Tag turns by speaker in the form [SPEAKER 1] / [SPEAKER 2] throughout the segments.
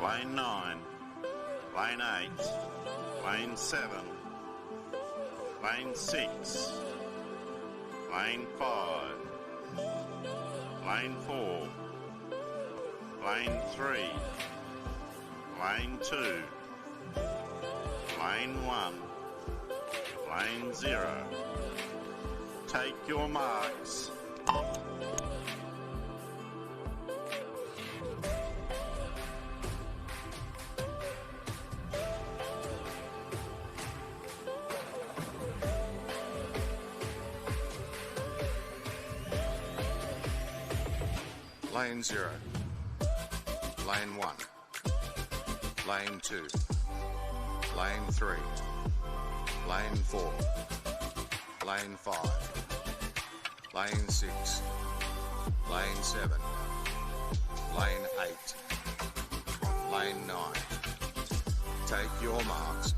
[SPEAKER 1] lane 9, lane 8, lane 7, lane 6, lane 5, lane 4, lane 3, lane 2, lane 1, lane 0. Take your marks.
[SPEAKER 2] Lane 0, lane 1, lane 2, lane 3, lane 4, lane 5, lane 6, lane 7, lane 8, lane 9. Take your marks.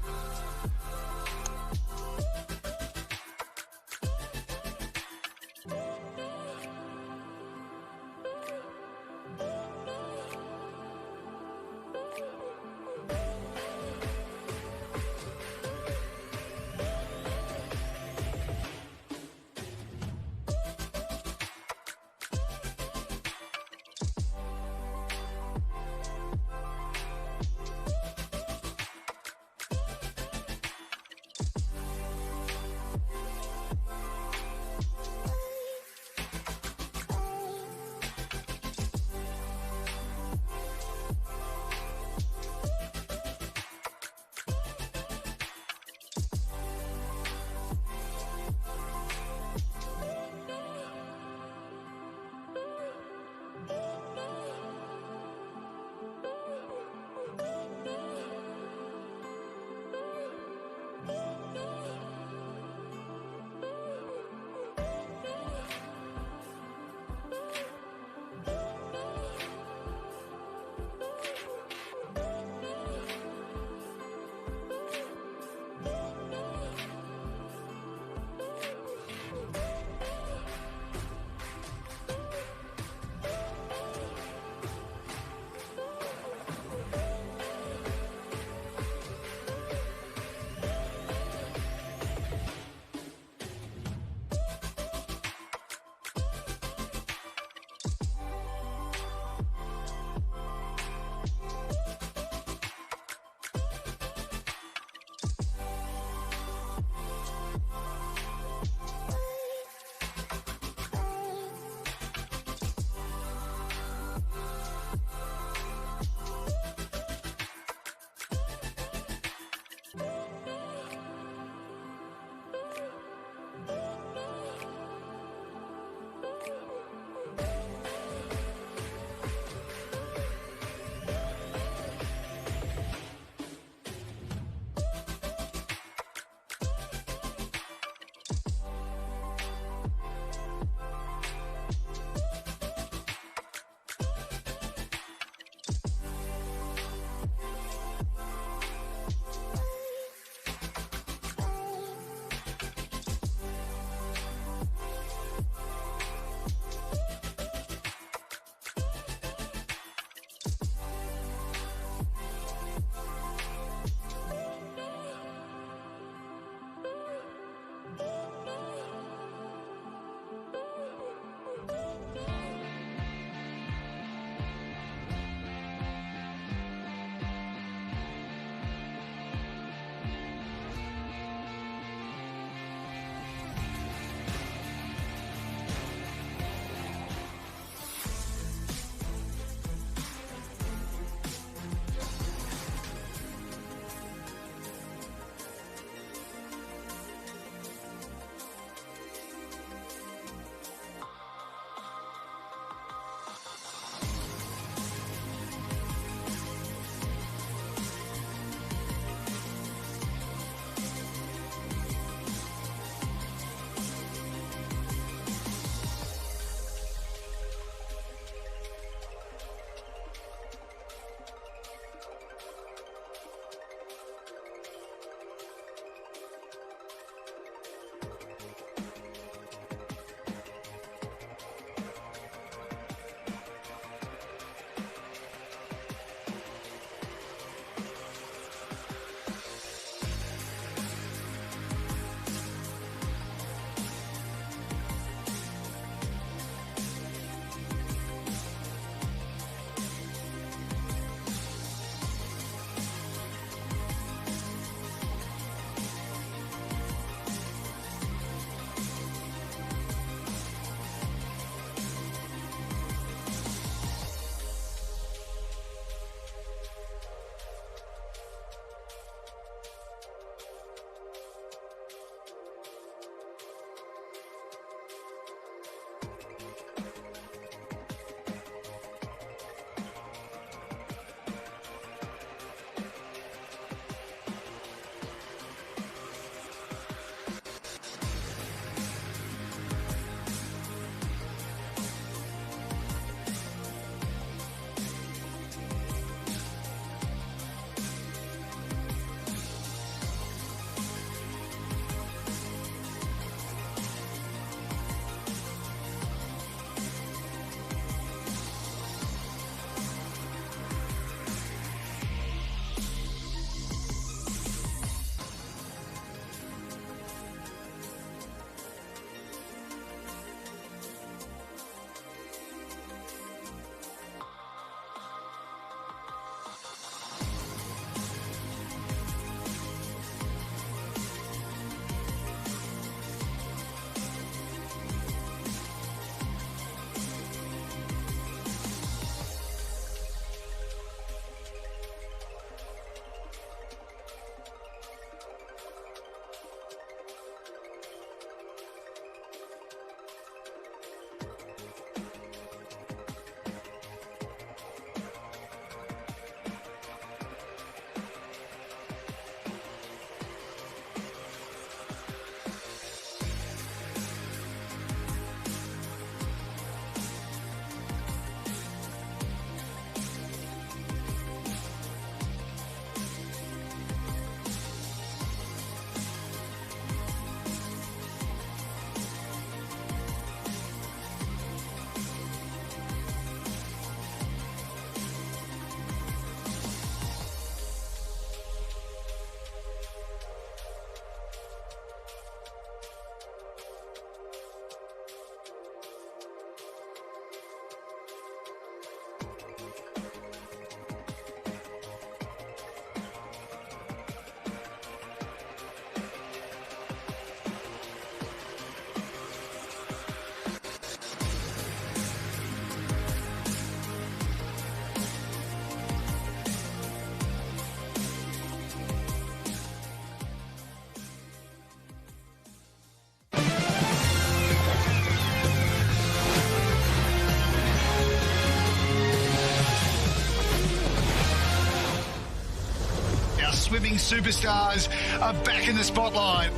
[SPEAKER 3] Our swimming superstars are back in the spotlight.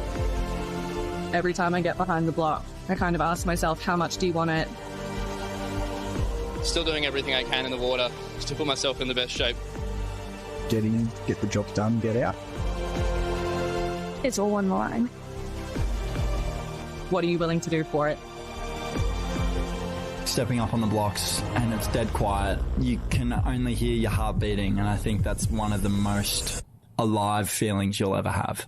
[SPEAKER 4] Every time I get behind the block, I kind of ask myself, how much do you want it?
[SPEAKER 5] Still doing everything I can in the water just to put myself in the best shape.
[SPEAKER 6] Get in, get the job done, get out.
[SPEAKER 4] It's all on the line. What are you willing to do for it?
[SPEAKER 7] Stepping up on the blocks and it's dead quiet. You can only hear your heart beating, and I think that's one of the most alive feelings you'll ever have.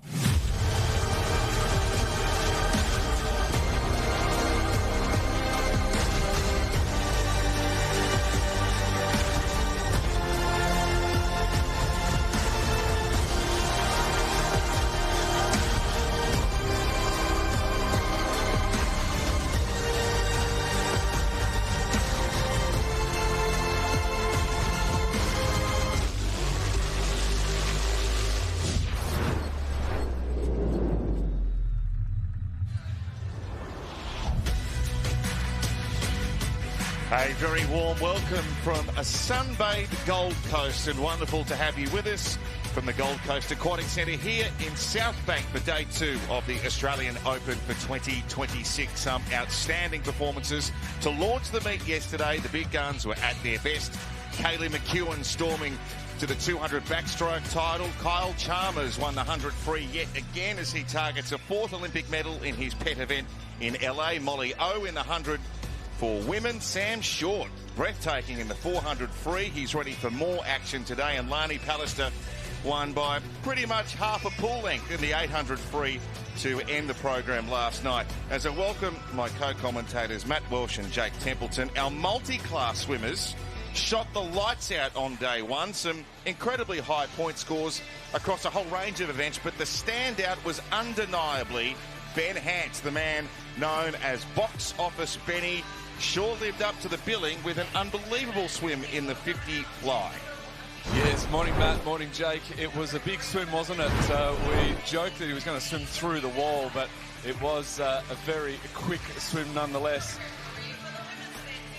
[SPEAKER 8] A very warm welcome from a sunbathed Gold Coast, and wonderful to have you with us from the Gold Coast Aquatic Centre here in South Bank for day 2 of the Australian Open for 2026. Some outstanding performances to launch the meet yesterday. The big guns were at their best. Kaylee McEwen storming to the 200 backstroke title. Kyle Chalmers won the 100 free yet again as he targets a 4th Olympic medal in his pet event in LA. Molly O in the 100 for women. Sam Short, breathtaking in the 400 free. He's ready for more action today. And Lani Pallister won by pretty much half a pool length in the 800 free to end the program last night. As I welcome my co-commentators Matt Welsh and Jake Templeton, our multi-class swimmers shot the lights out on day 1. Some incredibly high point scores across a whole range of events, but the standout was undeniably Ben Hance, the man known as Box Office Benny. Sure lived up to the billing with an unbelievable swim in the 50 fly.
[SPEAKER 9] Yes, morning Matt, morning Jake. It was a big swim, wasn't it? We joked that he was going to swim through the wall, but it was a very quick swim nonetheless.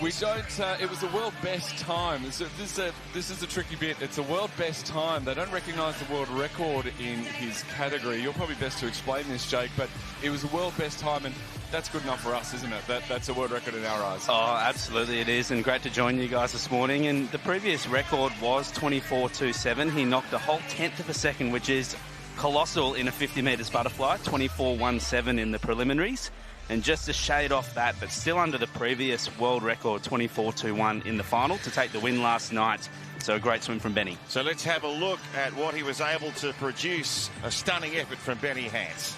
[SPEAKER 9] We don't. It was the world best time. This is a tricky bit. It's a world best time. They don't recognise the world record in his category. You're probably best to explain this, Jake. But it was a world best time, and that's good enough for us, isn't it? That's a world record in our eyes.
[SPEAKER 10] Oh, absolutely it is, and great to join you guys this morning. And the previous record was 24.27. He knocked a whole tenth of a second, which is colossal in a 50 metres butterfly. 24.17 in the preliminaries. And just a shade off that, but still under the previous world record, 24.21 in the final, to take the win last night. So a great swim from Benny.
[SPEAKER 8] So let's have a look at what he was able to produce. A stunning effort from Benny Hance.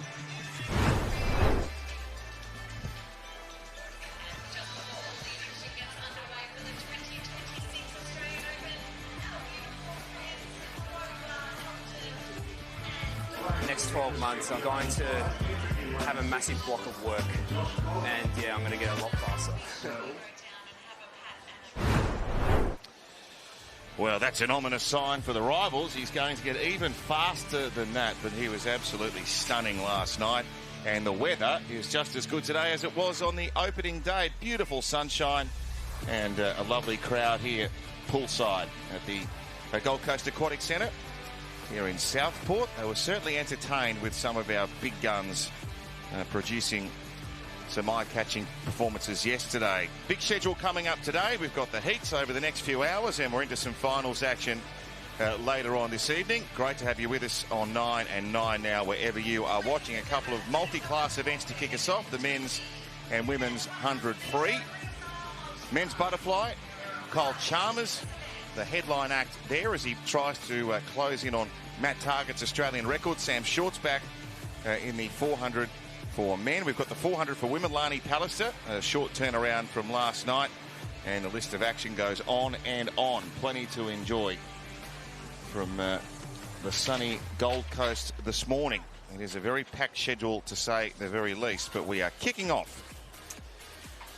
[SPEAKER 11] Next 12 months, I'm going to have a massive block of work, and yeah, I'm going to get a lot faster.
[SPEAKER 8] Well, that's an ominous sign for the rivals. He's going to get even faster than that, but he was absolutely stunning last night. And the weather is just as good today as it was on the opening day. Beautiful sunshine and a lovely crowd here poolside at the Gold Coast Aquatic Centre here in Southport. They were certainly entertained with some of our big guns producing some eye-catching performances yesterday. Big schedule coming up today. We've got the heats over the next few hours, and we're into some finals action later on this evening. Great to have you with us on 9 and 9 now, wherever you are watching. A couple of multi-class events to kick us off. The men's and women's 100 free. Men's butterfly, Kyle Chalmers, the headline act there as he tries to close in on Matt Targett's Australian record. Sam Short's back in the 400 for men. We've got the 400 for women. Lani Pallister, a short turnaround from last night, and the list of action goes on and on. Plenty to enjoy from the sunny Gold Coast this morning. It is a very packed schedule, to say the very least, but we are kicking off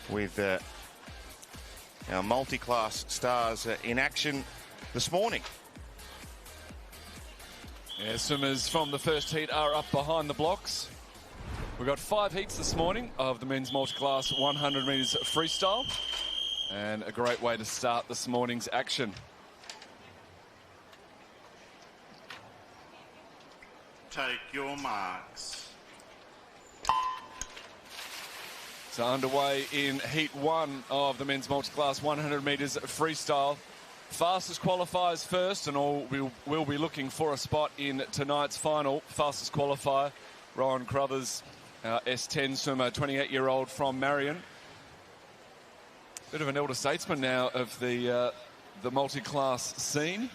[SPEAKER 8] with our multi-class stars in action this morning.
[SPEAKER 9] Yeah, swimmers from the first heat are up behind the blocks. We've got 5 heats this morning of the men's multi-class 100 metres freestyle, and a great way to start this morning's action.
[SPEAKER 1] Take your marks.
[SPEAKER 9] So underway in Heat 1 of the men's multiclass 100 metres freestyle. Fastest qualifiers first, and all we'll be looking for a spot in tonight's final. Fastest qualifier, Rowan Crothers, our S10 swimmer, 28-year-old from Marion. Bit of an elder statesman now of the multi-class scene.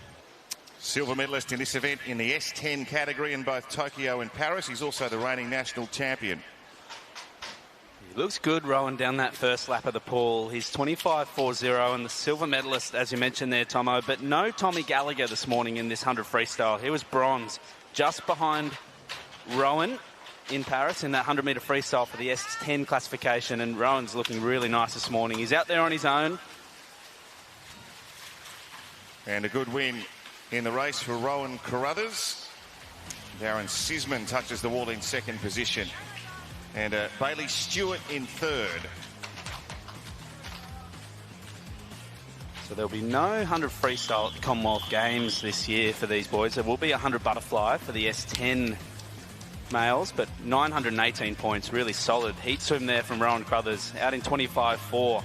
[SPEAKER 8] Silver medalist in this event in the S10 category in both Tokyo and Paris. He's also the reigning national champion.
[SPEAKER 10] He looks good, Rowan, down that first lap of the pool. He's 25.40 and the silver medalist, as you mentioned there, Tomo. But no Tommy Gallagher this morning in this 100 freestyle. He was bronze, just behind Rowan in Paris in that 100-metre freestyle for the S10 classification. And Rowan's looking really nice this morning. He's out there on his own.
[SPEAKER 8] And a good win in the race for Rowan Carruthers. Darren Sisman touches the wall in second position. And Bailey Stewart in third.
[SPEAKER 10] So there'll be no 100 freestyle at the Commonwealth Games this year for these boys. There will be 100 butterfly for the S10 males, but 918 points, really solid. Heat swim there from Rowan Carruthers, out in 25.4.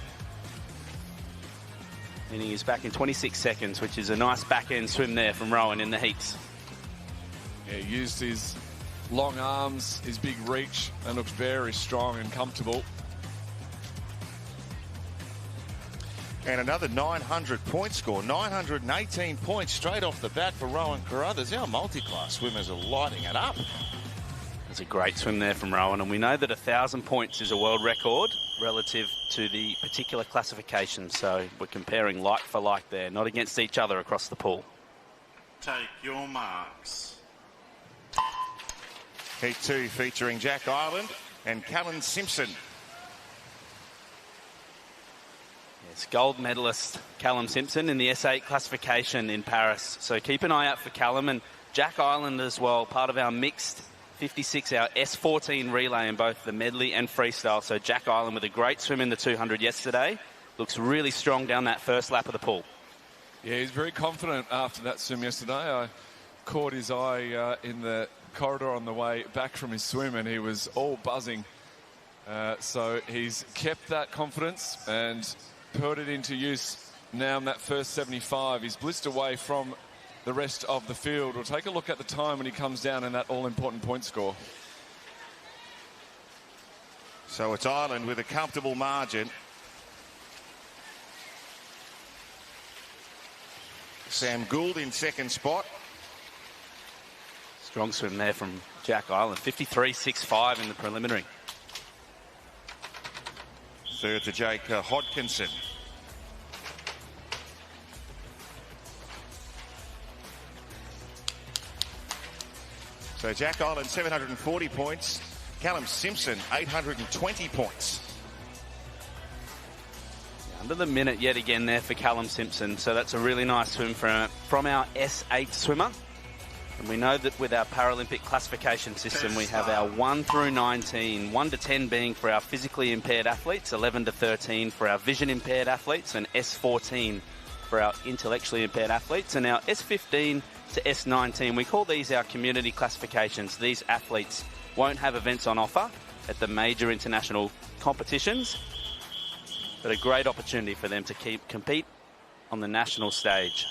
[SPEAKER 10] Meaning he's back in 26 seconds, which is a nice back-end swim there from Rowan in the heats.
[SPEAKER 9] Yeah, he used his long arms, his big reach, and looked very strong and comfortable.
[SPEAKER 8] And another 900-point score, 918 points straight off the bat for Rowan Carruthers. Our multi-class swimmers are lighting it up.
[SPEAKER 10] It's a great swim there from Rowan, and we know that 1,000 points is a world record relative to the particular classification, so we're comparing like for like there, not against each other across the pool.
[SPEAKER 1] Take your marks.
[SPEAKER 8] Heat 2 featuring Jack Ireland and Callan Simpson.
[SPEAKER 10] Yes, gold medalist Callum Simpson in the S8 classification in Paris, so keep an eye out for Callum, and Jack Ireland as well, part of our mixed 56, our S14 relay in both the medley and freestyle. So Jack Ireland with a great swim in the 200 yesterday. Looks really strong down that first lap of the pool.
[SPEAKER 9] Yeah, he's very confident after that swim yesterday. I caught his eye in the corridor on the way back from his swim, and he was all buzzing. So he's kept that confidence and put it into use now in that first 75. He's blitzed away from the rest of the field. We'll take a look at the time when he comes down in that all-important point score.
[SPEAKER 8] So it's Ireland with a comfortable margin. Sam Gould in second spot.
[SPEAKER 10] Strong swim there from Jack Ireland, 53.65 in the preliminary.
[SPEAKER 8] Third to Jake Hodkinson. So Jack Ireland, 740 points. Callum Simpson, 820 points.
[SPEAKER 10] Under the minute yet again there for Callum Simpson. So that's a really nice swim from our S8 swimmer. And we know that with our Paralympic classification system, we have our 1 through 19, 1 to 10 being for our physically impaired athletes, 11 to 13 for our vision impaired athletes, and S14 for our intellectually impaired athletes, and our S15 to S19. We call these our community classifications. These athletes won't have events on offer at the major international competitions, but a great opportunity for them to compete on the national stage.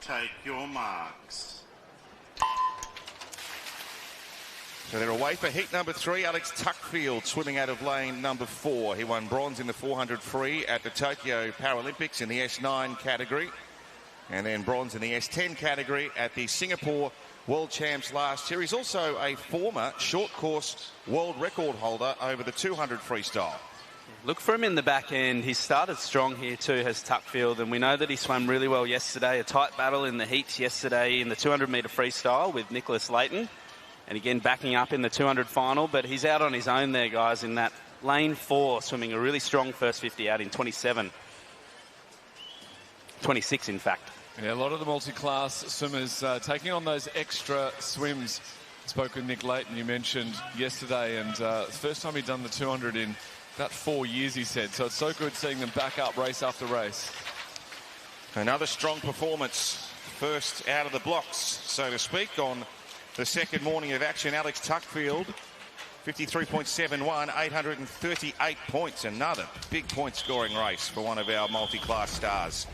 [SPEAKER 1] Take your marks.
[SPEAKER 8] So they're away for heat number 3. Alex Tuckfield swimming out of lane number 4. He won bronze in the 400 free at the Tokyo Paralympics in the S9 category, and then bronze in the S10 category at the Singapore World Champs last year. He's also a former short course world record holder over the 200 freestyle.
[SPEAKER 10] Look for him in the back end. He started strong here too, has Tuckfield, and we know that he swam really well yesterday. A tight battle in the heats yesterday in the 200-metre freestyle with Nicholas Layton. And again, backing up in the 200 final, but he's out on his own there, guys, in that lane 4, swimming a really strong first 50 out in 27. 26, in fact.
[SPEAKER 9] Yeah, a lot of the multi-class swimmers taking on those extra swims. Spoke with Nick Layton, you mentioned yesterday, and the first time he'd done the 200 in about 4 years, he said. So it's so good seeing them back up race after race.
[SPEAKER 8] Another strong performance, first out of the blocks, so to speak, on the second morning of action. Alex Tuckfield, 53.71, 838 points. Another big point scoring race for one of our multi-class stars.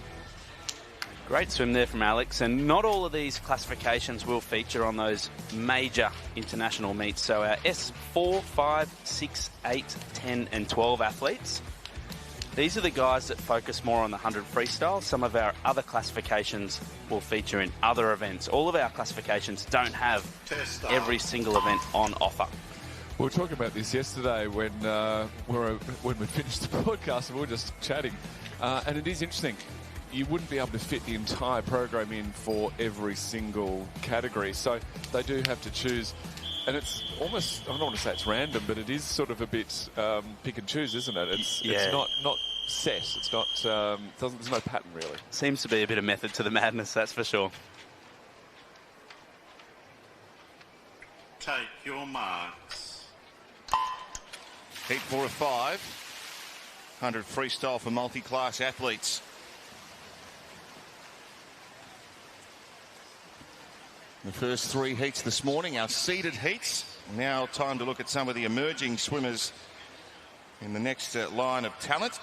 [SPEAKER 10] Great swim there from Alex, and not all of these classifications will feature on those major international meets. So our S4, 5, 6, 8, 10 and 12 athletes, these are the guys that focus more on the 100 freestyle. Some of our other classifications will feature in other events. All of our classifications don't have every single event on offer.
[SPEAKER 9] We were talking about this yesterday when we finished the podcast, and we were just chatting. And it is interesting. You wouldn't be able to fit the entire program in for every single category. So they do have to choose. And it's almost, I don't want to say it's random, but it is sort of a bit pick and choose, isn't it? It's not set. It's not, there's no pattern really.
[SPEAKER 10] Seems to be a bit of method to the madness, that's for sure.
[SPEAKER 1] Take your marks.
[SPEAKER 8] Heat 4 of 5. 100 freestyle for multi-class athletes. The first 3 heats this morning, our seeded heats. Now time to look at some of the emerging swimmers in the next line of talent.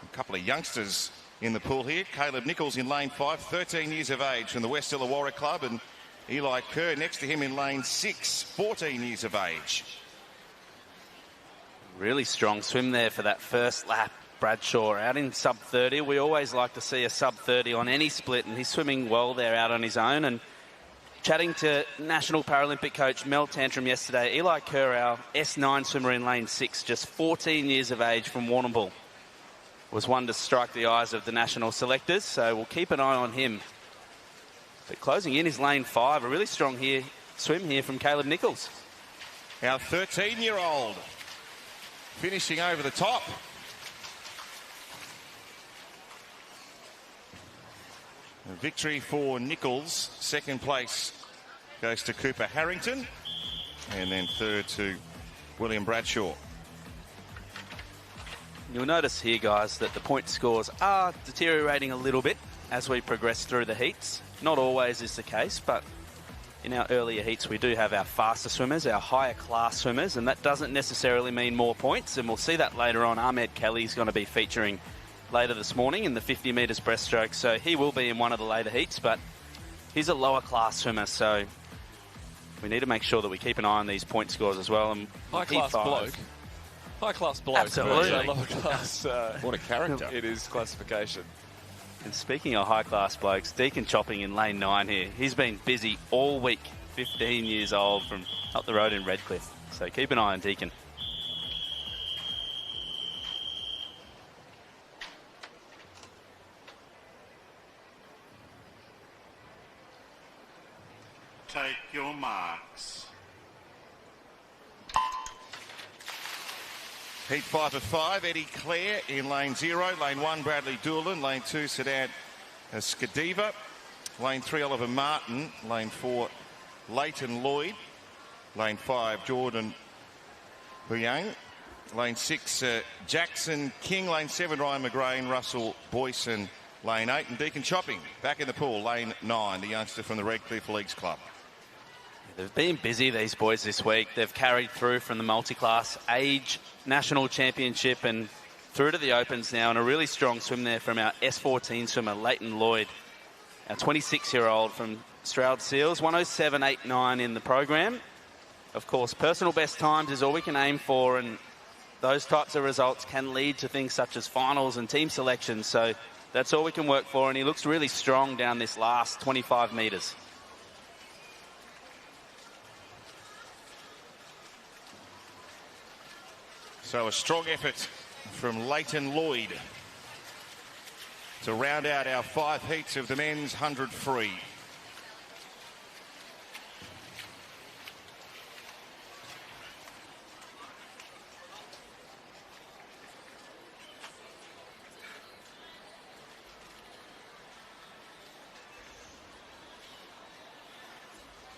[SPEAKER 8] A couple of youngsters in the pool here. Caleb Nichols in lane 5, 13 years of age, from the West Illawarra Club, and Eli Kerr next to him in lane 6, 14 years of age.
[SPEAKER 10] Really strong swim there for that first lap. Bradshaw out in sub 30. We always like to see a sub 30 on any split, and he's swimming well there out on his own. And chatting to National Paralympic coach Mel Tantrum yesterday, Eli Kerr, our S9 swimmer in lane 6, just 14 years of age from Warrnambool, was one to strike the eyes of the national selectors, so we'll keep an eye on him. But closing in is lane 5, a really strong swim here from Caleb Nichols.
[SPEAKER 8] Our 13-year-old finishing over the top. A victory for Nichols. Second place goes to Cooper Harrington, and then third to William Bradshaw.
[SPEAKER 10] You'll notice here, guys, that the point scores are deteriorating a little bit as we progress through the heats. Not always is the case, but in our earlier heats we do have our faster swimmers, our higher class swimmers, and that doesn't necessarily mean more points, and we'll see that later on. Ahmed Kelly's going to be featuring later this morning in the 50 metres breaststroke, so he will be in one of the later heats, but he's a lower class swimmer, so we need to make sure that we keep an eye on these point scores as well. And
[SPEAKER 9] high class bloke. High class bloke.
[SPEAKER 10] Absolutely.
[SPEAKER 9] Lower class.
[SPEAKER 8] What a character.
[SPEAKER 9] It is classification.
[SPEAKER 10] And speaking of high class blokes, Deacon Chopping in lane 9 here. He's been busy all week, 15 years old, from up the road in Redcliffe. So keep an eye on Deacon.
[SPEAKER 1] Take your marks.
[SPEAKER 8] Heat 5 of 5, Eddie Clare in lane 0. Lane 1, Bradley Doolan. Lane 2, Sedan Skadiva. Lane 3, Oliver Martin. Lane 4, Leighton Lloyd. Lane 5, Jordan Buyang. Lane 6, Jackson King. Lane 7, Ryan McGrain. Russell Boyson. Lane 8, and Deacon Chopping back in the pool. Lane 9, the youngster from the Redcliffe Leagues Club.
[SPEAKER 10] They've been busy, these boys, this week. They've carried through from the multi-class age national championship and through to the opens now, and a really strong swim there from our S14 swimmer, Leighton Lloyd, our 26-year-old from Stroud Seals. 107.89 in the program. Of course, personal best times is all we can aim for, and those types of results can lead to things such as finals and team selections, so that's all we can work for, and he looks really strong down this last 25 metres.
[SPEAKER 8] So a strong effort from Leighton Lloyd to round out our 5 heats of the men's 100 free.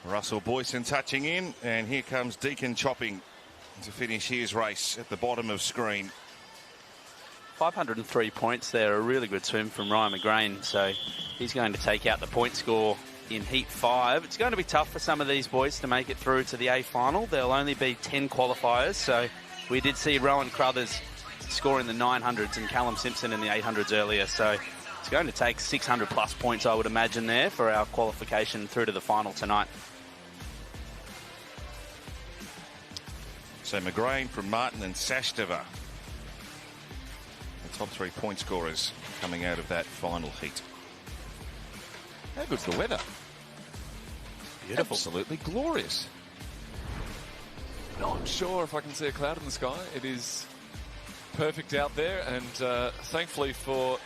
[SPEAKER 8] Russell Boyson touching in, and here comes Deacon Chopping to finish his race at the bottom of screen.
[SPEAKER 10] 503 points there, a really good swim from Ryan McGrain. So he's going to take out the point score in Heat 5. It's going to be tough for some of these boys to make it through to the A final. There'll only be 10 qualifiers. So we did see Rowan Crothers score in the 900s and Callum Simpson in the 800s earlier. So it's going to take 600 plus points, I would imagine, there for our qualification through to the final tonight.
[SPEAKER 8] So McGrain from Martin and Sashtova, the top 3 point scorers coming out of that final heat. How good's the weather?
[SPEAKER 10] Beautiful.
[SPEAKER 8] Absolutely glorious.
[SPEAKER 9] Not sure if I can see a cloud in the sky. It is perfect out there, and thankfully for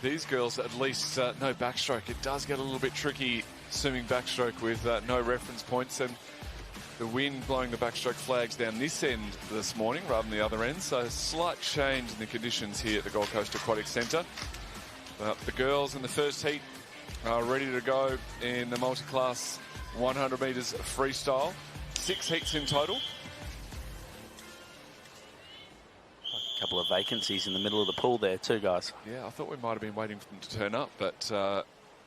[SPEAKER 9] these girls, at least no backstroke. It does get a little bit tricky swimming backstroke with no reference points, and the wind blowing the backstroke flags down this end this morning rather than the other end. So a slight change in the conditions here at the Gold Coast Aquatic Centre. The girls in the first heat are ready to go in the multi-class 100 metres freestyle. 6 heats in total.
[SPEAKER 10] A couple of vacancies in the middle of the pool there too, guys.
[SPEAKER 9] Yeah, I thought we might have been waiting for them to turn up, but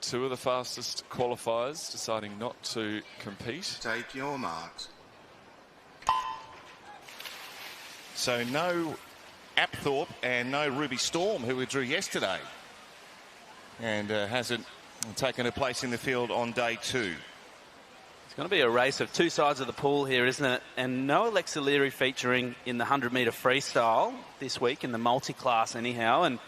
[SPEAKER 9] 2 of the fastest qualifiers deciding not to compete.
[SPEAKER 2] Take your marks.
[SPEAKER 8] So no Apthorpe and no Ruby Storm, who withdrew yesterday, and hasn't taken a place in the field on day 2.
[SPEAKER 10] It's going to be a race of 2 sides of the pool here, isn't it? And no Alexa Leary featuring in the 100-metre freestyle this week in the multi-class anyhow. And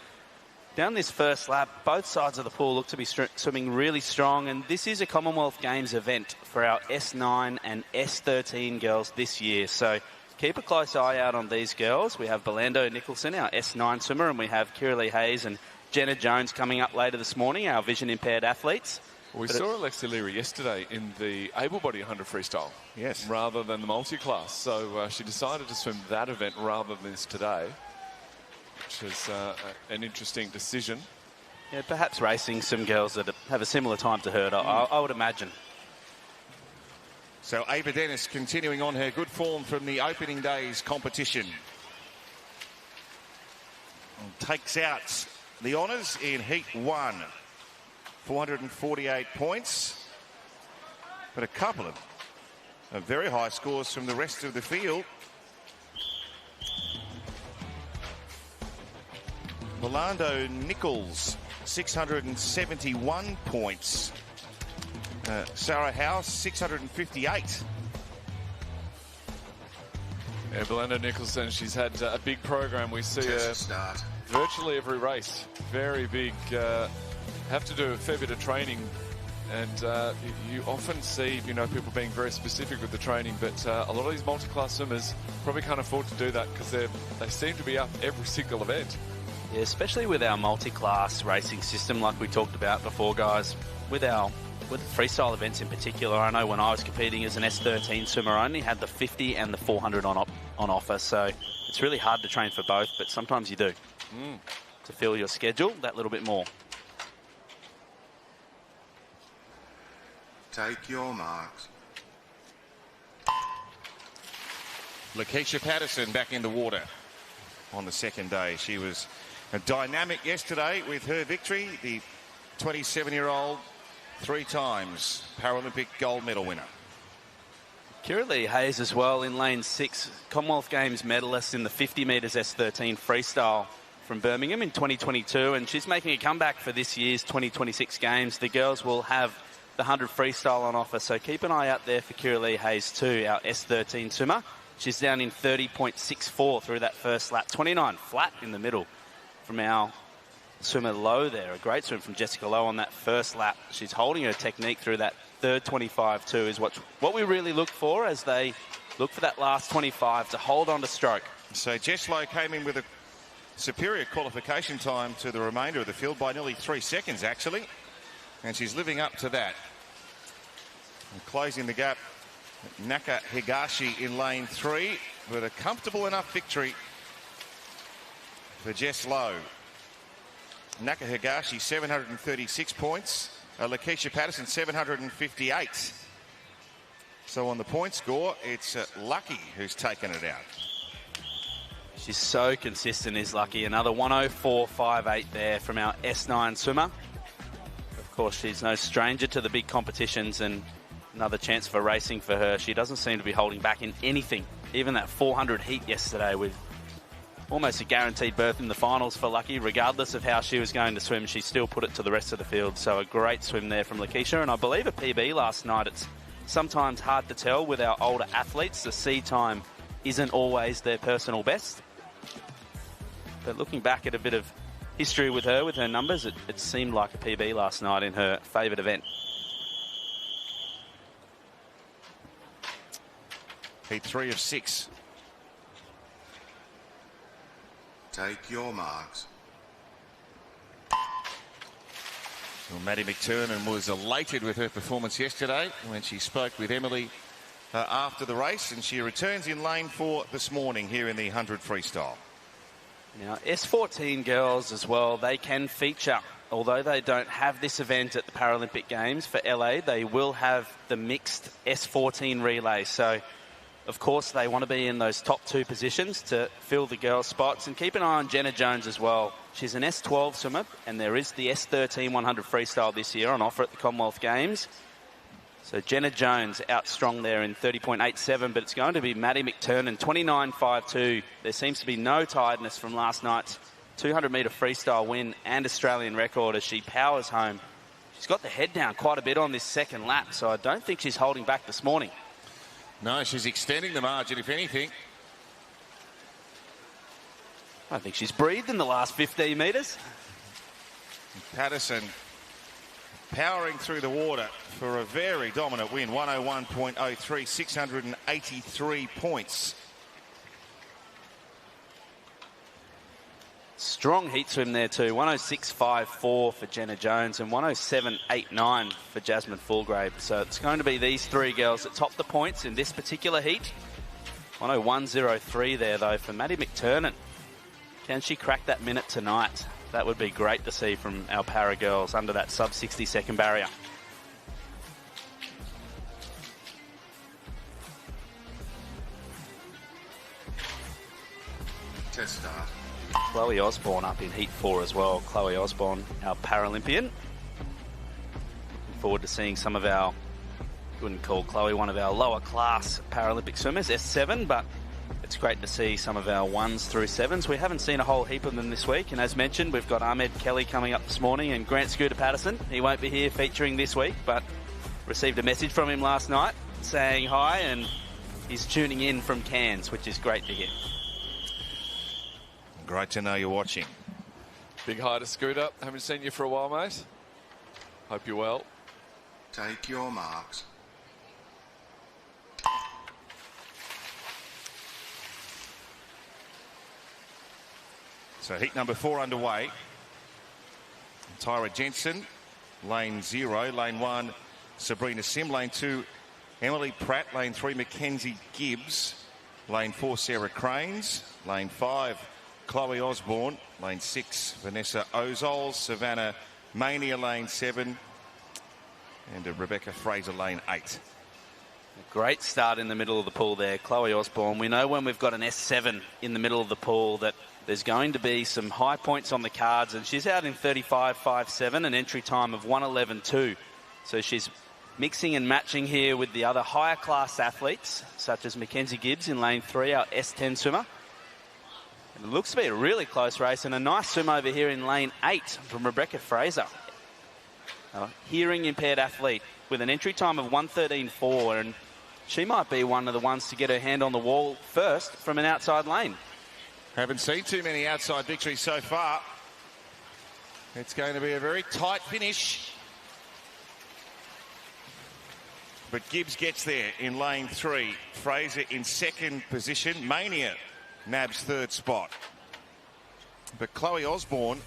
[SPEAKER 10] down this first lap, both sides of the pool look to be swimming really strong. And this is a Commonwealth Games event for our S9 and S13 girls this year. So keep a close eye out on these girls. We have Belando Nicholson, our S9 swimmer, and we have Kira Hayes and Jenna Jones coming up later this morning, our vision-impaired athletes.
[SPEAKER 9] We saw Alexa Leary yesterday in the able-body 100 freestyle, yes, rather than the multi-class. So she decided to swim that event rather than this today, which is an interesting decision.
[SPEAKER 10] Yeah, perhaps racing some girls that have a similar time to her, I would imagine.
[SPEAKER 8] So Ava Dennis continuing on her good form from the opening day's competition. And takes out the honours in Heat 1. 448 points, but a couple of very high scores from the rest of the field. Belando Nichols, 671 points. Sarah House, 658.
[SPEAKER 9] Yeah, Belando Nicholson, she's had a big program. We see her virtually every race. Very big. Have to do a fair bit of training, and you often see, people being very specific with the training, but a lot of these multi-class swimmers probably can't afford to do that because they seem to be up every single event.
[SPEAKER 10] Yeah, especially with our multi-class racing system like we talked about before, guys. With freestyle events in particular, I know when I was competing as an S13 swimmer, I only had the 50 and the 400 on offer, so it's really hard to train for both, but sometimes you do. To fill your schedule that little bit more.
[SPEAKER 2] Take your marks.
[SPEAKER 8] Lakeisha Patterson back in the water on the second day. She was dynamic yesterday with her victory. The 27-year-old, 3 times Paralympic gold medal winner.
[SPEAKER 10] Kira Hayes as well in lane 6, Commonwealth Games medalist in the 50 metres S13 freestyle from Birmingham in 2022, and she's making a comeback for this year's 2026 Games. The girls will have the 100 freestyle on offer, so keep an eye out there for Kira Hayes too, our S13 swimmer. She's down in 30.64 through that first lap, 29 flat in the middle from our swimmer Lowe there. A great swim from Jessica Lowe on that first lap. She's holding her technique through that third 25 too, is what we really look for as they look for that last 25 to hold on to stroke.
[SPEAKER 8] So Jess Lowe came in with a superior qualification time to the remainder of the field by nearly 3 seconds actually. And she's living up to that. And closing the gap, Naka Higashi in lane 3 with a comfortable enough victory for Jess Lowe. Naka Higashi, 736 points. Lakeisha Patterson, 758. So on the point score, it's Lucky who's taken it out.
[SPEAKER 10] She's so consistent, is Lucky. Another 104.58 there from our S9 swimmer. Of course, she's no stranger to the big competitions, and another chance for racing for her. She doesn't seem to be holding back in anything. Even that 400 heat yesterday with almost a guaranteed berth in the finals for Lucky. Regardless of how she was going to swim, she still put it to the rest of the field. So a great swim there from Lakeisha, and I believe a PB last night. It's sometimes hard to tell with our older athletes. The sea time isn't always their personal best. But looking back at a bit of history with her numbers, it seemed like a PB last night in her favoured event.
[SPEAKER 8] Heat 3 of 6.
[SPEAKER 2] Take your marks.
[SPEAKER 8] Well, Maddie McTurnan was elated with her performance yesterday when she spoke with Emily after the race, and she returns in lane 4 this morning here in the 100 freestyle.
[SPEAKER 10] Now, S14 girls as well, they can feature. Although they don't have this event at the Paralympic Games for LA, they will have the mixed S14 relay. So, of course, they want to be in those top 2 positions to fill the girls' spots. And keep an eye on Jenna Jones as well. She's an S12 swimmer, and there is the S13 100 freestyle this year on offer at the Commonwealth Games. So Jenna Jones out strong there in 30.87, but it's going to be Maddie McTurnan, 29.52. There seems to be no tiredness from last night's 200-metre freestyle win and Australian record as she powers home. She's got the head down quite a bit on this second lap, so I don't think she's holding back this morning.
[SPEAKER 8] No, she's extending the margin, if anything.
[SPEAKER 10] I think she's breathed in the last 15 metres.
[SPEAKER 8] Patterson powering through the water for a very dominant win. 101.03, 683 points.
[SPEAKER 10] Strong heat swim there too. 106.54 for Jenna Jones and 107.89 for Jasmine Fulgrave. So it's going to be these 3 girls that top the points in this particular heat. 101.03 there though for Maddie McTurnan. Can she crack that minute tonight? That would be great to see from our para girls under that sub 60 second barrier.
[SPEAKER 2] Test start.
[SPEAKER 10] Chloe Osborne up in Heat 4 as well. Chloe Osborne, our Paralympian. Looking forward to seeing some of our, wouldn't call Chloe one of our lower class Paralympic swimmers, S7, but it's great to see some of our 1s through 7s. We haven't seen a whole heap of them this week, and as mentioned, we've got Ahmed Kelly coming up this morning and Grant Scooter Patterson. He won't be here featuring this week, but received a message from him last night saying hi, and he's tuning in from Cairns, which is great to hear.
[SPEAKER 8] Great to know you're watching.
[SPEAKER 9] Big hi to Scooter. Haven't seen you for a while, mate. Hope you're well.
[SPEAKER 2] Take your marks.
[SPEAKER 8] So heat number 4 underway. Tyra Jensen, lane 0. Lane 1, Sabrina Sim. Lane 2, Emily Pratt. Lane 3, Mackenzie Gibbs. Lane 4, Sarah Cranes. Lane 5, Chloe Osborne. Lane 6, Vanessa Ozols. Savannah Mania, lane 7. And Rebecca Fraser, lane 8.
[SPEAKER 10] Great start in the middle of the pool there, Chloe Osborne. We know when we've got an S7 in the middle of the pool that there's going to be some high points on the cards, and she's out in 35.57, an entry time of 111.2. So she's mixing and matching here with the other higher class athletes, such as Mackenzie Gibbs in lane 3, our S10 swimmer. And it looks to be a really close race, and a nice swim over here in lane 8 from Rebecca Fraser. A hearing impaired athlete with an entry time of 113.4, and she might be one of the ones to get her hand on the wall first from an outside lane.
[SPEAKER 8] Haven't seen too many outside victories so far. It's going to be a very tight finish. But Gibbs gets there in lane 3. Fraser in second position. Mania nabs third spot. But Chloe Osborne,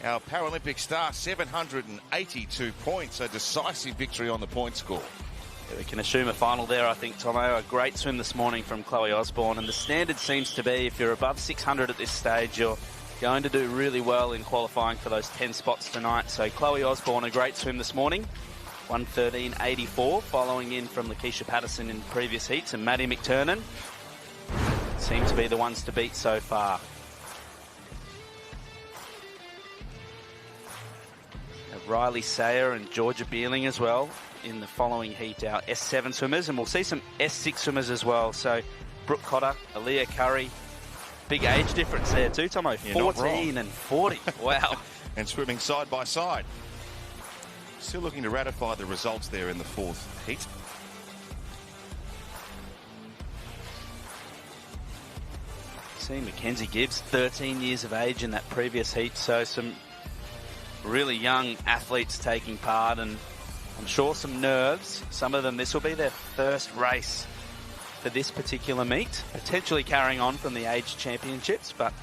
[SPEAKER 8] our Paralympic star, 782 points. A decisive victory on the point score.
[SPEAKER 10] Yeah, we can assume a final there, I think, Tomo. A great swim this morning from Chloe Osborne. And the standard seems to be if you're above 600 at this stage, you're going to do really well in qualifying for those 10 spots tonight. So Chloe Osborne, a great swim this morning. 1:13.84, following in from Lakeisha Patterson in previous heats, and Maddie McTurnan seem to be the ones to beat so far. Riley Sayer and Georgia Beerling as well in the following heat, our S7 swimmers, and we'll see some S6 swimmers as well. So Brooke Cotter, Aaliyah Curry, big age difference there too, Tomo. 14 and 40. Wow.
[SPEAKER 8] And swimming side by side. Still looking to ratify the results there in the fourth heat.
[SPEAKER 10] See Mackenzie Gibbs, 13 years of age in that previous heat, so some really young athletes taking part, and I'm sure some nerves. Some of them, this will be their first race for this particular meet, potentially carrying on from the age championships, but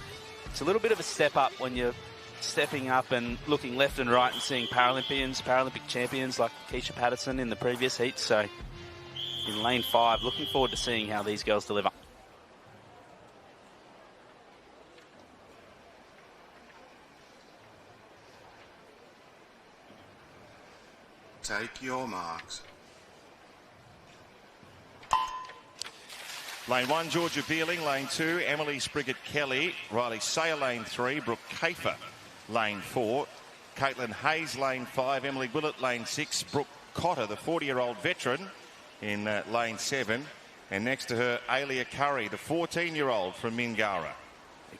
[SPEAKER 10] it's a little bit of a step up when you're stepping up and looking left and right and seeing Paralympic champions like Keisha Patterson in the previous heat. So in lane 5, looking forward to seeing how these girls deliver.
[SPEAKER 2] Take your marks.
[SPEAKER 8] Lane 1, Georgia Beerling. Lane 2, Emily Spriggett-Kelly. Riley Sayer, lane 3. Brooke Kafer, lane 4. Caitlin Hayes, lane 5. Emily Willett, lane 6. Brooke Cotter, the 40-year-old veteran, in lane 7. And next to her, Aaliyah Curry, the 14-year-old from Mingara.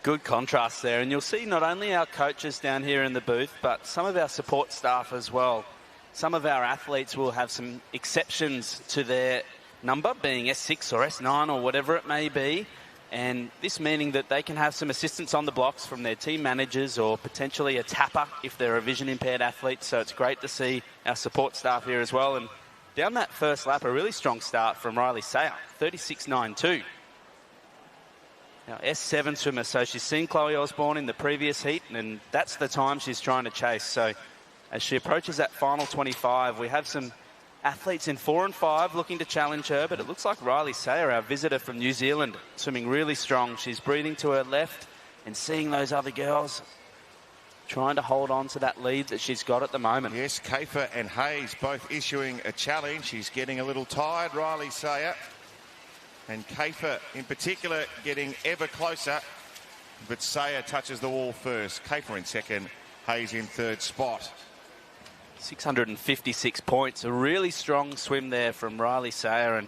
[SPEAKER 10] Good contrast there, and you'll see not only our coaches down here in the booth, but some of our support staff as well. Some of our athletes will have some exceptions to their number, being S6 or S9 or whatever it may be, and this meaning that they can have some assistance on the blocks from their team managers or potentially a tapper if they're a vision impaired athlete. So it's great to see our support staff here as well. And down that first lap, a really strong start from Riley Sayer, 36.92. Now S7 swimmer, so she's seen Chloe Osborne in the previous heat, and that's the time she's trying to chase. So as she approaches that final 25, we have some athletes in 4 and 5 looking to challenge her, but it looks like Riley Sayer, our visitor from New Zealand, swimming really strong. She's breathing to her left and seeing those other girls trying to hold on to that lead that she's got at the moment.
[SPEAKER 8] Yes, Kafer and Hayes both issuing a challenge. She's getting a little tired, Riley Sayer. And Kafer in particular getting ever closer, but Sayer touches the wall first. Kafer in second, Hayes in third spot.
[SPEAKER 10] 656 points. A really strong swim there from Riley Sayer, and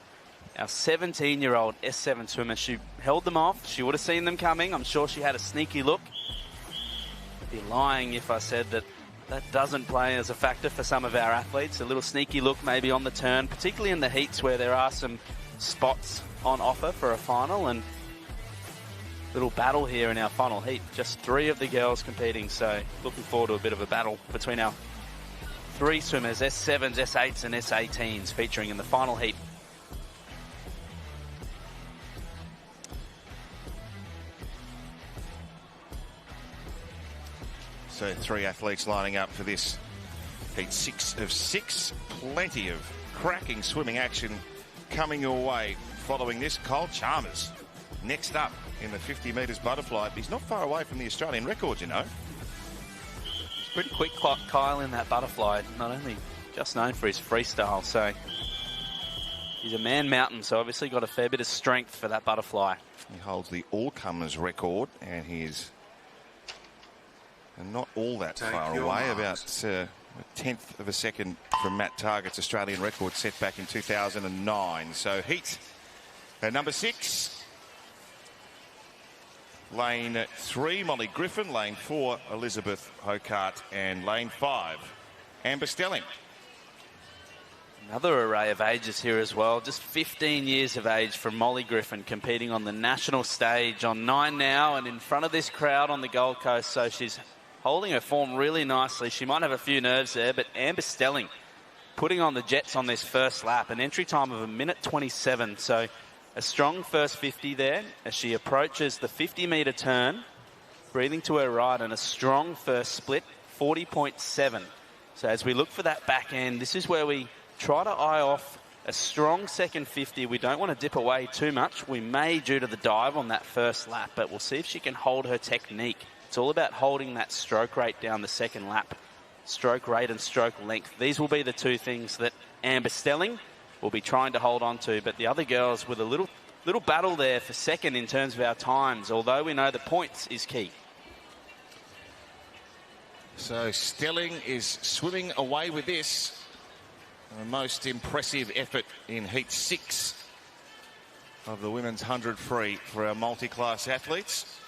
[SPEAKER 10] our 17-year-old S7 swimmer, she held them off. She would have seen them coming. I'm sure she had a sneaky look. I'd be lying if I said that that doesn't play as a factor for some of our athletes. A little sneaky look maybe on the turn, particularly in the heats where there are some spots on offer for a final, and little battle here in our final heat. Just 3 of the girls competing, so looking forward to a bit of a battle between our 3 swimmers, S7s, S8s and S18s, featuring in the final heat.
[SPEAKER 8] So 3 athletes lining up for this heat 6 of 6. Plenty of cracking swimming action coming your way following this. Cole Chalmers next up in the 50 metres butterfly. He's not far away from the Australian record, you know.
[SPEAKER 10] Pretty quick Kyle in that butterfly, not only just known for his freestyle, so he's a man mountain, so obviously got a fair bit of strength for that butterfly.
[SPEAKER 8] He holds the all-comers record, and he is not all that far away, about a 10th of a second from Matt Targett's Australian record set back in 2009. So heat number 6. Lane 3, Molly Griffin. Lane 4, Elizabeth Hokart. And lane 5, Amber Stelling.
[SPEAKER 10] Another array of ages here as well. Just 15 years of age from Molly Griffin, competing on the national stage on 9 now and in front of this crowd on the Gold Coast. So she's holding her form really nicely. She might have a few nerves there, but Amber Stelling putting on the jets on this first lap. An entry time of 1:27. So a strong first 50 there as she approaches the 50-metre turn, breathing to her right, and a strong first split, 40.7. So as we look for that back end, this is where we try to eye off a strong second 50. We don't want to dip away too much. We may due to the dive on that first lap, but we'll see if she can hold her technique. It's all about holding that stroke rate down the second lap. stroke rate and stroke length. These will be the two things that Amber Stelling will be trying to hold on to. But the other girls with a little battle there for second in terms of our times, although we know the points is key.
[SPEAKER 8] So Stelling is swimming away with this. The most impressive effort in Heat 6 of the women's 100 free for our multi-class athletes.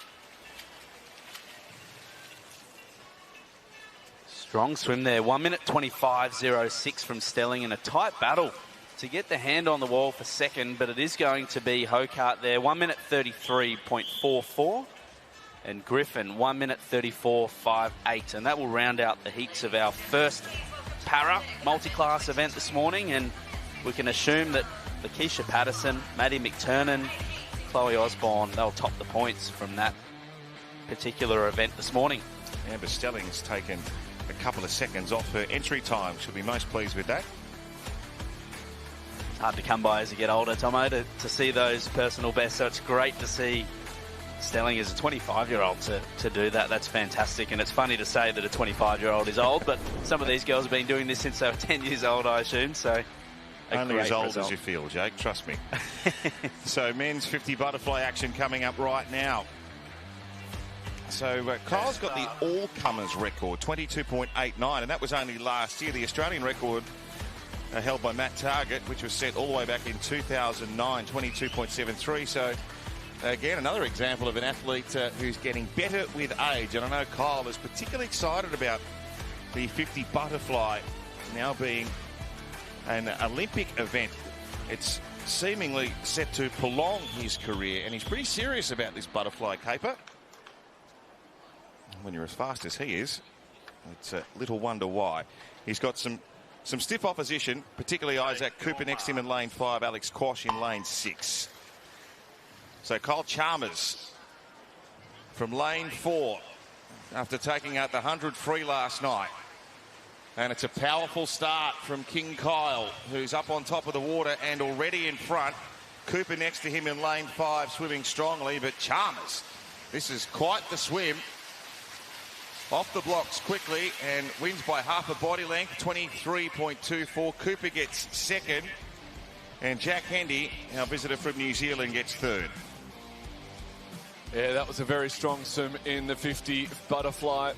[SPEAKER 10] Strong swim there. 1 minute 25.06 from Stelling in a tight battle to get the hand on the wall for second, but it is going to be Hokart there. 1 minute 33.44. And Griffin, 1 minute 34.58. And that will round out the heats of our first para multi-class event this morning. And we can assume that Lakeisha Patterson, Maddie McTurnan, Chloe Osborne, they'll top the points from that particular event this morning.
[SPEAKER 8] Amber Stelling's taken a couple of seconds off her entry time. She'll be most pleased with that.
[SPEAKER 10] It's hard to come by as you get older, Tomo, to see those personal bests. So it's great to see Stelling as a 25-year-old to do that. That's fantastic. And it's funny to say that a 25-year-old is old, but some of these girls have been doing this since they were 10 years old, I assume. So
[SPEAKER 8] only as old as you feel, Jake, trust me. So men's 50 butterfly action coming up right now. So Kyle's got the all-comers record, 22.89, and that was only last year. The Australian record held by Matt Target, which was set all the way back in 2009, 22.73. So again, another example of an athlete who's getting better with age. And I know Kyle is particularly excited about the 50 butterfly now being an Olympic event. It's seemingly set to prolong his career, and he's pretty serious about this butterfly caper. When you're as fast as he is, it's a little wonder why. He's got some stiff opposition, particularly Isaac Cooper next to him in lane 5, Alex Quash in lane 6. So Kyle Chalmers from lane 4 after taking out the 100 free last night. And it's a powerful start from King Kyle, who's up on top of the water and already in front. Cooper next to him in lane 5, swimming strongly, but Chalmers, this is quite the swim. Off the blocks quickly and wins by half a body length, 23.24. Cooper gets second, and Jack Hendy, our visitor from New Zealand, gets third.
[SPEAKER 9] Yeah, that was a very strong swim in the 50 butterfly.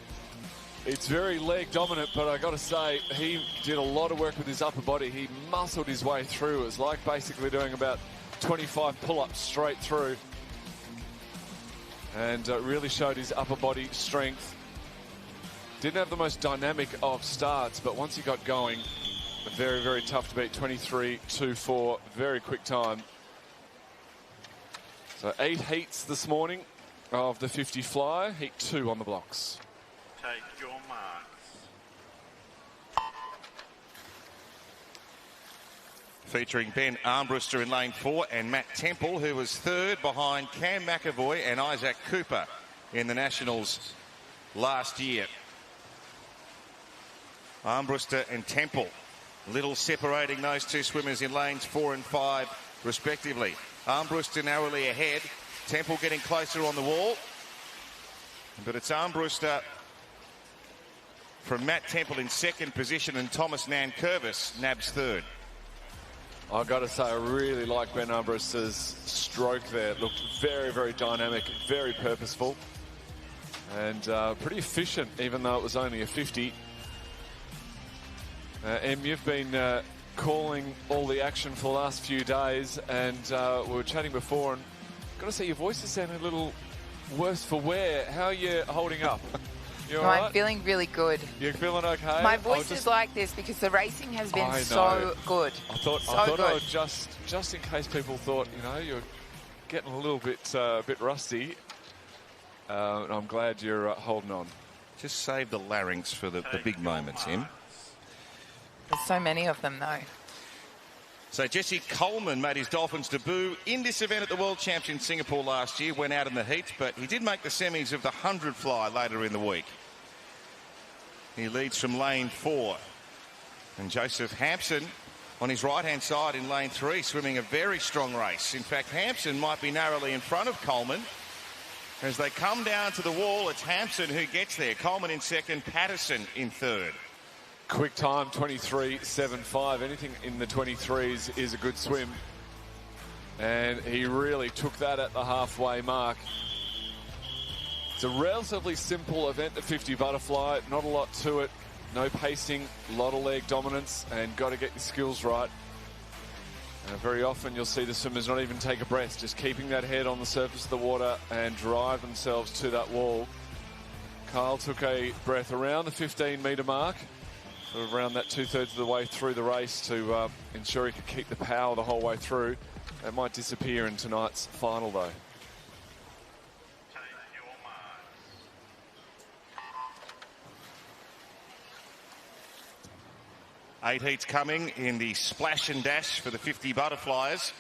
[SPEAKER 9] It's very leg dominant, but I got to say, he did a lot of work with his upper body. He muscled his way through. It was like basically doing about 25 pull-ups straight through, and really showed his upper body strength. Didn't have the most dynamic of starts, but once he got going, very, very tough to beat. 23.24, very quick time. So 8 heats this morning of the 50 fly. Heat 2 on the blocks.
[SPEAKER 1] Take your marks.
[SPEAKER 8] Featuring Ben Armbruster in lane 4 and Matt Temple, who was third behind Cam McAvoy and Isaac Cooper in the Nationals last year. Armbruster and Temple, little separating those two swimmers in lanes 4 and 5 respectively. Armbruster narrowly ahead, Temple getting closer on the wall, but it's Armbruster from Matt Temple in second position, and Thomas Nankervis nabs third.
[SPEAKER 9] I've got to say, I really like Ben Armbruster's stroke there. It looked very, very dynamic, very purposeful, and pretty efficient, even though it was only a 50. Em, you've been calling all the action for the last few days, and we were chatting before, and I've got to say, your voice is sounding a little worse for wear. How are you holding up? You all right?
[SPEAKER 12] I'm feeling really good.
[SPEAKER 9] You're feeling okay?
[SPEAKER 12] My voice is like this because the racing has been so good.
[SPEAKER 9] I thought I would just in case people thought, you know, you're getting a little bit rusty. And I'm glad you're holding on.
[SPEAKER 8] Just save the larynx for the big moments, Em.
[SPEAKER 12] There's so many of them, though.
[SPEAKER 8] So Jesse Coleman made his Dolphins debut in this event at the World Champs in Singapore last year, went out in the heats, but he did make the semis of the 100 fly later in the week. He leads from lane 4. And Joseph Hampson on his right-hand side in lane 3, swimming a very strong race. In fact, Hampson might be narrowly in front of Coleman. As they come down to the wall, it's Hampson who gets there. Coleman in second, Patterson in third.
[SPEAKER 9] quick time, 23.75. Anything in the 23s is a good swim. And he really took that at the halfway mark. It's a relatively simple event, the 50 butterfly. Not a lot to it. No pacing, a lot of leg dominance, and got to get your skills right. Very often you'll see the swimmers not even take a breath, just keeping that head on the surface of the water and drive themselves to that wall. Kyle took a breath around the 15-metre mark, sort of around that 2/3 of the way through the race to ensure he could keep the power the whole way through. That might disappear in tonight's final, though.
[SPEAKER 8] Eight heats coming in the splash and dash for the 50 butterflies.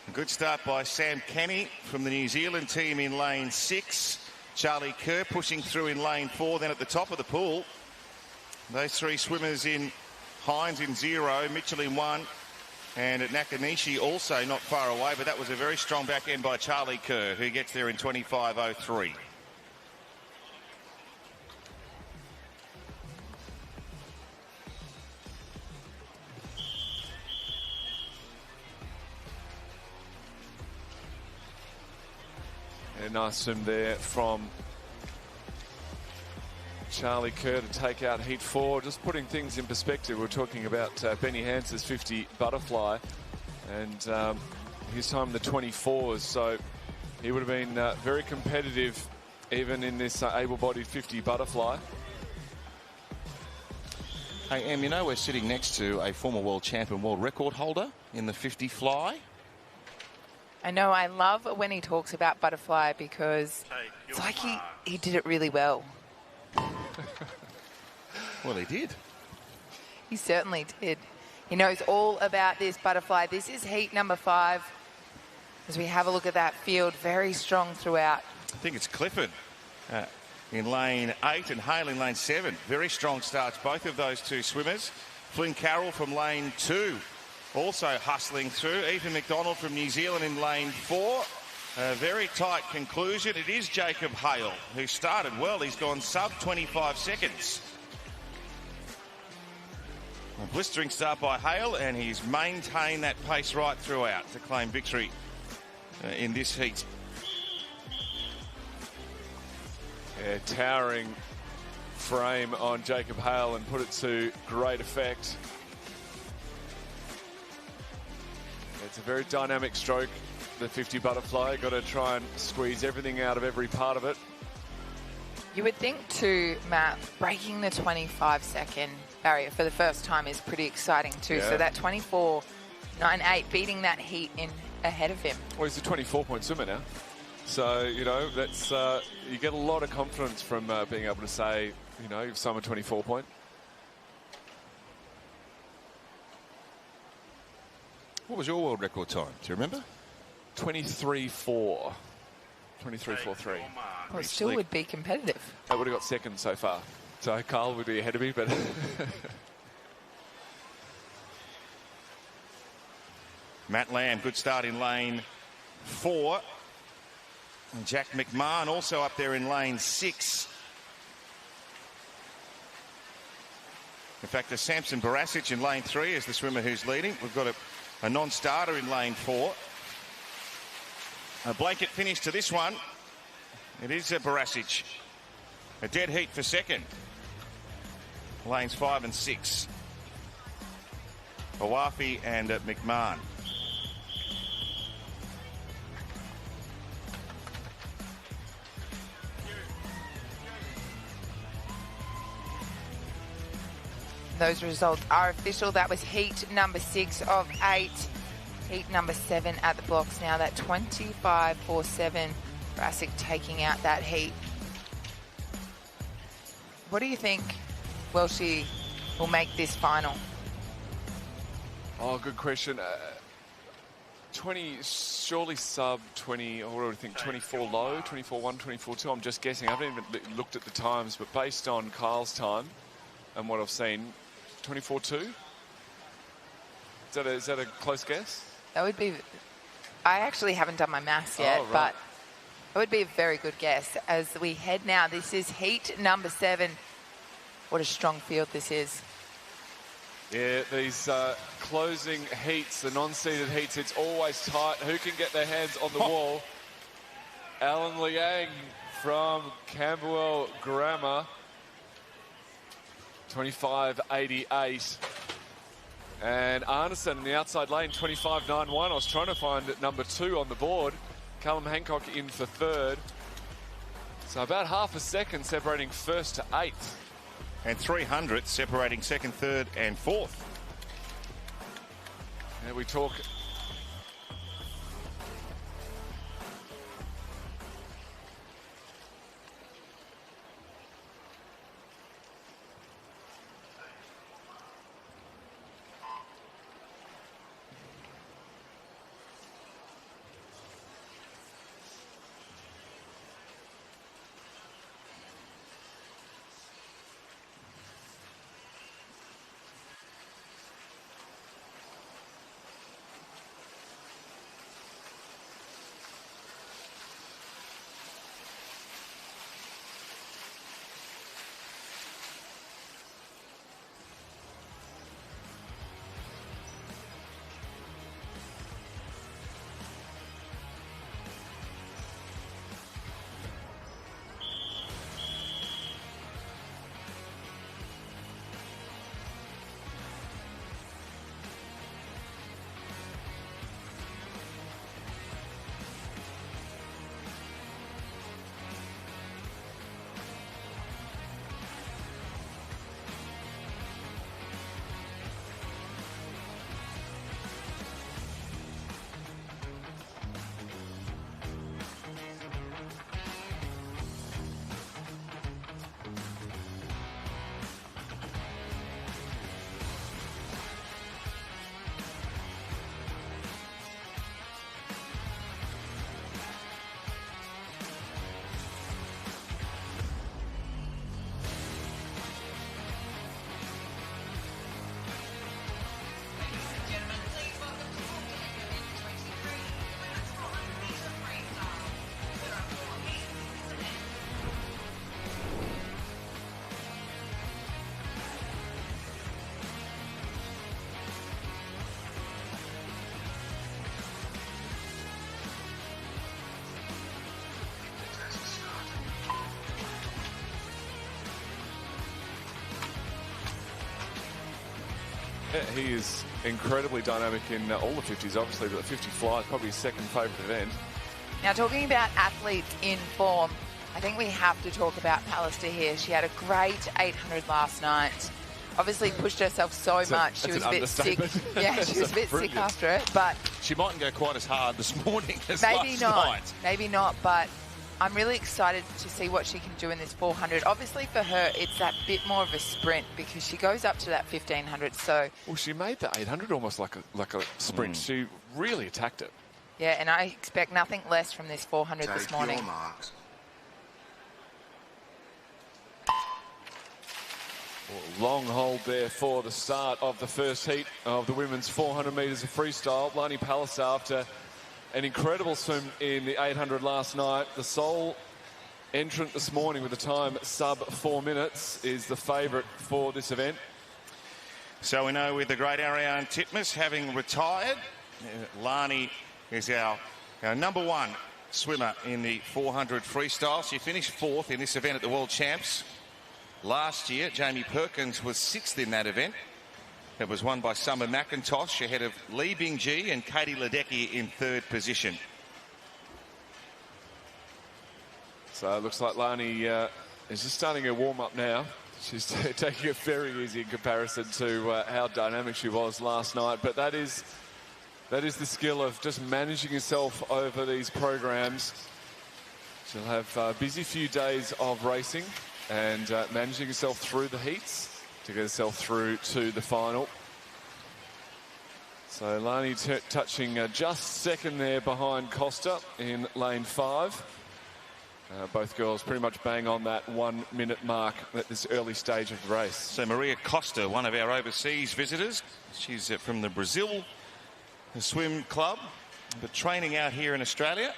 [SPEAKER 8] A good start by Sam Kenny from the New Zealand team in lane 6. Charlie Kerr pushing through in lane 4. Then at the top of the pool, those three swimmers in Hines in 0, Mitchell in 1, and at Nakanishi also not far away, but that was a very strong back end by Charlie Kerr, who gets there in 25.03.
[SPEAKER 9] A nice swim there from Charlie Kerr to take out heat 4. Just putting things in perspective, we're talking about Benny Hans's 50 butterfly, and his time in the 24s, so he would have been very competitive even in this able-bodied 50 butterfly.
[SPEAKER 8] Hey, Em, you know we're sitting next to a former world champion, world record holder in the 50 fly.
[SPEAKER 12] I know, I love when he talks about butterfly because it's like he did it really well.
[SPEAKER 8] Well, he did.
[SPEAKER 12] He certainly did. He knows all about this butterfly. This is heat number 5. As we have a look at that field, very strong throughout.
[SPEAKER 8] I think it's Clifford in lane 8 and Hale in lane 7. Very strong starts, both of those two swimmers. Flynn Carroll from lane 2. Also hustling through. Ethan McDonald from New Zealand in lane 4. A very tight conclusion. It is Jacob Hale who started well. He's gone sub 25 seconds. A blistering start by Hale, and he's maintained that pace right throughout to claim victory in this heat.
[SPEAKER 9] Yeah, towering frame on Jacob Hale and put it to great effect. It's a very dynamic stroke, the 50 butterfly. Got to try and squeeze everything out of every part of it.
[SPEAKER 12] You would think too, Matt, breaking the 25-second barrier for the first time is pretty exciting too.
[SPEAKER 9] Yeah.
[SPEAKER 12] So that 24.98, beating that heat in ahead of him.
[SPEAKER 9] Well, he's a 24-point swimmer now. So, you know, that's you get a lot of confidence from being able to say, you know, you've swum a 24-point.
[SPEAKER 8] What was your world record time? Do you remember?
[SPEAKER 9] 23.4. 23.43.
[SPEAKER 12] Well, it still would be competitive.
[SPEAKER 9] I would have got second so far. So Carl would be ahead of me, but...
[SPEAKER 8] Matt Lamb, good start in lane 4. And Jack McMahon also up there in lane 6. In fact, the Samson Barasic in lane 3 is the swimmer who's leading. We've got a non-starter in lane 4. A blanket finish to this one. It is Barasic. A dead heat for second. Lanes 5 and 6. Awafi and McMahon.
[SPEAKER 12] Those results are official. That was heat number 6 of 8. Heat number 7 at the blocks now. That 25.47. Barasic taking out that heat. What do you think Welshie will make this final?
[SPEAKER 9] Oh, good question. 20, surely sub 20, or what do I think, 24 low, 24.1, 24.2. I'm just guessing. I haven't even looked at the times, but based on Kyle's time and what I've seen, 24.2? Is that a close guess?
[SPEAKER 12] That would be... I actually haven't done my maths yet, but it would be a very good guess. As we head now, this is heat number 7. what a strong field this is.
[SPEAKER 9] Yeah, these closing heats, the non-seeded heats, it's always tight. Who can get their hands on the wall? Alan Liang from Camberwell Grammar. 25.88. And Arneson in the outside lane, 25.91. I was trying to find number 2 on the board. Callum Hancock in for third. So about half a second separating first to 8th.
[SPEAKER 8] And 300 separating second, third and fourth.
[SPEAKER 9] And we talk... He is incredibly dynamic in all the 50s, obviously, but the 50 fly is probably his second favourite event.
[SPEAKER 12] Now, talking about athletes in form, I think we have to talk about Pallister here. She had a great 800 last night. Obviously pushed herself so much. She was a bit sick. Yeah, she was a bit sick after it, but...
[SPEAKER 8] She mightn't go quite as hard this morning as
[SPEAKER 12] maybe
[SPEAKER 8] last
[SPEAKER 12] not.
[SPEAKER 8] night.
[SPEAKER 12] Maybe not, but I'm really excited to see what she can do in this 400. Obviously, for her, it's that bit more of a sprint because she goes up to that 1500. So,
[SPEAKER 9] well, she made the 800 almost like a sprint. She really attacked it.
[SPEAKER 12] Yeah, and I expect nothing less from this 400 this morning.
[SPEAKER 9] Long hold there for the start of the first heat of the women's 400 metres of freestyle. Lani Pallister, after an incredible swim in the 800 last night, the sole entrant this morning with a time sub 4 minutes, is the favourite for this event.
[SPEAKER 8] So we know with the great Ariane Titmus having retired, Lani is our number 1 swimmer in the 400 freestyle. She finished 4th in this event at the World Champs last year. Jamie Perkins was 6th in that event. It was won by Summer McIntosh ahead of Lee Bingji and Katie Ledecky in 3rd position.
[SPEAKER 9] So it looks like Lani is just starting her warm-up now. She's taking it very easy in comparison to how dynamic she was last night. But that is the skill of just managing yourself over these programs. She'll have a busy few days of racing and managing herself through the heats to get herself through to the final. So Lani touching just second there behind Costa in lane 5. Both girls pretty much bang on that 1 minute mark at this early stage of the race.
[SPEAKER 8] So Maria Costa, one of our overseas visitors. She's from the Brazil Swim Club, but training out here in Australia.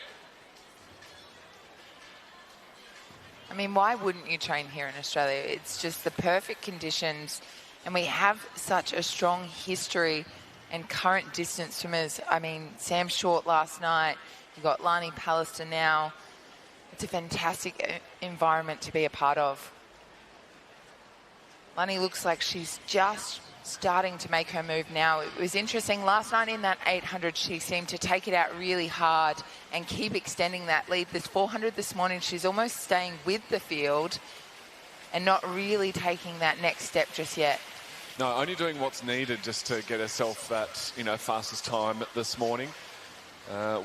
[SPEAKER 12] I mean, why wouldn't you train here in Australia? It's just the perfect conditions, and we have such a strong history and current distance swimmers. I mean, Sam Short last night, you got Lani Pallister now. It's a fantastic environment to be a part of. Lani looks like she's just starting to make her move now. It was interesting, last night in that 800, she seemed to take it out really hard and keep extending that lead. This 400 this morning, she's almost staying with the field and not really taking that next step just yet.
[SPEAKER 9] No, only doing what's needed just to get herself that, you know, fastest time this morning.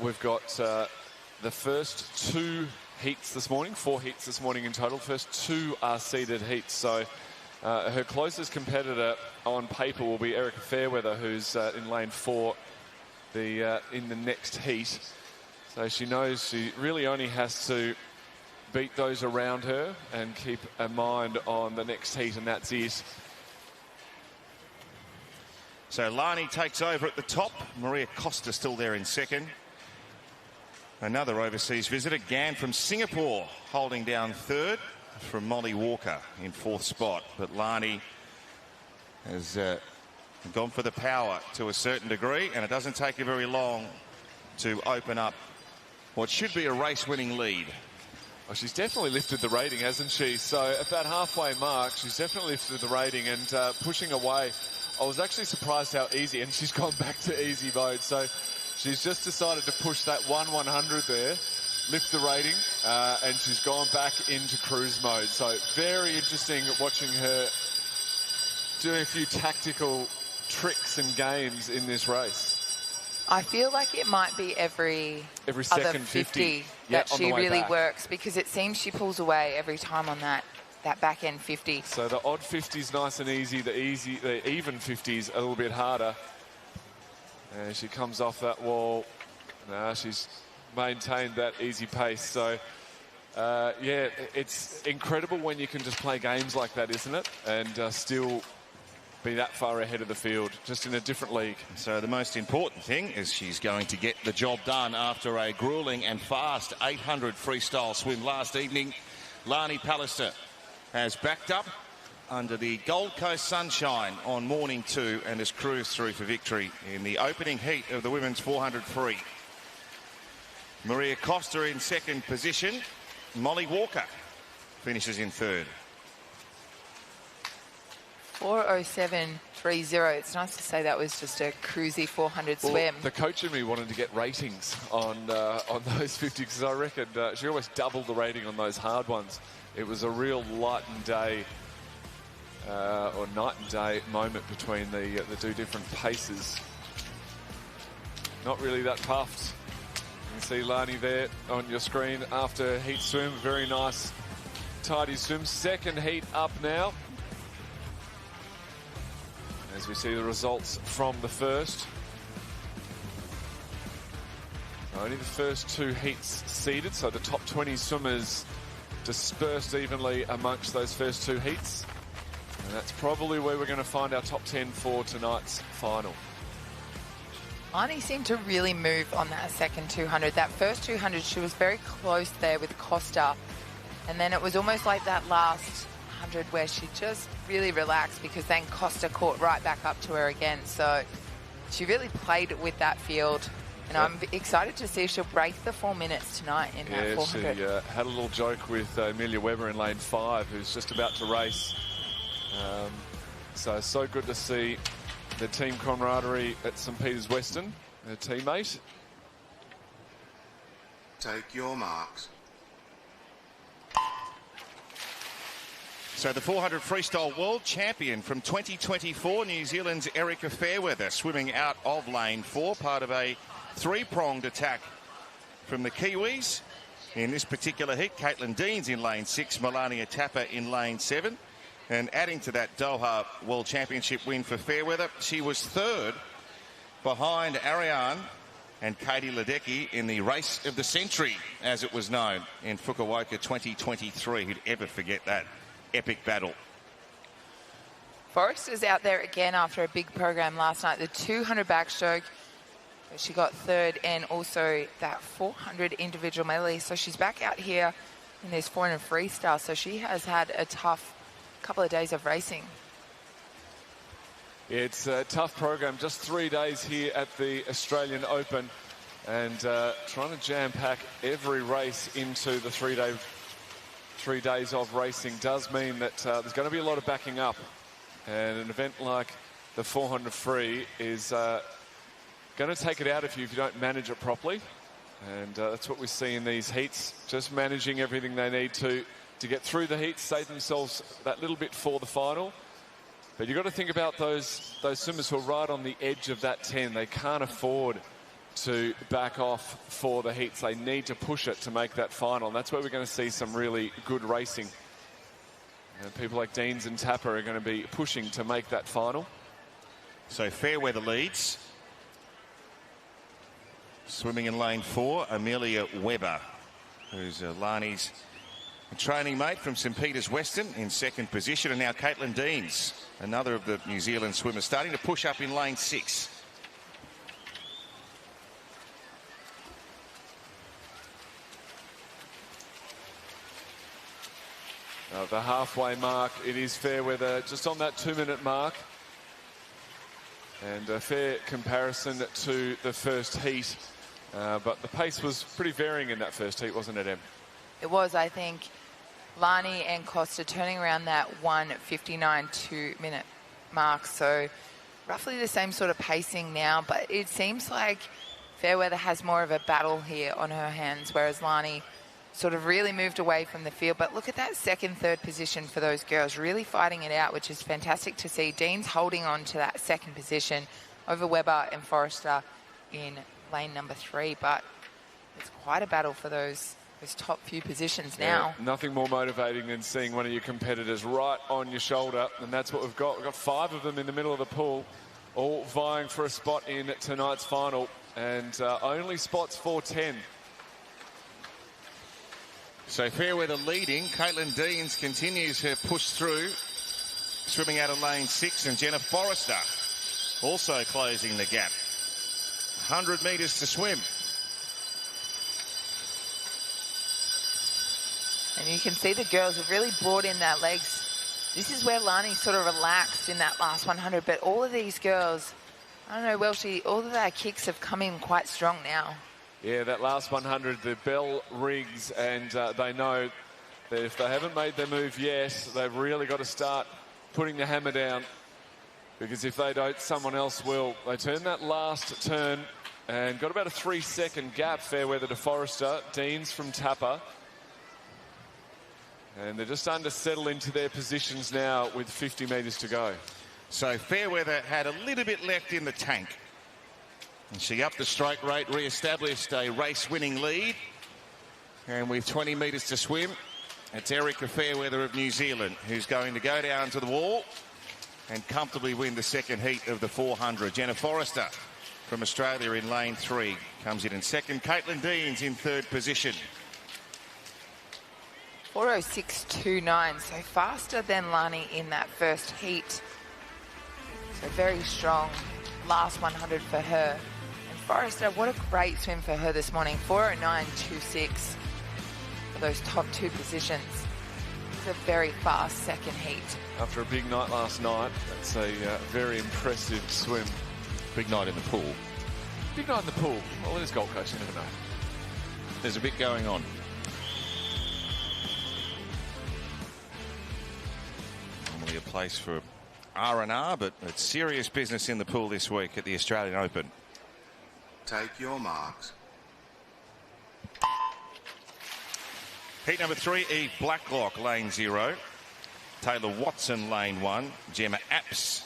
[SPEAKER 9] We've got the first 2 heats this morning, 4 heats this morning in total. First 2 are seeded heats, so her closest competitor on paper will be Erica Fairweather, who's in lane 4 in the next heat. So she knows she really only has to beat those around her and keep a mind on the next heat, and that's it.
[SPEAKER 8] So Lani takes over at the top. Maria Costa still there in second. Another overseas visitor, Gan from Singapore, holding down third from Molly Walker in 4th spot. But Lani has gone for the power to a certain degree, and it doesn't take her very long to open up what should be a race-winning lead.
[SPEAKER 9] Well, she's definitely lifted the rating, hasn't she? So at that halfway mark, she's definitely lifted the rating and pushing away. I was actually surprised how easy, and she's gone back to easy mode. So she's just decided to push that 1/100 there, lift the rating, and she's gone back into cruise mode. So very interesting watching her doing a few tactical tricks and games in this race.
[SPEAKER 12] I feel like it might be every
[SPEAKER 9] second
[SPEAKER 12] other 50
[SPEAKER 9] that
[SPEAKER 12] she really works, because it seems she pulls away every time on that back end 50.
[SPEAKER 9] So the odd 50's nice and easy. The even 50's a little bit harder. And she comes off that wall. Now she's maintained that easy pace. So yeah, it's incredible when you can just play games like that, isn't it? And still be that far ahead of the field, just in a different league.
[SPEAKER 8] So the most important thing is she's going to get the job done after a grueling and fast 800 freestyle swim last evening. Lani Pallister has backed up under the Gold Coast sunshine on morning 2 and has cruised through for victory in the opening heat of the women's 400 free. Maria Costa in second position. Molly Walker finishes in third.
[SPEAKER 12] 4:07.30. It's nice to say that was just a cruisy 400 swim.
[SPEAKER 9] The coach in me wanted to get ratings on those 50, because I reckon she almost doubled the rating on those hard ones. It was a real light and day or night and day moment between the 2 different paces. Not really that puffed. You can see Lani there on your screen after heat swim. Very nice, tidy swim. Second heat up now, as we see the results from the first. Only the first 2 heats seeded, so the top 20 swimmers dispersed evenly amongst those first 2 heats. And that's probably where we're going to find our top 10 for tonight's final.
[SPEAKER 12] Lani seemed to really move on that second 200. That first 200, she was very close there with Costa. And then it was almost like that last 100 where she just really relaxed, because then Costa caught right back up to her again. So she really played with that field. And I'm excited to see if she'll break the 4 minutes tonight in that 400.
[SPEAKER 9] She had a little joke with Amelia Weber in lane 5, who's just about to race. So good to see the team camaraderie at St Peter's Western, her teammate.
[SPEAKER 2] Take your marks.
[SPEAKER 8] So the 400 freestyle world champion from 2024, New Zealand's Erica Fairweather, swimming out of lane 4, part of a 3-pronged attack from the Kiwis. In this particular heat, Caitlin Dean's in lane 6, Melania Tapper in lane 7. And adding to that Doha World Championship win for Fairweather, she was third behind Ariane and Katie Ledecky in the race of the century, as it was known, in Fukuoka 2023. Who'd ever forget that epic battle?
[SPEAKER 12] Forrest is out there again after a big program last night. The 200 backstroke, she got third, and also that 400 individual medley. So she's back out here in this 400 freestyle, so she has had a tough couple of days of racing.
[SPEAKER 9] It's a tough program, just 3 days here at the Australian Open, and trying to jam-pack every race into the 3 days of racing does mean that there's going to be a lot of backing up, and an event like the 400 free is going to take it out of you if you don't manage it properly, and that's what we see in these heats, just managing everything they need to get through the heats, save themselves that little bit for the final. But you've got to think about those swimmers who are right on the edge of that 10. They can't afford to back off for the heats. They need to push it to make that final. And that's where we're going to see some really good racing. And people like Deans and Tapper are going to be pushing to make that final.
[SPEAKER 8] So Fairweather leads. Swimming in lane 4, Amelia Webber, who's Lani's training mate from St Peters Western, in second position. And now Caitlin Deans, another of the New Zealand swimmers, starting to push up in lane 6.
[SPEAKER 9] The halfway mark, it is Fairweather just on that 2-minute mark. And a fair comparison to the first heat. But the pace was pretty varying in that first heat, wasn't it, Em?
[SPEAKER 12] It was, I think. Lani and Costa turning around that 1:59 2-minute mark. So roughly the same sort of pacing now. But it seems like Fairweather has more of a battle here on her hands, whereas Lani sort of really moved away from the field. But look at that second, third position for those girls, really fighting it out, which is fantastic to see. Dean's holding on to that second position over Webber and Forrester in lane number 3. But it's quite a battle for those top few positions now.
[SPEAKER 9] Yeah, nothing more motivating than seeing one of your competitors right on your shoulder, and that's what we've got. We've got 5 of them in the middle of the pool, all vying for a spot in tonight's final, and only spots for 10.
[SPEAKER 8] So Fairweather leading. Caitlin Deans continues her push through, swimming out of lane 6, and Jenna Forrester also closing the gap. 100 metres to swim.
[SPEAKER 12] And you can see the girls have really brought in their legs. This is where Lani sort of relaxed in that last 100. But all of these girls, I don't know, Welshie, all of their kicks have come in quite strong now.
[SPEAKER 9] Yeah, that last 100, the bell rings, and they know that if they haven't made their move yet, they've really got to start putting the hammer down. Because if they don't, someone else will. They turn that last turn and got about a 3-second gap, Fairweather to Forrester. Deans from Tapper. And they're just starting to settle into their positions now with 50 metres to go.
[SPEAKER 8] So Fairweather had a little bit left in the tank. And she upped the stroke rate, re-established a race-winning lead. And with 20 metres to swim, it's Erica Fairweather of New Zealand who's going to go down to the wall and comfortably win the second heat of the 400. Jenna Forrester from Australia in lane 3 comes in second. Caitlin Deans in third position.
[SPEAKER 12] 4:06.29, so faster than Lani in that first heat. So very strong last 100 for her. And Forrester, what a great swim for her this morning. 4:09.26 for those top 2 positions. It's a very fast second heat.
[SPEAKER 9] After a big night last night, that's a very impressive swim.
[SPEAKER 8] Big night in the pool.
[SPEAKER 9] Big night in the pool. Well, it is Gold Coast, you never know.
[SPEAKER 8] There's a bit going on. Normally a place for R&R, but it's serious business in the pool this week at the Australian Open.
[SPEAKER 2] Take your marks.
[SPEAKER 8] Heat number 3, Eve Blacklock, lane 0. Taylor Watson, lane 1. Gemma Apps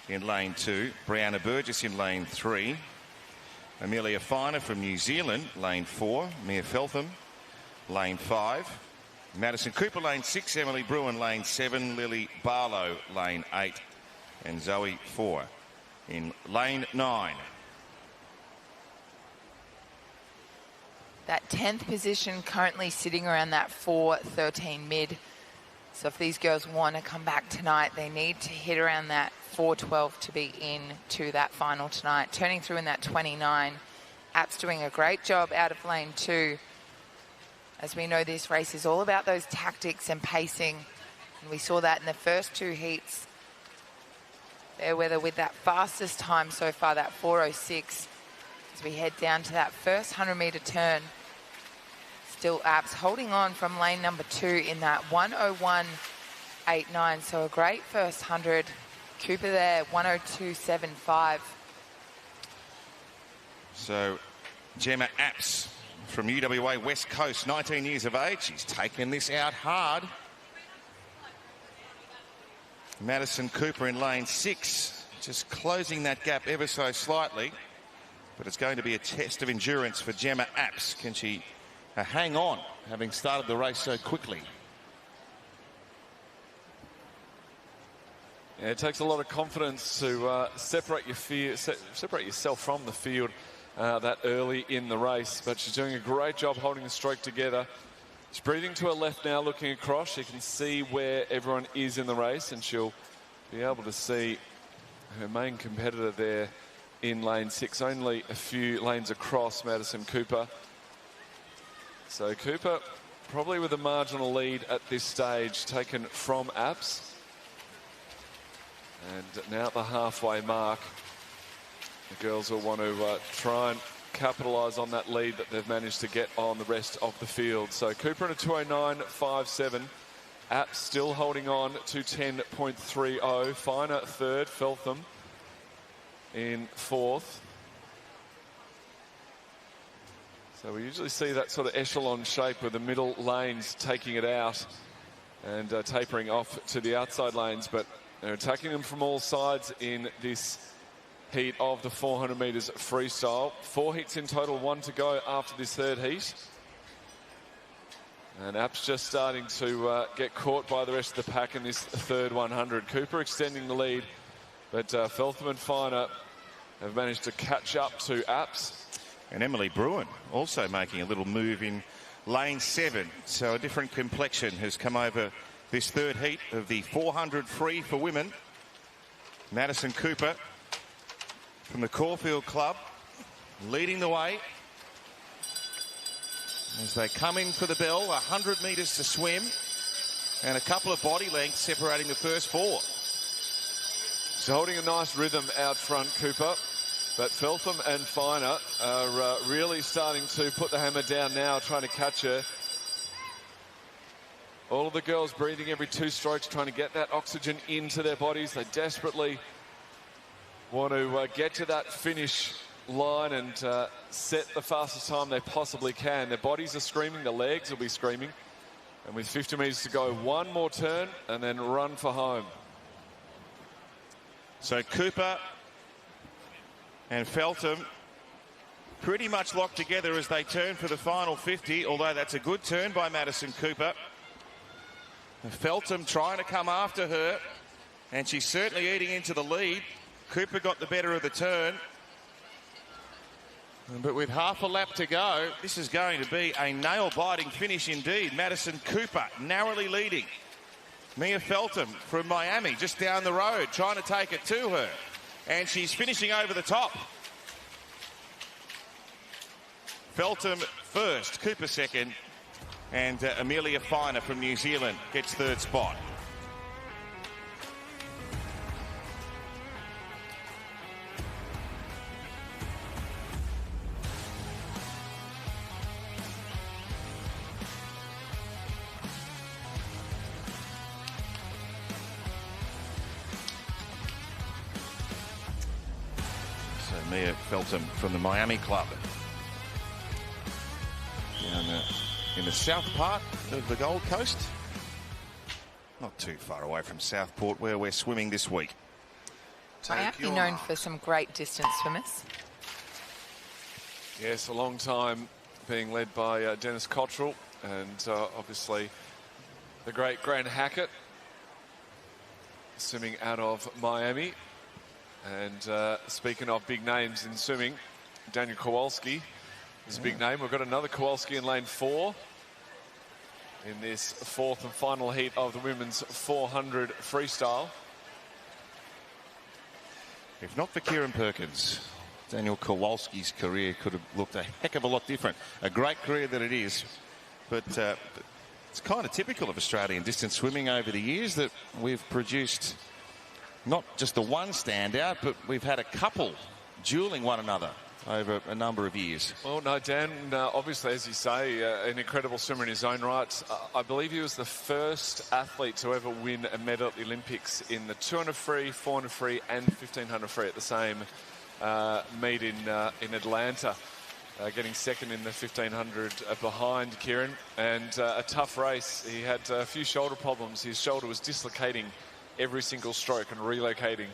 [SPEAKER 8] in lane 2. Brianna Burgess in lane 3. Amelia Finer from New Zealand, lane 4. Mia Feltham, lane 5. Madison Cooper, lane 6. Emily Bruin, lane 7. Lily Barlow, lane 8. And Zoe 4 in lane 9.
[SPEAKER 12] That 10th position currently sitting around that 4:13 mid. So if these girls want to come back tonight, they need to hit around that 4:12 to be in to that final tonight. Turning through in that 29. Apps doing a great job out of lane 2. As we know, this race is all about those tactics and pacing. And we saw that in the first two heats. Fairweather with that fastest time so far, that 4:06. As we head down to that first 100-metre turn. Still Apps holding on from lane number 2 in that 1:01.89. So a great first 100. Cooper there, 1:02.75.
[SPEAKER 8] So Gemma Apps from UWA West Coast, 19 years of age. She's taken this out hard. Madison Cooper in lane 6, just closing that gap ever so slightly. But it's going to be a test of endurance for Gemma Apps. Can she hang on, having started the race so quickly?
[SPEAKER 9] Yeah, it takes a lot of confidence to separate yourself from the field that early in the race. But she's doing a great job holding the stroke together. She's breathing to her left now, looking across. She can see where everyone is in the race, and she'll be able to see her main competitor there in lane 6, only a few lanes across, Madison Cooper. So Cooper probably with a marginal lead at this stage, taken from Apps. And now at the halfway mark, the girls will want to try and capitalise on that lead that they've managed to get on the rest of the field. So Cooper in a 2:09.57. Apps still holding on to 10.30. Finer third, Feltham in fourth. So we usually see that sort of echelon shape with the middle lanes taking it out and tapering off to the outside lanes, but they're attacking them from all sides in this heat of the 400 metres freestyle. 4 heats in total, 1 to go after this third heat. And Apps just starting to get caught by the rest of the pack in this third 100. Cooper extending the lead, but Feltham and Finer have managed to catch up to Apps.
[SPEAKER 8] And Emily Bruin also making a little move in lane 7. So a different complexion has come over this third heat of the 400 free for women. Madison Cooper from the Caulfield Club leading the way as they come in for the bell. 100 metres to swim and a couple of body lengths separating the first 4.
[SPEAKER 9] She's holding a nice rhythm out front, Cooper. But Feltham and Finer are really starting to put the hammer down now, trying to catch her. All of the girls breathing every 2 strokes, trying to get that oxygen into their bodies. They desperately want to get to that finish line and set the fastest time they possibly can. Their bodies are screaming, their legs will be screaming. And with 50 metres to go, 1 more turn and then run for home.
[SPEAKER 8] So Cooper and Feltham pretty much locked together as they turn for the final 50, although that's a good turn by Madison Cooper. Feltham trying to come after her, and she's certainly eating into the lead. Cooper got the better of the turn. But with half a lap to go, this is going to be a nail-biting finish indeed. Madison Cooper narrowly leading. Mia Feltham from Miami just down the road trying to take it to her. And she's finishing over the top. Feltham first, Cooper second, and Amelia Finer from New Zealand gets third spot. Mia Feltham from the Miami Club. Down in the south part of the Gold Coast. Not too far away from Southport, where we're swimming this week.
[SPEAKER 12] Miami known for some great distance swimmers.
[SPEAKER 9] Yes, a long time being led by Dennis Cottrell and obviously the great Grant Hackett swimming out of Miami. And speaking of big names in swimming, Daniel Kowalski is a big name. We've got another Kowalski in lane 4 in this 4th and final heat of the women's 400 freestyle.
[SPEAKER 8] If not for Kieran Perkins, Daniel Kowalski's career could have looked a heck of a lot different. A great career that it is. But it's kind of typical of Australian distance swimming over the years that we've produced not just the one standout, but we've had a couple dueling one another over a number of years.
[SPEAKER 9] Well, no, Dan, obviously, as you say, an incredible swimmer in his own right. I believe he was the first athlete to ever win a medal at the Olympics in the 200 free, 400 free and 1500 free at the same meet in Atlanta. Getting second in the 1500 behind Kieran, and a tough race. He had a few shoulder problems. His shoulder was dislocating every single stroke and relocating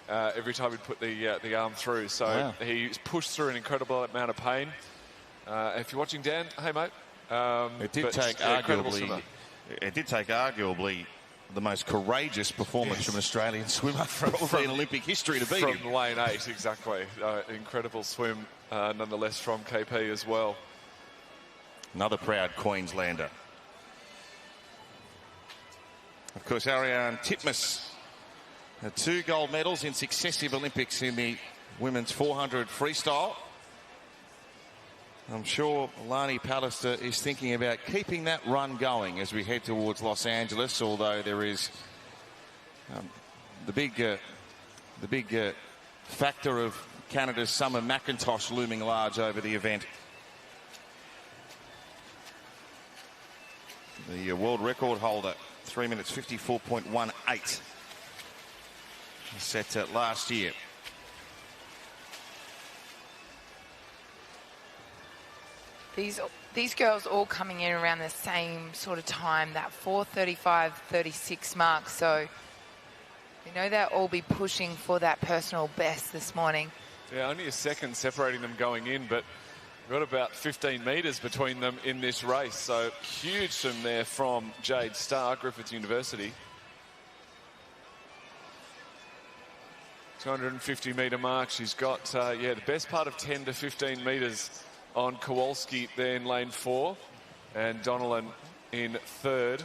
[SPEAKER 9] every time he'd put the arm through. So he pushed through an incredible amount of pain. If you're watching, Dan, hey mate.
[SPEAKER 8] It did take arguably the most courageous performance from an Australian swimmer from Olympic history to beat him.
[SPEAKER 9] From lane 8, exactly. Incredible swim, nonetheless, from KP as well.
[SPEAKER 8] Another proud Queenslander. Of course, Ariane Titmus had 2 gold medals in successive Olympics in the women's 400 freestyle. I'm sure Lani Pallister is thinking about keeping that run going as we head towards Los Angeles, although there is the big factor of Canada's Summer McIntosh looming large over the event. The world record holder, 3 minutes 54.18, set last year.
[SPEAKER 12] These girls all coming in around the same sort of time, that 4:35:36 mark. So you know they'll all be pushing for that personal best this morning.
[SPEAKER 9] Yeah, only a second separating them going in, but we've got about 15 metres between them in this race. So huge swim there from Jade Starr, Griffith University. 250 metre mark. She's got, the best part of 10 to 15 metres on Kowalski there in lane 4, and Donnellan in 3rd.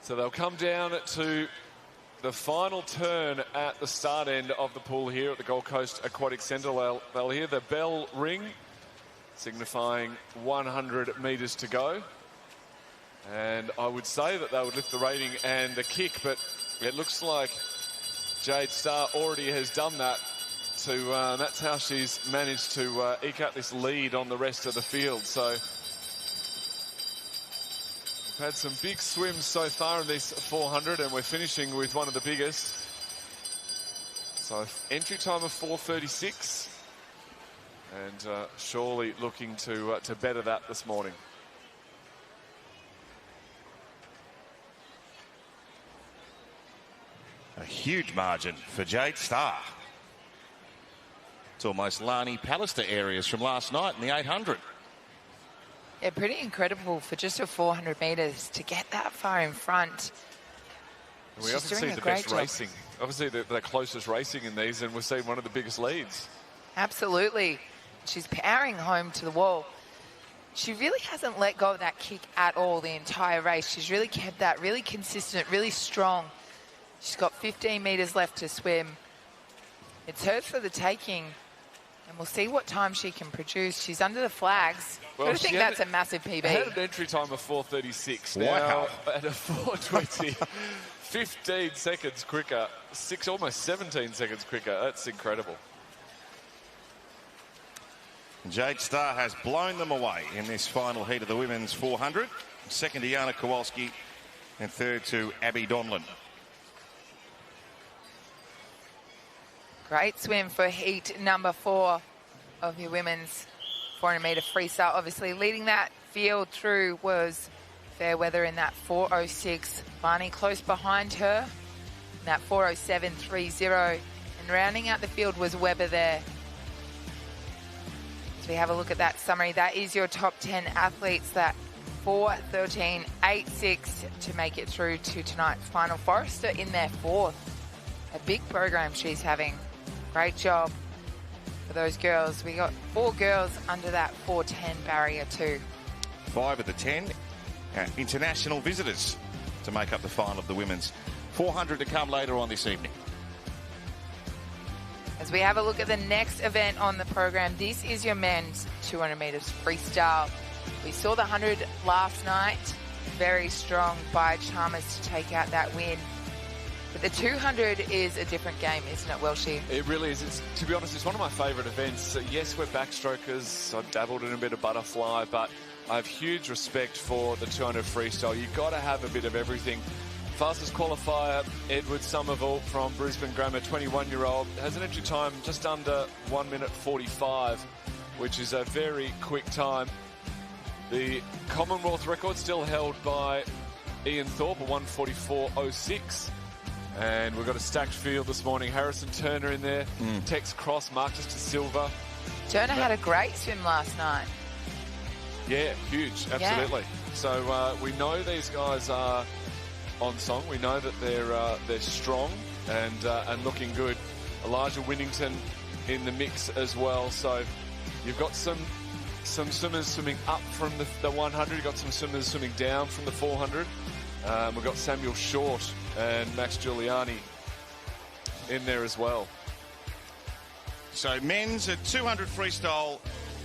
[SPEAKER 9] So they'll come down to the final turn at the start end of the pool here at the Gold Coast Aquatic Centre. They'll hear the bell ring, signifying 100 metres to go. And I would say that they would lift the rating and the kick, but it looks like Jade Starr already has done that. That's how she's managed to eke out this lead on the rest of the field. So we've had some big swims so far in this 400, and we're finishing with one of the biggest. So entry time of 4:36, and surely looking to better that this morning.
[SPEAKER 8] A huge margin for Jade Starr. It's almost Lani Pallister areas from last night in the 800.
[SPEAKER 12] Yeah, pretty incredible for just a 400 metres to get that far in front.
[SPEAKER 9] We often see the best racing. Obviously, the closest racing in these, and we've seen one of the biggest leads.
[SPEAKER 12] Absolutely. She's powering home to the wall. She really hasn't let go of that kick at all the entire race. She's really kept that really consistent, really strong. She's got 15 metres left to swim. It's hers for the taking, and we'll see what time she can produce. She's under the flags.
[SPEAKER 9] Well,
[SPEAKER 12] I think that's a massive PB.
[SPEAKER 9] I had an entry time of 4:36. Now
[SPEAKER 8] wow.
[SPEAKER 9] At a 4:20, 15 seconds quicker, almost 17 seconds quicker. That's incredible.
[SPEAKER 8] Jade Starr has blown them away in this final heat of the women's 400. Second to Jana Kowalski, and third to Abby Donlan.
[SPEAKER 12] Great swim for heat number 4 of your women's 400 metre freestyle. Obviously, leading that field through was Fairweather in that 4:06. Barney close behind her in that 4:07.30. And rounding out the field was Weber there. So we have a look at that summary. That is your top 10 athletes, that 4:13.86 to make it through to tonight's final. Forrester in their 4th. A big program she's having. Great job for those girls. We got 4 girls under that 4:10 barrier too.
[SPEAKER 8] 5 of the 10 international visitors to make up the final of the women's 400 to come later on this evening.
[SPEAKER 12] As we have a look at the next event on the program, this is your men's 200 metres freestyle. We saw the 100 last night. Very strong by Chalmers to take out that win. But the 200 is a different game, isn't it, Welshie?
[SPEAKER 9] It really is. To be honest, it's one of my favourite events. Yes, we're backstrokers. I've dabbled in a bit of butterfly, but I have huge respect for the 200 freestyle. You've got to have a bit of everything. Fastest qualifier, Edward Somerville from Brisbane Grammar, 21-year-old, has an entry time just under 1 minute 45, which is a very quick time. The Commonwealth record still held by Ian Thorpe, a 1:44.06. And we've got a stacked field this morning. Harrison Turner in there, Tex Cross, Marcus De Silva.
[SPEAKER 12] Turner had a great swim last night.
[SPEAKER 9] Yeah, huge, absolutely. Yeah. So we know these guys are on song. We know that they're strong and looking good. Elijah Winnington in the mix as well. So you've got some swimmers swimming up from the 100. You've got some swimmers swimming down from the 400. We've got Samuel Short and Max Giuliani in there as well.
[SPEAKER 8] So men's at 200 freestyle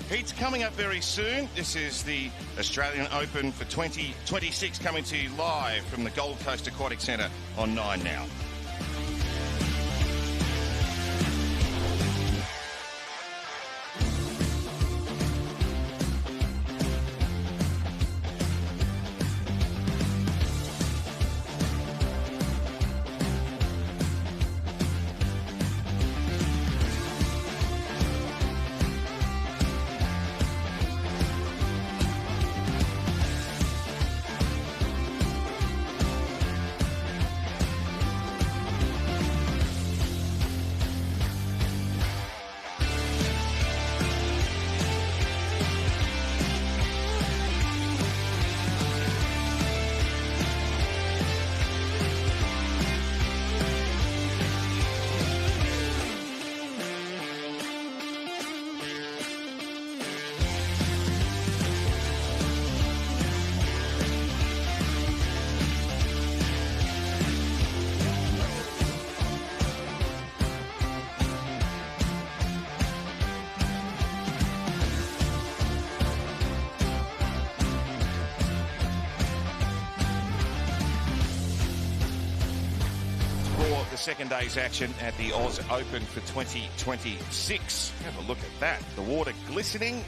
[SPEAKER 8] heats coming up very soon. This is the Australian Open for 2026 coming to you live from the Gold Coast Aquatic Centre on 9 Now. Second day's action at the Oz Open for 2026. Have a look at that. The water glistening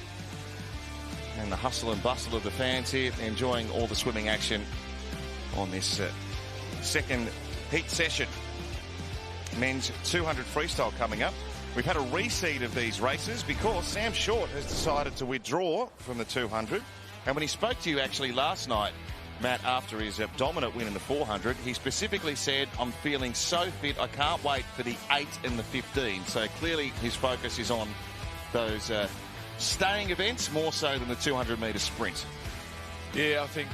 [SPEAKER 8] and the hustle and bustle of the fans here enjoying all the swimming action on this second heat session. Men's 200 freestyle coming up. We've had a reseed of these races because Sam Short has decided to withdraw from the 200. And when he spoke to you actually last night, Matt, after his dominant win in the 400, he specifically said, I'm feeling so fit, I can't wait for the 8 and the 15. So clearly his focus is on those staying events more so than the 200-metre sprint.
[SPEAKER 9] Yeah, I think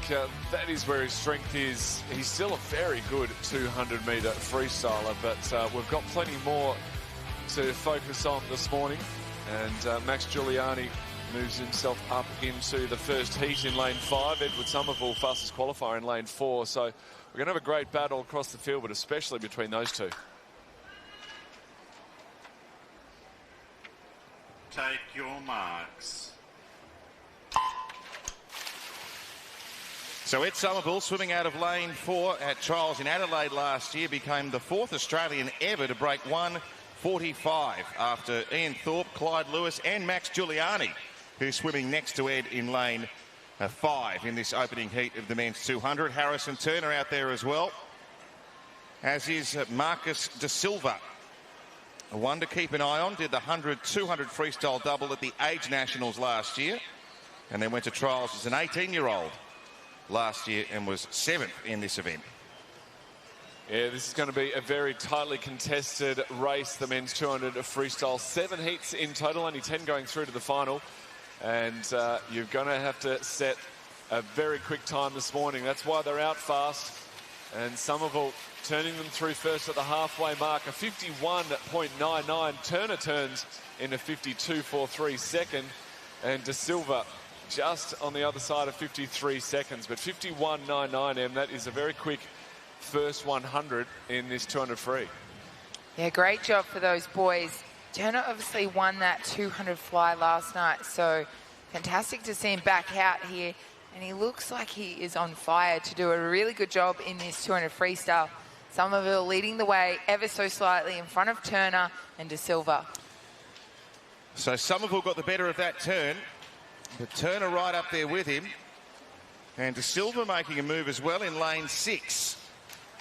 [SPEAKER 9] that is where his strength is. He's still a very good 200-metre freestyler, but we've got plenty more to focus on this morning. And Max Giuliani moves himself up into the first heat in lane 5. Edward Somerville, fastest qualifier in lane 4. So we're going to have a great battle across the field, but especially between those two.
[SPEAKER 1] Take your marks.
[SPEAKER 8] So Ed Somerville, swimming out of lane 4 at trials in Adelaide last year, became the 4th Australian ever to break 1:45 after Ian Thorpe, Clyde Lewis and Max Giuliani, who's swimming next to Ed in lane 5 in this opening heat of the men's 200. Harrison Turner out there as well, as is Marcus De Silva. One to keep an eye on. Did the 100-200 freestyle double at the Age Nationals last year, and then went to trials as an 18-year-old last year and was 7th in this event.
[SPEAKER 9] Yeah, this is going to be a very tightly contested race, the men's 200 freestyle. 7 heats in total, only 10 going through to the final. And you're going to have to set a very quick time this morning. That's why they're out fast. And Somerville turning them through first at the halfway mark, a 51.99. Turner turns in a 52.43 second. And De Silva just on the other side of 53 seconds. But 51.99, that is a very quick first 100 in this 200 free.
[SPEAKER 12] Yeah, great job for those boys. Turner obviously won that 200 fly last night, so Fantastic to see him back out here, and he looks like he is on fire to do a really good job in this 200 freestyle. Somerville leading the way ever so slightly in front of Turner and De Silva.
[SPEAKER 8] So Somerville got the better of that turn, but Turner right up there with him. And De Silva making a move as well in lane 6.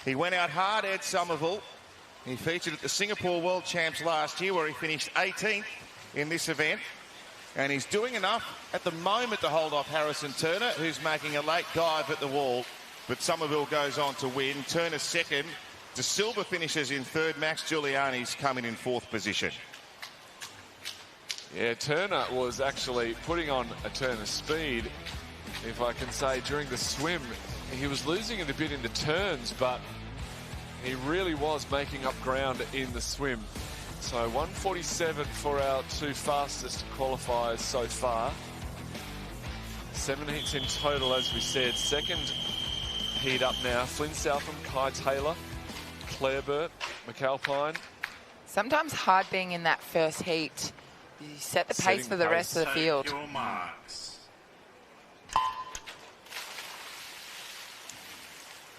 [SPEAKER 8] He went out hard, Ed Somerville. He featured at the Singapore World Champs last year, where he finished 18th in this event. And he's doing enough at the moment to hold off Harrison Turner, who's making a late dive at the wall. But Somerville goes on to win. Turner second. De Silva finishes in third. Max Giuliani's coming in fourth position.
[SPEAKER 9] Yeah, Turner was actually putting on a turn of speed, if I can say, during the swim. He was losing it a bit in the turns, but he really was making up ground in the swim. So 147 for our two fastest qualifiers so far. 7 heats in total, as we said. Second heat up now. Flynn Southam, Kai Taylor, Claire Burt, McAlpine.
[SPEAKER 12] Sometimes hard being in that first heat. You set the pace for the rest of the field.
[SPEAKER 1] Your marks.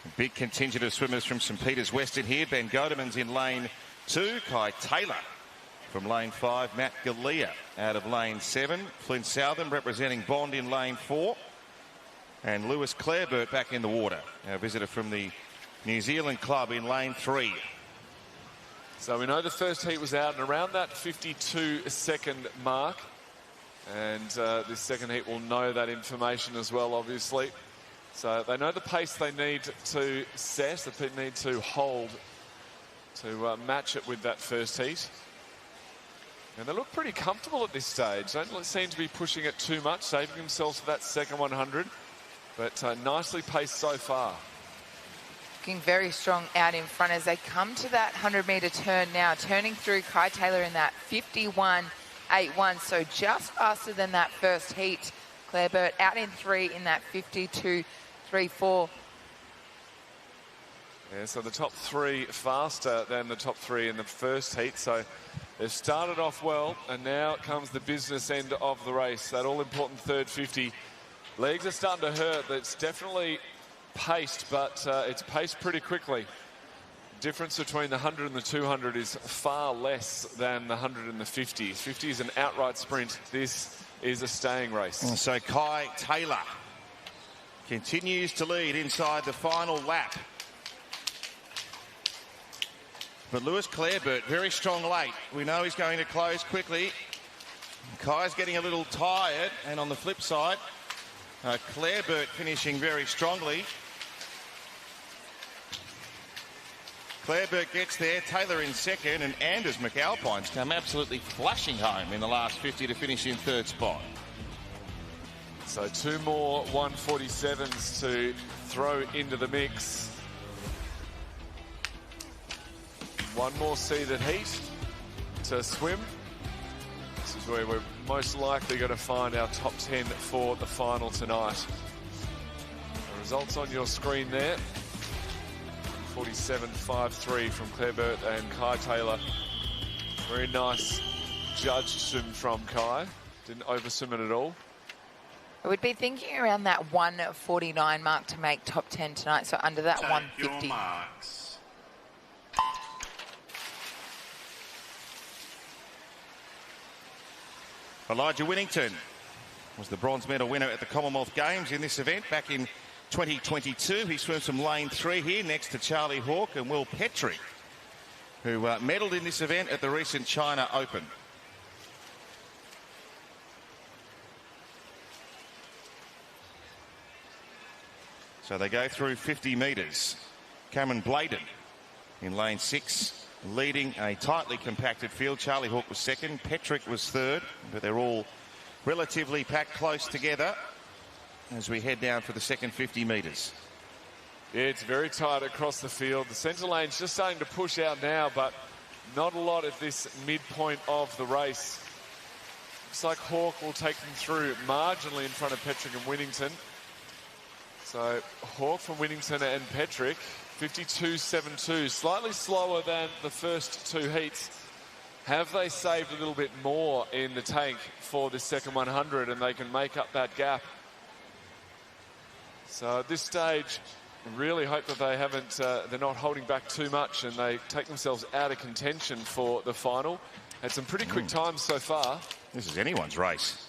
[SPEAKER 8] A big contingent of swimmers from St Peter's West in here. Ben Godeman's in lane 2. Kai Taylor from lane 5. Matt Galea out of lane 7. Flynn Southam representing Bond in lane 4. And Lewis Clareburt back in the water. Our visitor from the New Zealand club in lane 3.
[SPEAKER 9] So we know the first heat was out and around that 52-second mark. And this second heat will know that information as well, obviously. So they know the pace they need to set, they need to hold to match it with that first heat. And they look pretty comfortable at this stage. Don't seem to be pushing it too much, saving themselves for that second 100. But nicely paced so far.
[SPEAKER 12] Looking very strong out in front as they come to that 100-metre turn now. Turning through Kai Taylor in that 51.81, so just faster than that first heat. Claire Burt out in 3 in that 52.34.
[SPEAKER 9] Yeah, so the top 3 faster than the top 3 in the first heat. So they've started off well, and now comes the business end of the race. That all-important third 50. Legs are starting to hurt. It's definitely paced, but it's paced pretty quickly. Difference between the 100 and the 200 is far less than the 100 and the 50. 50 is an outright sprint. This is a staying race.
[SPEAKER 8] So Kai Taylor continues to lead inside the final lap. But Lewis Clareburt, very strong late. We know he's going to close quickly. Kai's getting a little tired, and on the flip side, Clareburt finishing very strongly. Clareburt gets there, Taylor in second, and Anders McAlpine's come absolutely flashing home in the last 50 to finish in third spot.
[SPEAKER 9] So 2 more 147s to throw into the mix. 1 more seeded heat to swim. This is where we're most likely going to find our top 10 for the final tonight. The results on your screen there. 47.53 from Claire Burt and Kai Taylor. Very nice judged swim from Kai. Didn't overswim it at all.
[SPEAKER 12] I would be thinking around that 149 mark to make top 10 tonight, so under that
[SPEAKER 1] Take
[SPEAKER 12] 150.
[SPEAKER 1] your marks.
[SPEAKER 8] Elijah Winnington was the bronze medal winner at the Commonwealth Games in this event back in 2022. He swims from lane 3 here next to Charlie Hawke and Will Petrick, who medalled in this event at the recent China Open. So they go through 50 metres. Cameron Bladen in lane 6, leading a tightly compacted field. Charlie Hawke was second, Petrick was third, but they're all relatively packed close together as we head down for the second 50 metres.
[SPEAKER 9] Yeah, it's very tight across the field. The centre lane's just starting to push out now, but not a lot at this midpoint of the race. Looks like Hawke will take them through marginally in front of Petrick and Winnington. So Hawke from Winnington and Petrick, 52.72, slightly slower than the first 2 heats. Have they saved a little bit more in the tank for this second 100 and they can make up that gap? So at this stage, really hope that they haven't, they're not holding back too much and they take themselves out of contention for the final. Had some pretty quick times so far.
[SPEAKER 8] This is anyone's race.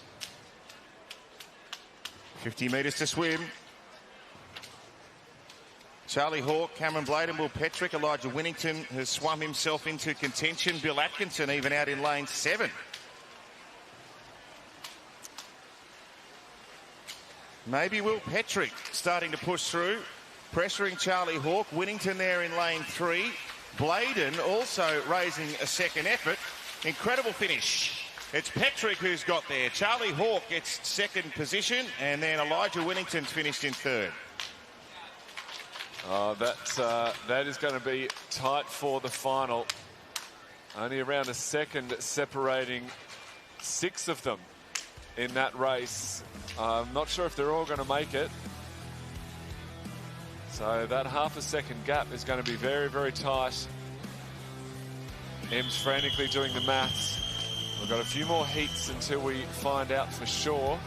[SPEAKER 8] 50 metres to swim. Charlie Hawke, Cameron Bladen, Will Petrick, Elijah Winnington has swum himself into contention. Bill Atkinson even out in lane 7. Maybe Will Petrick starting to push through, pressuring Charlie Hawke. Winnington there in lane 3. Bladen also raising a second effort. Incredible finish. It's Petrick who's got there. Charlie Hawke gets second position, and then Elijah Winnington's finished in third.
[SPEAKER 9] That is going to be tight for the final. Only around a second separating 6 of them in that race. I'm not sure if they're all going to make it. So that half a second gap is going to be very, very tight. Em's frantically doing the maths. We've got a few more heats until we find out for sure.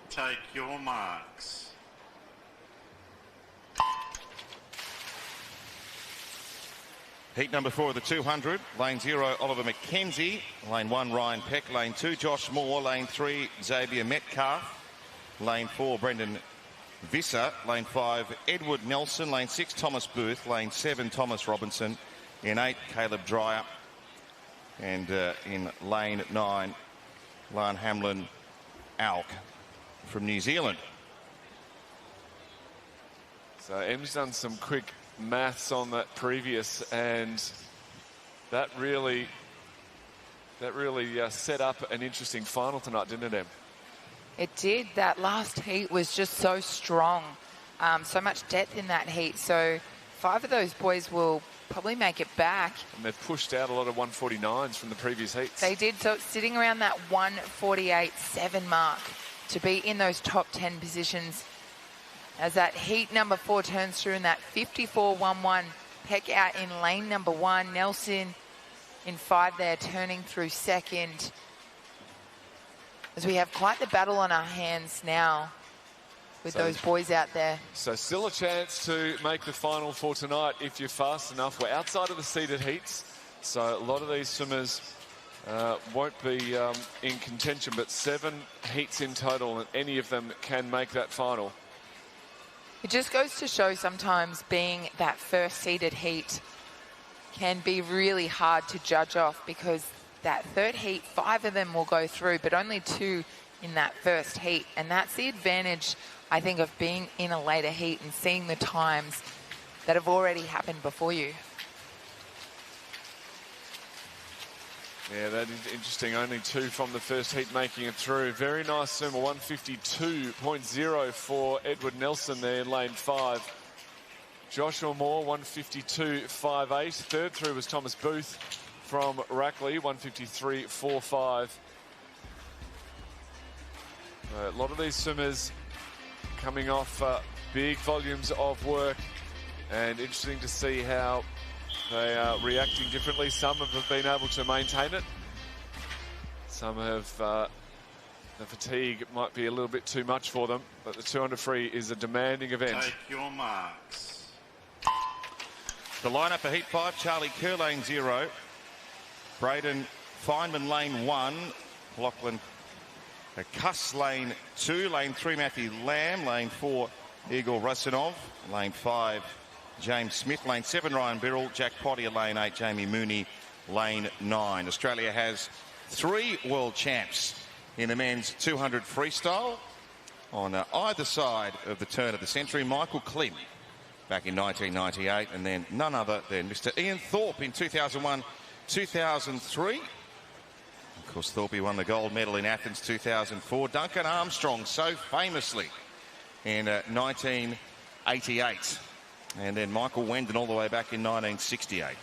[SPEAKER 1] Take your marks.
[SPEAKER 8] Heat number 4 of the 200. Lane 0, Oliver McKenzie. Lane 1, Ryan Peck. Lane 2, Josh Moore. Lane 3, Xavier Metcalf. Lane 4, Brendan Visser. Lane 5, Edward Nelson. Lane 6, Thomas Booth. Lane 7, Thomas Robinson. In 8, Caleb Dreyer. And in lane 9, Lane Hamlin Alk from New Zealand.
[SPEAKER 9] So Em's done some quick maths on that previous, and that really set up an interesting final tonight, didn't it, Em?
[SPEAKER 12] It did. That last heat was just so strong. So much depth in that heat. So 5 of those boys will probably make it back.
[SPEAKER 9] And they've pushed out a lot of 149s from the previous heats.
[SPEAKER 12] They did. So it's sitting around that 148.7 mark to be in those top 10 positions. As that heat number 4 turns through in that 54.11. Peck out in lane number 1. Nelson in 5 there, turning through second. As we have quite the battle on our hands now with those boys out there.
[SPEAKER 9] So still a chance to make the final for tonight if you're fast enough. We're outside of the seeded heats, so a lot of these swimmers won't be in contention, but 7 heats in total, and any of them can make that final.
[SPEAKER 12] It just goes to show sometimes being that first seeded heat can be really hard to judge off, because that third heat, 5 of them will go through, but only 2 in that first heat. And that's the advantage, I think, of being in a later heat and seeing the times that have already happened before you.
[SPEAKER 9] Yeah, that is interesting. Only 2 from the first heat making it through. Very nice swim, a 152.0 for Edward Nelson there in lane 5. Joshua Moore, 152.58. Third through was Thomas Booth from Rackley, 153.45. A lot of these swimmers coming off big volumes of work, and interesting to see how they are reacting differently. Some have been able to maintain it. Some have, the fatigue might be a little bit too much for them, but the 200 free is a demanding event.
[SPEAKER 1] Take your marks.
[SPEAKER 8] The lineup for Heat 5, Charlie Kerr, lane 0. Braden Feynman, lane 1. Lachlan Cuss, lane 2. Lane 3, Matthew Lamb. Lane 4, Igor Rusinov. Lane 5, James Smith. Lane 7, Ryan Birrell. Jack Pottier, lane 8. Jamie Mooney, lane 9. Australia has 3 world champs in the men's 200 freestyle on either side of the turn of the century. Michael Klim back in 1998, and then none other than Mr. Ian Thorpe in 2001, 2003. Of course, Thorpe won the gold medal in Athens 2004. Duncan Armstrong so famously in 1988. And then Michael Wendon all the way back in 1968.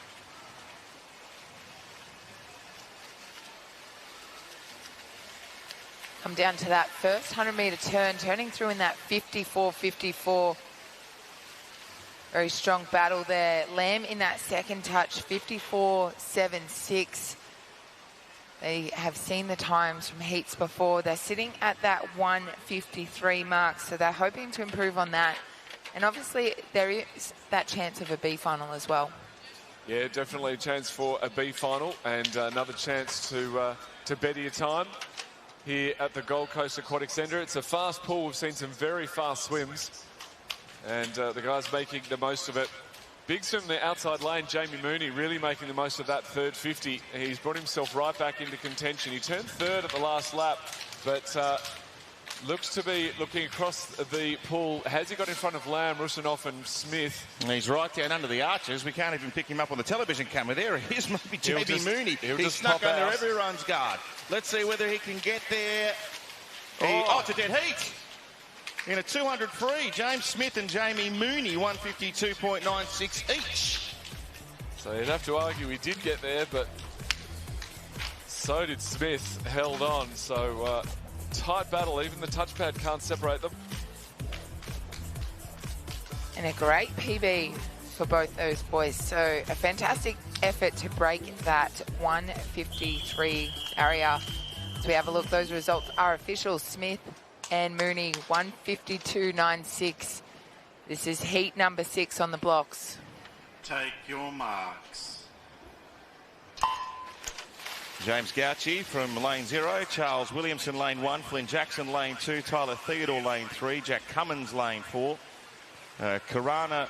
[SPEAKER 12] Come down to that first 100-metre turn, turning through in that 54.54. Very strong battle there. Lamb in that second touch, 54.76. They have seen the times from heats before. They're sitting at that 1:53 mark, so they're hoping to improve on that. And obviously, there is that chance of a B final as well.
[SPEAKER 9] Yeah, definitely a chance for a B final and another chance to better your time here at the Gold Coast Aquatic Centre. It's a fast pool. We've seen some very fast swims, and the guys making the most of it. Big swim in the outside lane. Jamie Mooney really making the most of that third 50. He's brought himself right back into contention. He turned third at the last lap, but looks to be looking across the pool. Has he got in front of Lamb, Rusinoff and Smith?
[SPEAKER 8] And he's right down under the arches. We can't even pick him up on the television camera. There he is, maybe Jamie Mooney. He's snuck under everyone's guard. Let's see whether he can get there. It's a dead heat. In a 200 free, James Smith and Jamie Mooney, 152.96 each.
[SPEAKER 9] So you'd have to argue he did get there, but so did Smith, held on. So tight battle, even the touchpad can't separate them.
[SPEAKER 12] And a great PB for both those boys. So a fantastic effort to break that 153 area. So we have a look. Those results are official. Smith and Mooney, 152.96. This is heat number 6 on the blocks.
[SPEAKER 1] Take your marks.
[SPEAKER 8] James Gauci from lane 0, Charles Williamson lane 1, Flynn Jackson lane 2, Tyler Theodore lane 3, Jack Cummins lane 4, Karana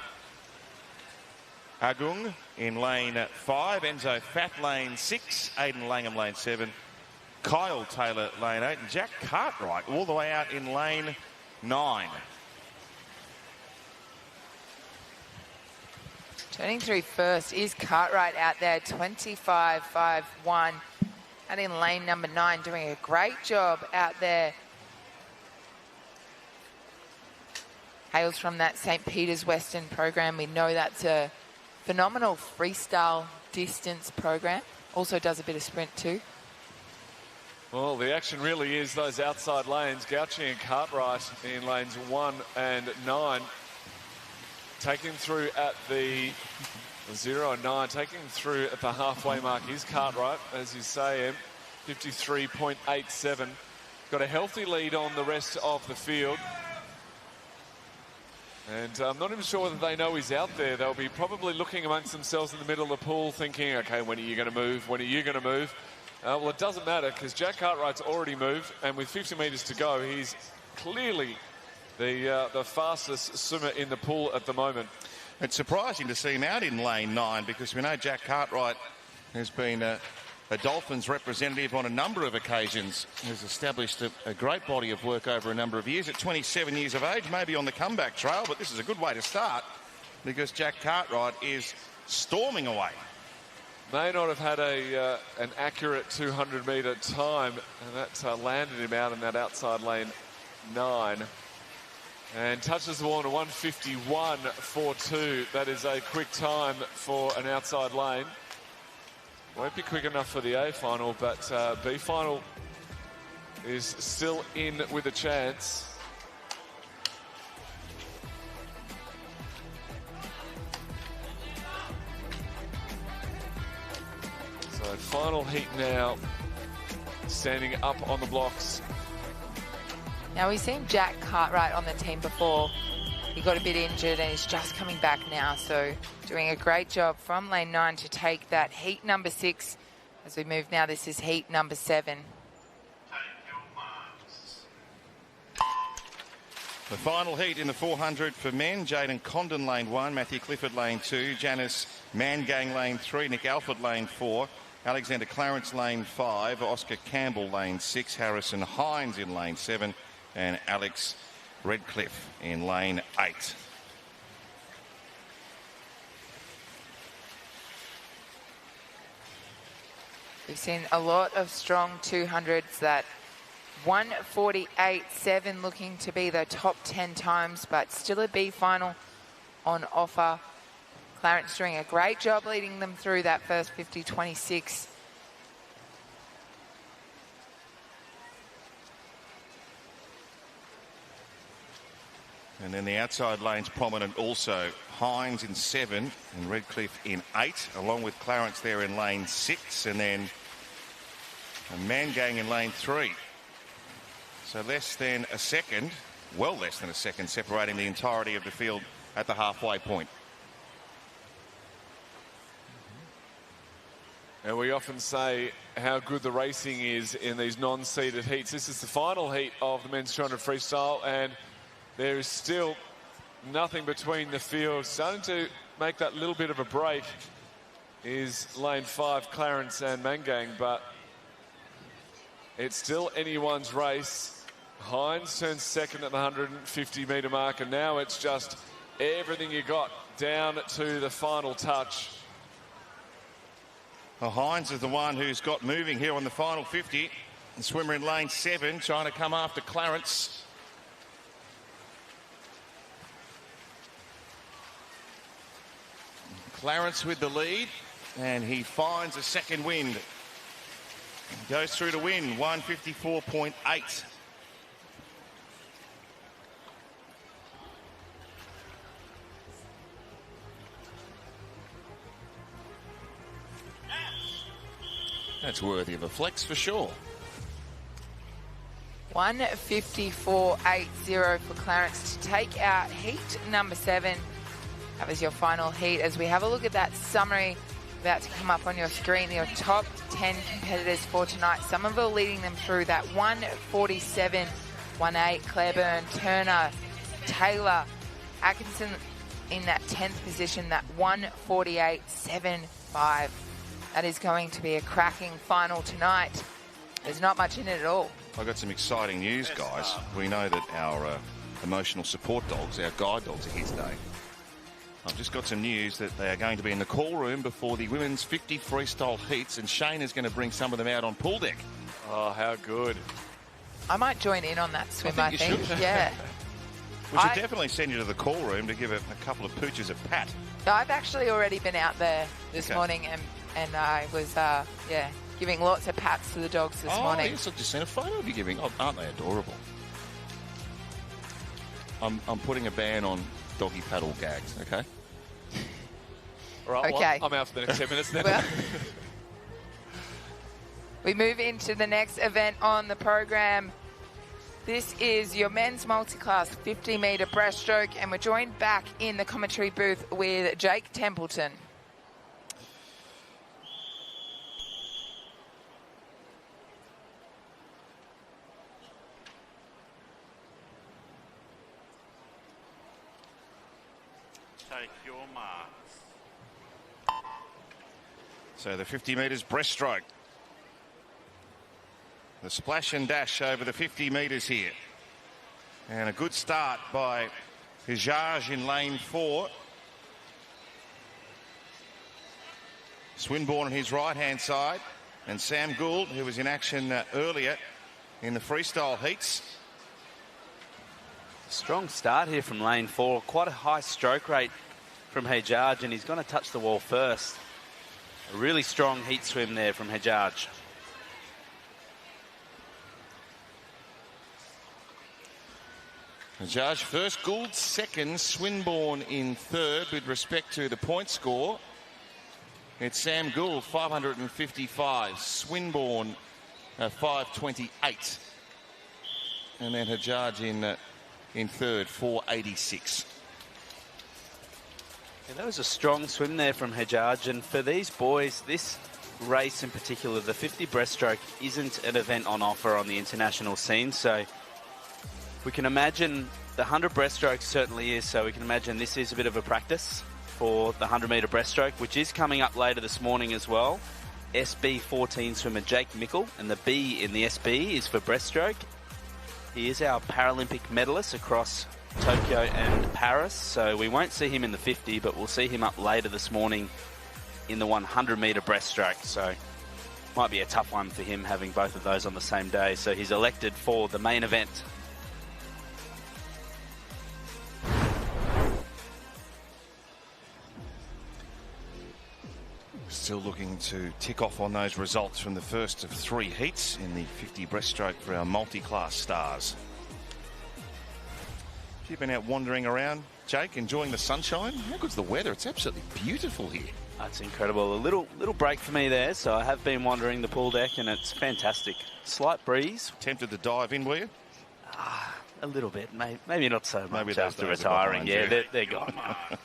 [SPEAKER 8] Agung in lane 5, Enzo Fat lane 6, Aidan Langham lane 7, Kyle Taylor lane 8, and Jack Cartwright all the way out in lane 9.
[SPEAKER 12] Turning through first is Cartwright out there, 25.51. Out in lane number 9, doing a great job out there. Hails from that St. Peter's Western program. We know that's a phenomenal freestyle distance program. Also does a bit of sprint too.
[SPEAKER 9] Well, the action really is those outside lanes. Gauci and Cartwright in lanes 1 and 9. Taking through at the 0 and 9. Taking through at the halfway mark is Cartwright, as you say, 53.87. Got a healthy lead on the rest of the field. And I'm not even sure whether they know he's out there. They'll be probably looking amongst themselves in the middle of the pool thinking, okay, when are you going to move? When are you going to move? Well, it doesn't matter because Jack Cartwright's already moved, and with 50 metres to go, he's clearly the fastest swimmer in the pool at the moment.
[SPEAKER 8] It's surprising to see him out in lane 9 because we know Jack Cartwright has been a Dolphins representative on a number of occasions. Has established a great body of work over a number of years. At 27 years of age, maybe on the comeback trail, but this is a good way to start because Jack Cartwright is storming away.
[SPEAKER 9] May not have had an accurate 200-metre time, and that landed him out in that outside lane 9. And touches the wall in a 151.42. That is a quick time for an outside lane. Won't be quick enough for the A final, but B final is still in with a chance. So final heat now, standing up on the blocks.
[SPEAKER 12] Now, we've seen Jack Cartwright on the team before. He got a bit injured and he's just coming back now. So doing a great job from lane 9 to take that heat number 6. As we move now, this is heat number 7.
[SPEAKER 8] The final heat in the 400 for men. Jaden Condon lane 1, Matthew Clifford lane 2, Janice Mangang lane 3, Nick Alford lane 4, Alexander Clarence lane 5, Oscar Campbell lane 6, Harrison Hines in lane 7, and Alex Redcliffe in lane 8.
[SPEAKER 12] We've seen a lot of strong 200s. That 148.7 looking to be the top 10 times, but still a B final on offer. Clarence doing a great job leading them through that first 50.26.
[SPEAKER 8] And then the outside lanes prominent also. Hines in 7 and Redcliffe in 8, along with Clarence there in lane 6, and then a Mangang in lane 3. So less than a second, well less than a second, separating the entirety of the field at the halfway point.
[SPEAKER 9] And we often say how good the racing is in these non-seeded heats. This is the final heat of the men's 200 freestyle, and there is still nothing between the field. Starting to make that little bit of a break is lane 5, Clarence and Mangang, but it's still anyone's race. Hines turns second at the 150-metre mark, and now it's just everything you got down to the final touch.
[SPEAKER 8] Well, Hines is the one who's got moving here on the final 50. The swimmer in lane 7 trying to come after Clarence. Clarence with the lead, and he finds a second wind. Goes through to win, 154.8. That's worthy of a flex for sure.
[SPEAKER 12] 154.80 for Clarence to take out heat number 7. That was your final heat. As we have a look at that summary about to come up on your screen, your top 10 competitors for tonight. Somerville leading them through that 147.18. Claiborne, Turner, Taylor, Atkinson in that 10th position, that 148.75. That is going to be a cracking final tonight. There's not much in it at all.
[SPEAKER 8] I've got some exciting news, guys. We know that our emotional support dogs, our guide dogs, are here today. I've just got some news that they are going to be in the call room before the women's 50 freestyle heats, and Shane is going to bring some of them out on pool deck.
[SPEAKER 9] Oh, how good.
[SPEAKER 12] I might join in on that swim, I think. Yeah.
[SPEAKER 8] We should definitely send you to the call room to give a couple of pooches a pat.
[SPEAKER 12] I've actually already been out there this morning, and I was, giving lots of pats to the dogs this morning.
[SPEAKER 8] Yes, I've just seen a photo of you giving. Oh, aren't they adorable? I'm putting a ban on doggy paddle gags, okay?
[SPEAKER 9] All right,
[SPEAKER 12] okay.
[SPEAKER 9] Well, I'm out for the next 10 minutes then.
[SPEAKER 12] Well, we move into the next event on the program. This is your men's multiclass 50-metre breaststroke, and we're joined back in the commentary booth with Jake Templeton.
[SPEAKER 1] Take your marks.
[SPEAKER 8] So the 50 metres breaststroke. The splash and dash over the 50 metres here. And a good start by Hijaj in lane 4. Swinburne on his right-hand side. And Sam Gould, who was in action earlier in the freestyle heats.
[SPEAKER 10] Strong start here from lane 4. Quite a high stroke rate from Hijaj, and he's going to touch the wall first. A really strong heat swim there from Hijaj.
[SPEAKER 8] Hijaj first, Gould second, Swinburne in third with respect to the point score. It's Sam Gould, 555. Swinburne, 528. And then Hijaj in third, 486.
[SPEAKER 10] Yeah, that was a strong swim there from Hijaj, and for these boys, this race in particular, the 50 breaststroke, isn't an event on offer on the international scene, so we can imagine the 100 breaststroke certainly is, so we can imagine this is a bit of a practice for the 100-metre breaststroke, which is coming up later this morning as well. SB 14 swimmer Jake Mickle, and the B in the SB is for breaststroke. He is our Paralympic medalist across Tokyo and Paris, so we won't see him in the 50, but we'll see him up later this morning in the 100-metre breaststroke, so might be a tough one for him having both of those on the same day, so he's elected for the main event.
[SPEAKER 8] Still looking to tick off on those results from the first of 3 heats in the 50 breaststroke for our multi-class stars. You've been out wandering around, Jake, enjoying the sunshine. How good's the weather? It's absolutely beautiful here.
[SPEAKER 10] That's incredible. A little break for me there, so I have been wandering the pool deck, and it's fantastic. Slight breeze.
[SPEAKER 8] Tempted to dive in, were you?
[SPEAKER 10] A little bit, maybe not so much.
[SPEAKER 8] Maybe
[SPEAKER 10] after retiring. Yeah, they're gone.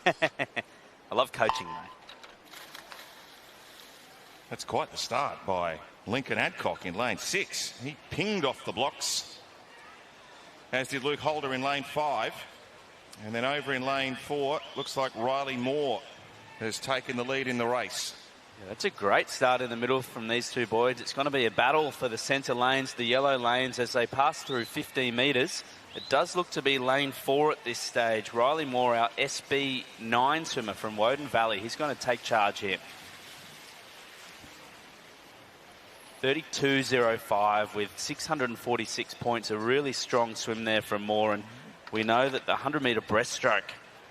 [SPEAKER 10] I love coaching, mate.
[SPEAKER 8] That's quite the start by Lincoln Adcock in lane 6. He pinged off the blocks, as did Luke Holder in lane 5. And then over in lane 4, looks like Riley Moore has taken the lead in the race.
[SPEAKER 10] Yeah, that's a great start in the middle from these two boys. It's going to be a battle for the centre lanes, the yellow lanes, as they pass through 15 metres. It does look to be lane 4 at this stage. Riley Moore, our SB9 swimmer from Woden Valley. He's going to take charge here. 32.05 with 646 points. A really strong swim there from Moore. And we know that the 100-metre breaststroke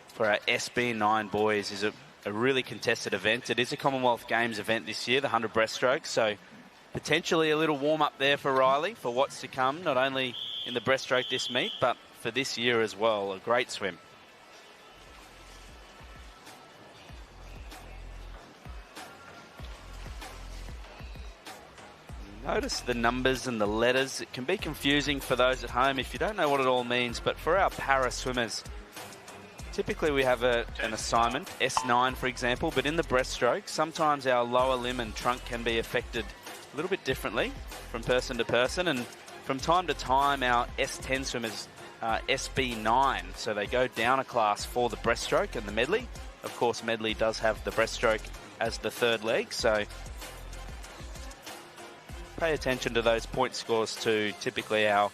[SPEAKER 10] for our SB9 boys is a really contested event. It is a Commonwealth Games event this year, the 100 breaststroke. So potentially a little warm-up there for Riley for what's to come, not only in the breaststroke this meet, but for this year as well. A great swim. Notice the numbers and the letters. It can be confusing for those at home if you don't know what it all means, but for our para swimmers, typically we have an assignment, S9 for example, but in the breaststroke, sometimes our lower limb and trunk can be affected a little bit differently from person to person, and from time to time our S10 swimmers are SB9, so they go down a class for the breaststroke and the medley. Of course, medley does have the breaststroke as the third leg, so pay attention to those point scores too. Typically our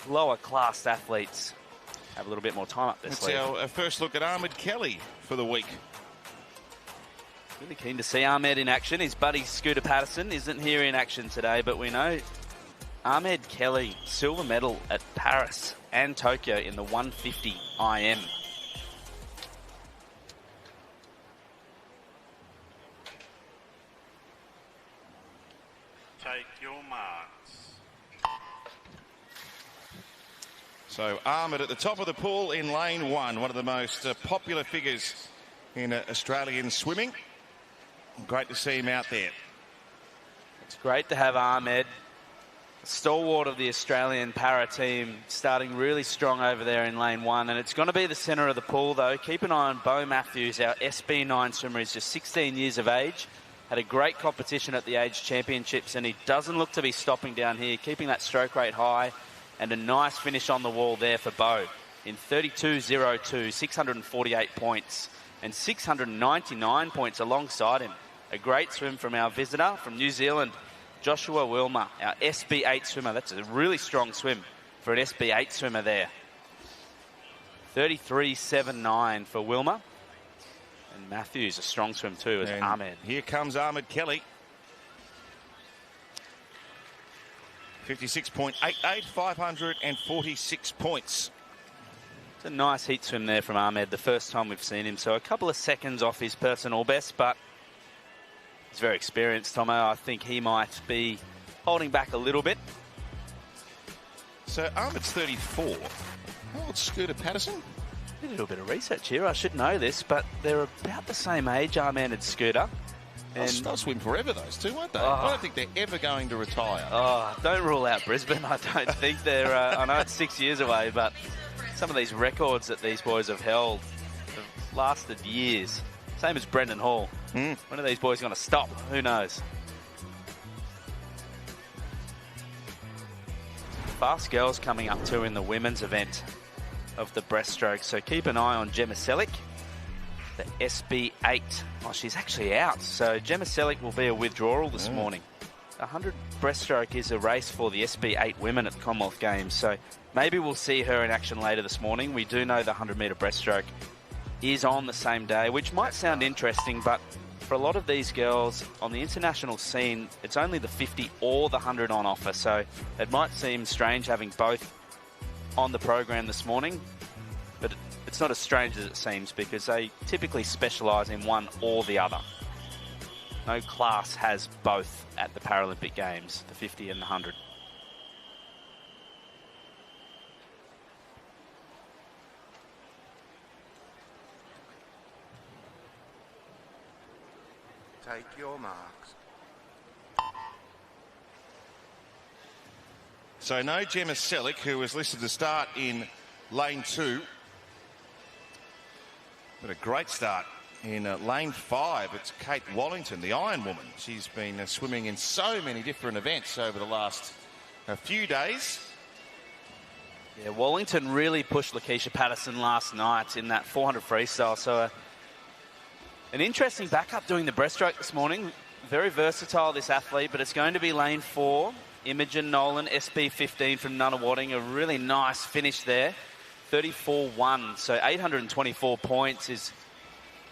[SPEAKER 10] lower class athletes have a little bit more time up their sleeve.
[SPEAKER 8] That's our first look at Ahmed Kelly for the week.
[SPEAKER 10] Really keen to see Ahmed in action. His buddy Scooter Patterson isn't here in action today, but we know Ahmed Kelly, silver medal at Paris and Tokyo in the 150 IM.
[SPEAKER 1] Take your marks.
[SPEAKER 8] So Ahmed at the top of the pool in lane 1, one of the most popular figures in Australian swimming. Great to see him out there.
[SPEAKER 10] It's great to have Ahmed, stalwart of the Australian para team, starting really strong over there in lane 1. And it's going to be the centre of the pool, though. Keep an eye on Beau Matthews, our SB9 swimmer. He's just 16 years of age. Had a great competition at the Age Championships, and he doesn't look to be stopping down here, keeping that stroke rate high. And a nice finish on the wall there for Beau in 32.02, 648 points and 699 points alongside him. A great swim from our visitor from New Zealand, Joshua Wilmer, our SB8 swimmer. That's a really strong swim for an SB8 swimmer there. 33.79 for Wilmer. And Matthews, a strong swim too, as Ahmed.
[SPEAKER 8] Here comes Ahmed Kelly. 56.88, 546 points.
[SPEAKER 10] It's a nice heat swim there from Ahmed, the first time we've seen him. So a couple of seconds off his personal best, but he's very experienced, Tomo. I think he might be holding back a little bit.
[SPEAKER 8] So Ahmed's 34. How old's Scooter Patterson?
[SPEAKER 10] Did a little bit of research here. I should know this, but they're about the same age, Ahmed and Scooter.
[SPEAKER 8] And they'll swim forever, those two, won't they? I don't think they're ever going to retire.
[SPEAKER 10] Don't rule out Brisbane. I don't think they're... I know it's 6 years away, but some of these records that these boys have held have lasted years. Same as Brendan Hall. When are these boys going to stop? Who knows? Fast girls coming up too in the women's event of the breaststroke. So keep an eye on Gemma Selick, the SB8. Oh, she's actually out. So Gemma Selick will be a withdrawal this morning. The 100 breaststroke is a race for the SB8 women at the Commonwealth Games. So maybe we'll see her in action later this morning. We do know the 100-metre breaststroke is on the same day, which might sound interesting, but for a lot of these girls on the international scene, it's only the 50 or the 100 on offer. So it might seem strange having both on the program this morning, but it's not as strange as it seems because they typically specialise in one or the other. No class has both at the Paralympic Games, the 50 and the 100.
[SPEAKER 2] Take your marks.
[SPEAKER 8] So no Gemma Selick, who was listed to start in lane 2. But a great start in lane 5. It's Kate Wallington, the Iron Woman. She's been swimming in so many different events over the last few days.
[SPEAKER 10] Yeah, Wallington really pushed Lakeisha Patterson last night in that 400 freestyle. So an interesting backup doing the breaststroke this morning. Very versatile, this athlete, but it's going to be lane 4. Imogen Nolan, SB15 from Nunawading. A really nice finish there. 34-1, so 824 points is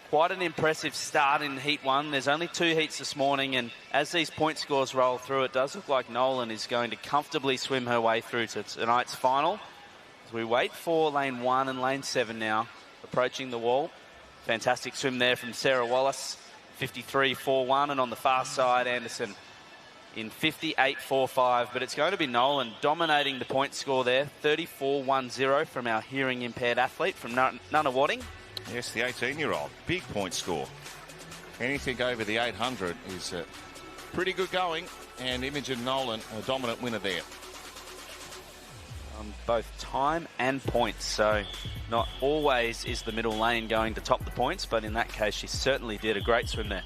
[SPEAKER 10] quite an impressive start in Heat 1. There's only 2 heats this morning, and as these point scores roll through, it does look like Nolan is going to comfortably swim her way through to tonight's final. As we wait for lane 1 and lane 7 now, approaching the wall. Fantastic swim there from Sarah Wallace, 53-4-1, and on the far side, Anderson in 58-4-5, but it's going to be Nolan dominating the point score there. 34-1-0 from our hearing impaired athlete from Nunawading.
[SPEAKER 8] Yes, the 18-year-old. Big point score. Anything over the 800 is pretty good going, and Imogen Nolan a dominant winner there.
[SPEAKER 10] On both time and points, so not always is the middle lane going to top the points, but in that case she certainly did a great swim there.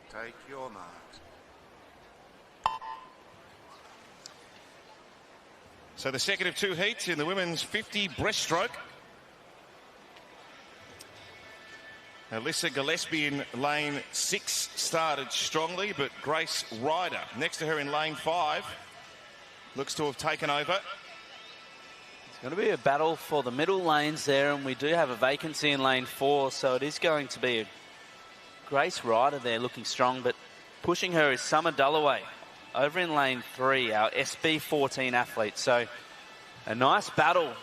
[SPEAKER 2] Take your marks.
[SPEAKER 8] So the second of 2 heats in the women's 50 breaststroke. Alyssa Gillespie in lane 6 started strongly, but Grace Ryder next to her in lane 5 looks to have taken over.
[SPEAKER 10] It's going to be a battle for the middle lanes there, and we do have a vacancy in lane 4, so it is going to be a Grace Ryder there looking strong, but pushing her is Summer Dalloway over in lane 3, our SB14 athlete. So a nice battle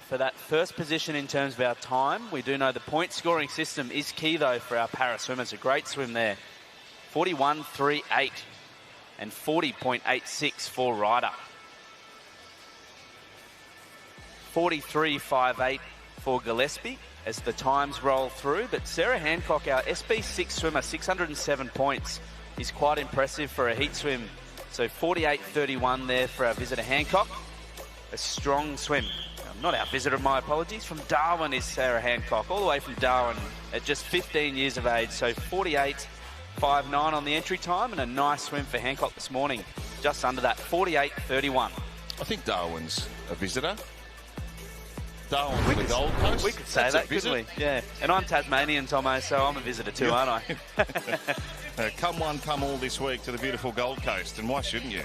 [SPEAKER 10] for that first position in terms of our time. We do know the point scoring system is key though for our para swimmers. A great swim there. 41.38 and 40.86 for Ryder. 43.58 for Gillespie as the times roll through. But Sarah Hancock, our SB6 swimmer, 607 points, is quite impressive for a heat swim. So 48.31 there for our visitor Hancock. A strong swim. Not our visitor, my apologies. From Darwin is Sarah Hancock, all the way from Darwin at just 15 years of age. So 48.59 on the entry time, and a nice swim for Hancock this morning. Just under that, 48.31.
[SPEAKER 8] I think Darwin's a visitor. Darwin from the Gold Coast.
[SPEAKER 10] We could say that, couldn't we? Yeah. And I'm Tasmanian, Tomo, so I'm a visitor too, aren't I?
[SPEAKER 8] Come one, come all this week to the beautiful Gold Coast, and why shouldn't you?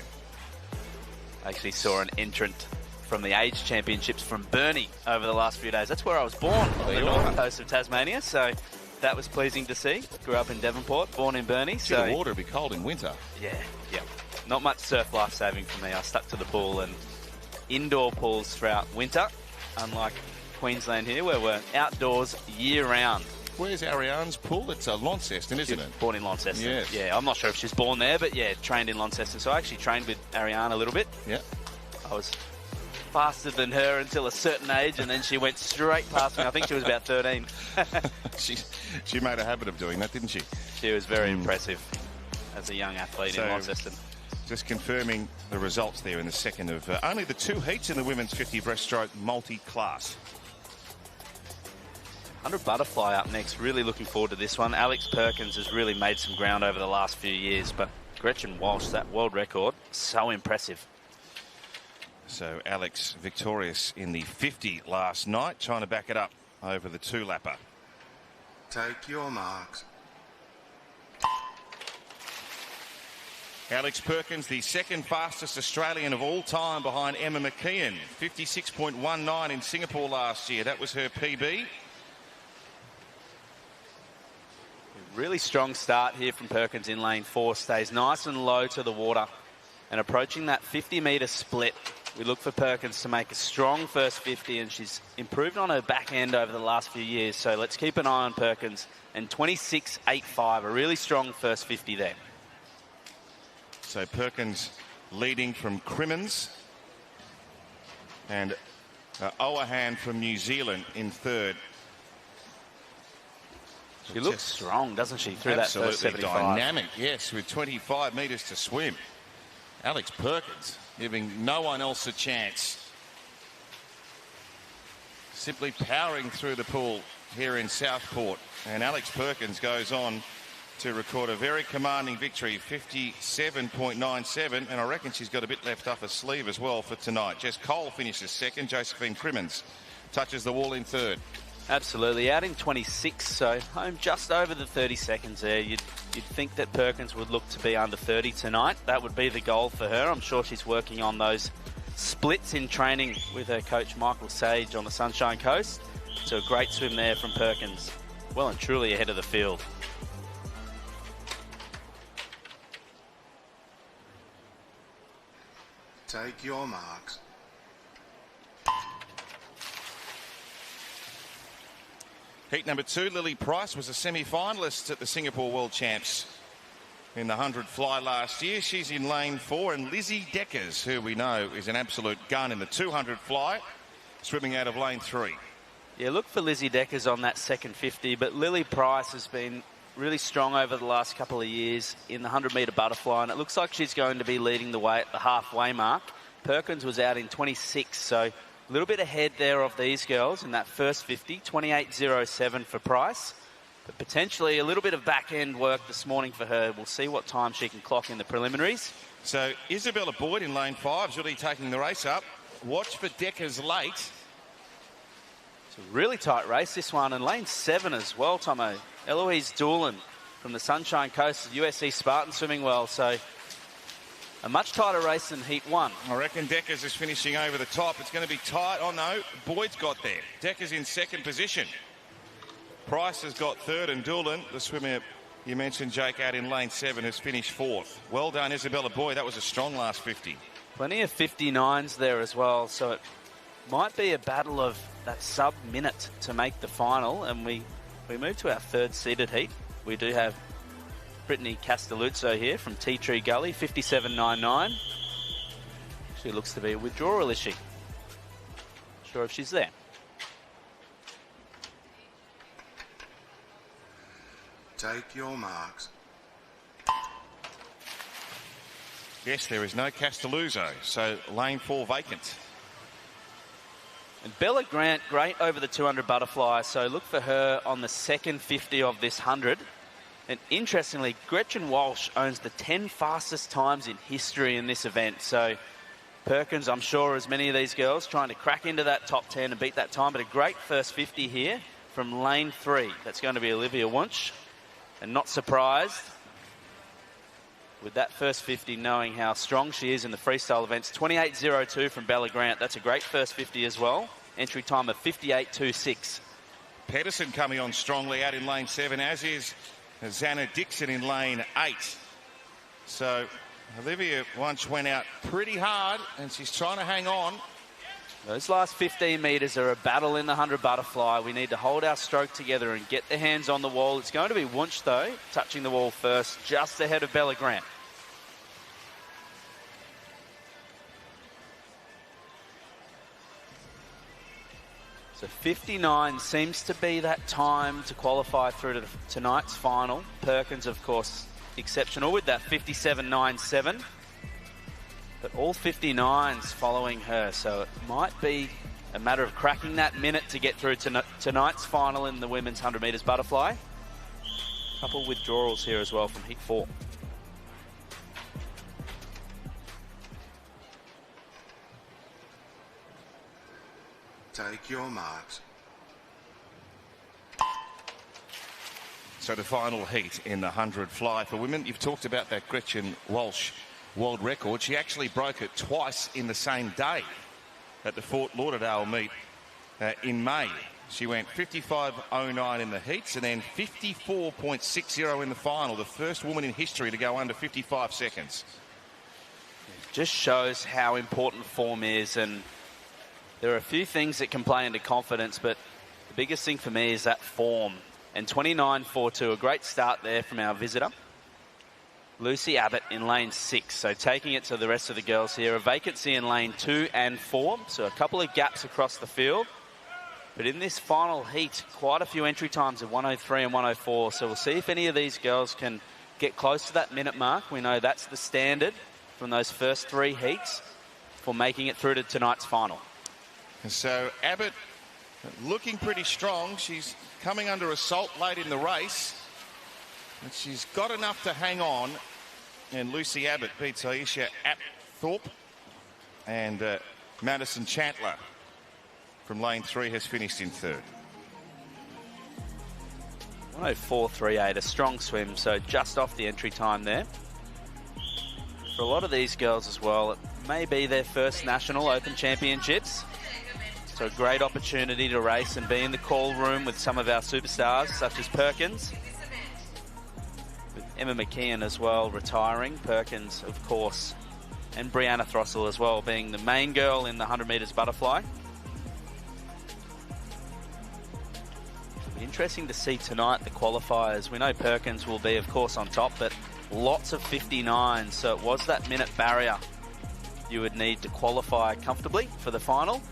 [SPEAKER 10] I actually saw an entrant from the age championships from Burnie over the last few days. That's where I was born, on the north coast of Tasmania, so that was pleasing to see. Grew up in Devonport, born in Burnie. So
[SPEAKER 8] the water would be cold in winter.
[SPEAKER 10] Yeah. Not much surf life saving for me. I stuck to the pool and indoor pools throughout winter, unlike Queensland here, where we're outdoors year round.
[SPEAKER 8] Where's Ariane's pool? It's Launceston, isn't it?
[SPEAKER 10] Born in Launceston.
[SPEAKER 8] Yes.
[SPEAKER 10] Yeah, I'm not sure if she's born there, but yeah, trained in Launceston. So I actually trained with Ariane a little bit.
[SPEAKER 8] Yeah.
[SPEAKER 10] I was faster than her until a certain age, and then she went straight past me. I think she was about 13.
[SPEAKER 8] she made a habit of doing that, didn't she?
[SPEAKER 10] She was very impressive as a young athlete in Launceston.
[SPEAKER 8] Just confirming the results there in the second of only the 2 heats in the women's 50 breaststroke multi-class.
[SPEAKER 10] 100 butterfly up next. Really looking forward to this one. Alex Perkins has really made some ground over the last few years, but Gretchen Walsh, that world record, so impressive.
[SPEAKER 8] So Alex victorious in the 50 last night, trying to back it up over the 2-lapper.
[SPEAKER 2] Take your marks.
[SPEAKER 8] Alex Perkins, the second fastest Australian of all time behind Emma McKeon. 56.19 in Singapore last year. That was her PB.
[SPEAKER 10] Really strong start here from Perkins in lane 4. Stays nice and low to the water. And approaching that 50-metre split, we look for Perkins to make a strong first 50, and she's improved on her back end over the last few years. So let's keep an eye on Perkins. And 26.85, a really strong first 50 there.
[SPEAKER 8] So Perkins leading from Crimmins. And Oahan from New Zealand in third.
[SPEAKER 10] She looks strong, doesn't she, through that first 75?
[SPEAKER 8] Dynamic, yes, with 25 metres to swim. Alex Perkins giving no one else a chance. Simply powering through the pool here in Southport. And Alex Perkins goes on to record a very commanding victory, 57.97. And I reckon she's got a bit left up her sleeve as well for tonight. Jess Cole finishes second. Josephine Crimmins touches the wall in third.
[SPEAKER 10] Absolutely, out in 26, so home just over the 30 seconds there. You'd think that Perkins would look to be under 30 tonight. That would be the goal for her. I'm sure she's working on those splits in training with her coach Michael Sage on the Sunshine Coast. So a great swim there from Perkins. Well and truly ahead of the field.
[SPEAKER 2] Take your marks.
[SPEAKER 8] Heat number 2, Lily Price was a semi-finalist at the Singapore World Champs in the 100 fly last year. She's in lane 4, and Lizzie Deckers, who we know is an absolute gun in the 200 fly, swimming out of lane 3.
[SPEAKER 10] Yeah, look for Lizzie Deckers on that second 50, but Lily Price has been really strong over the last couple of years in the 100-metre butterfly, and it looks like she's going to be leading the way at the halfway mark. Perkins was out in 26, so a little bit ahead there of these girls in that first 50, 28.07 for Price. But potentially a little bit of back-end work this morning for her. We'll see what time she can clock in the preliminaries.
[SPEAKER 8] So Isabella Boyd in lane 5 is really taking the race up. Watch for Deckers late.
[SPEAKER 10] It's a really tight race, this one, and lane 7 as well, Tomo. Eloise Doolan from the Sunshine Coast, USC Spartan swimming well, so a much tighter race than Heat 1.
[SPEAKER 8] I reckon Deckers is finishing over the top. It's going to be tight. Oh, no. Boyd's got there. Deckers in second position. Price has got third, and Doolan, the swimmer you mentioned, Jake, out in lane 7, has finished fourth. Well done, Isabella Boyd. That was a strong last 50.
[SPEAKER 10] Plenty of 59s there as well, so it might be a battle of that sub-minute to make the final, and we move to our third seeded heat. We do have Brittany Castelluzzo here from Tea Tree Gully, 57.99. She looks to be a withdrawal, is she? Not sure if she's there.
[SPEAKER 2] Take your marks.
[SPEAKER 8] Yes, there is no Castelluzzo, so lane 4 vacant.
[SPEAKER 10] And Bella Grant, great over the 200 butterfly, so look for her on the second 50 of this 100. And interestingly, Gretchen Walsh owns the 10 fastest times in history in this event. So Perkins, I'm sure, as many of these girls, trying to crack into that top 10 and beat that time. But a great first 50 here from lane 3. That's going to be Olivia Wunsch. And not surprised with that first 50, knowing how strong she is in the freestyle events. 28.02 from Bella Grant. That's a great first 50 as well. Entry time of 58.26.
[SPEAKER 8] Pedersen coming on strongly out in lane 7, as is Xana Dixon in lane 8. So Olivia Wunsch went out pretty hard, and she's trying to hang on.
[SPEAKER 10] Those last 15 metres are a battle in the 100 butterfly. We need to hold our stroke together and get the hands on the wall. It's going to be Wunsch, though, touching the wall first, just ahead of Bella Grant. So 59 seems to be that time to qualify through to tonight's final. Perkins, of course, exceptional with that 57.97. But all 59s following her, so it might be a matter of cracking that minute to get through to tonight's final in the women's 100 metres butterfly. A couple withdrawals here as well from Heat 4.
[SPEAKER 2] Take your marks.
[SPEAKER 8] So the final heat in the 100 fly for women. You've talked about that Gretchen Walsh world record. She actually broke it twice in the same day at the Fort Lauderdale meet in May. She went 55.09 in the heats and then 54.60 in the final. The first woman in history to go under 55 seconds.
[SPEAKER 10] It just shows how important form is, and there are a few things that can play into confidence, but the biggest thing for me is that form. And 29.42, a great start there from our visitor. Lucy Abbott in lane 6. So taking it to the rest of the girls here. A vacancy in lane 2 and 4. So a couple of gaps across the field. But in this final heat, quite a few entry times of 103 and 104. So we'll see if any of these girls can get close to that minute mark. We know that's the standard from those first 3 heats for making it through to tonight's final.
[SPEAKER 8] So Abbott looking pretty strong. She's coming under assault late in the race. And she's got enough to hang on. And Lucy Abbott beats Aisha Apthorpe. And Madison Chandler from lane 3 has finished in 3rd.
[SPEAKER 10] 104.38, a strong swim, so just off the entry time there. For a lot of these girls as well, it may be their first National Open Championships. So a great opportunity to race and be in the call room with some of our superstars, such as Perkins. With Emma McKeon as well retiring. Perkins, of course, and Brianna Throssell as well, being the main girl in the 100 metres butterfly. Interesting to see tonight the qualifiers. We know Perkins will be, of course, on top, but lots of 59. So it was that minute barrier you would need to qualify comfortably for the final.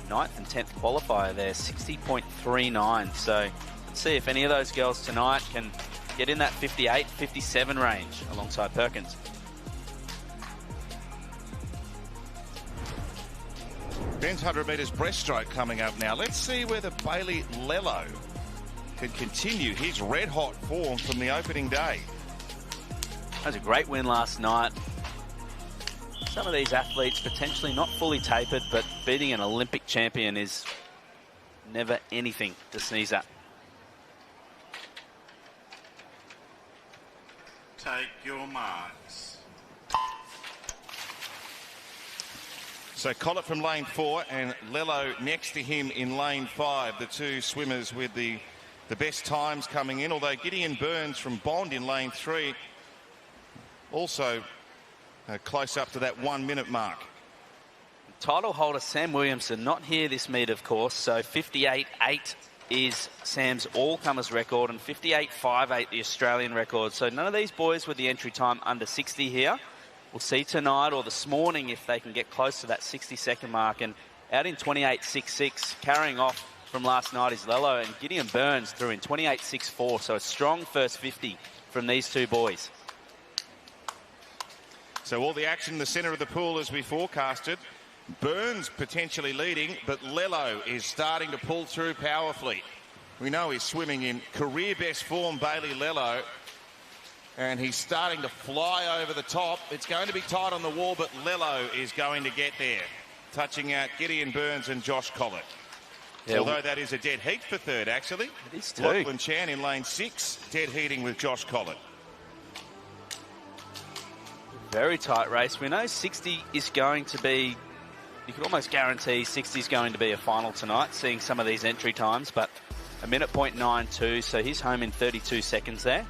[SPEAKER 10] 9th and 10th qualifier there, 60.39. So let's see if any of those girls tonight can get in that 58, 57 range alongside Perkins.
[SPEAKER 8] Men's 100 metres breaststroke coming up now. Let's see whether Bailey Lello can continue his red-hot form from the opening day.
[SPEAKER 10] That was a great win last night. Some of these athletes potentially not fully tapered, but beating an Olympic champion is never anything to sneeze at.
[SPEAKER 1] Take your marks.
[SPEAKER 8] So Collett from lane 4 and Lello next to him in lane 5. The two swimmers with the best times coming in, although Gideon Burns from Bond in lane 3 also close up to that 1 minute mark.
[SPEAKER 10] Title holder Sam Williamson not here this meet, of course, so 58.8 is Sam's all-comers record and 58.58 the Australian record. So none of these boys with the entry time under 60 here. We'll see tonight or this morning if they can get close to that 60-second mark. And out in 28.66, carrying off from last night is Lello, and Gideon Burns through in 28.64. So a strong first 50 from these two boys.
[SPEAKER 8] So all the action in the centre of the pool as we forecasted. Burns potentially leading, but Lello is starting to pull through powerfully. We know he's swimming in career best form, Bailey Lello. And he's starting to fly over the top. It's going to be tight on the wall, but Lello is going to get there. Touching out Gideon Burns and Josh Collett. Yeah, although that is a dead heat for 3rd, actually.
[SPEAKER 10] It is too.
[SPEAKER 8] Lachlan Chan in lane 6, dead heating with Josh Collett.
[SPEAKER 10] Very tight race. We know 60 is going to be, you can almost guarantee 60 is going to be a final tonight, seeing some of these entry times, but a minute .92, so he's home in 32 seconds there.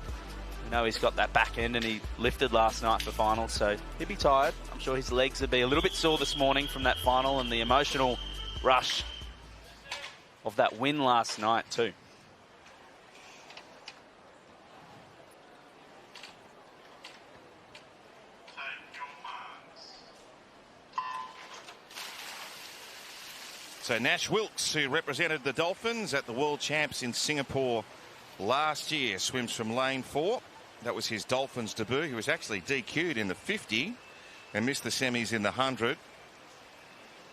[SPEAKER 10] You know he's got that back end and he lifted last night for final, so he'll be tired. I'm sure his legs will be a little bit sore this morning from that final and the emotional rush of that win last night too.
[SPEAKER 8] So Nash Wilkes, who represented the Dolphins at the World Champs in Singapore last year, swims from lane 4. That was his Dolphins debut. He was actually DQ'd in the 50 and missed the semis in the 100.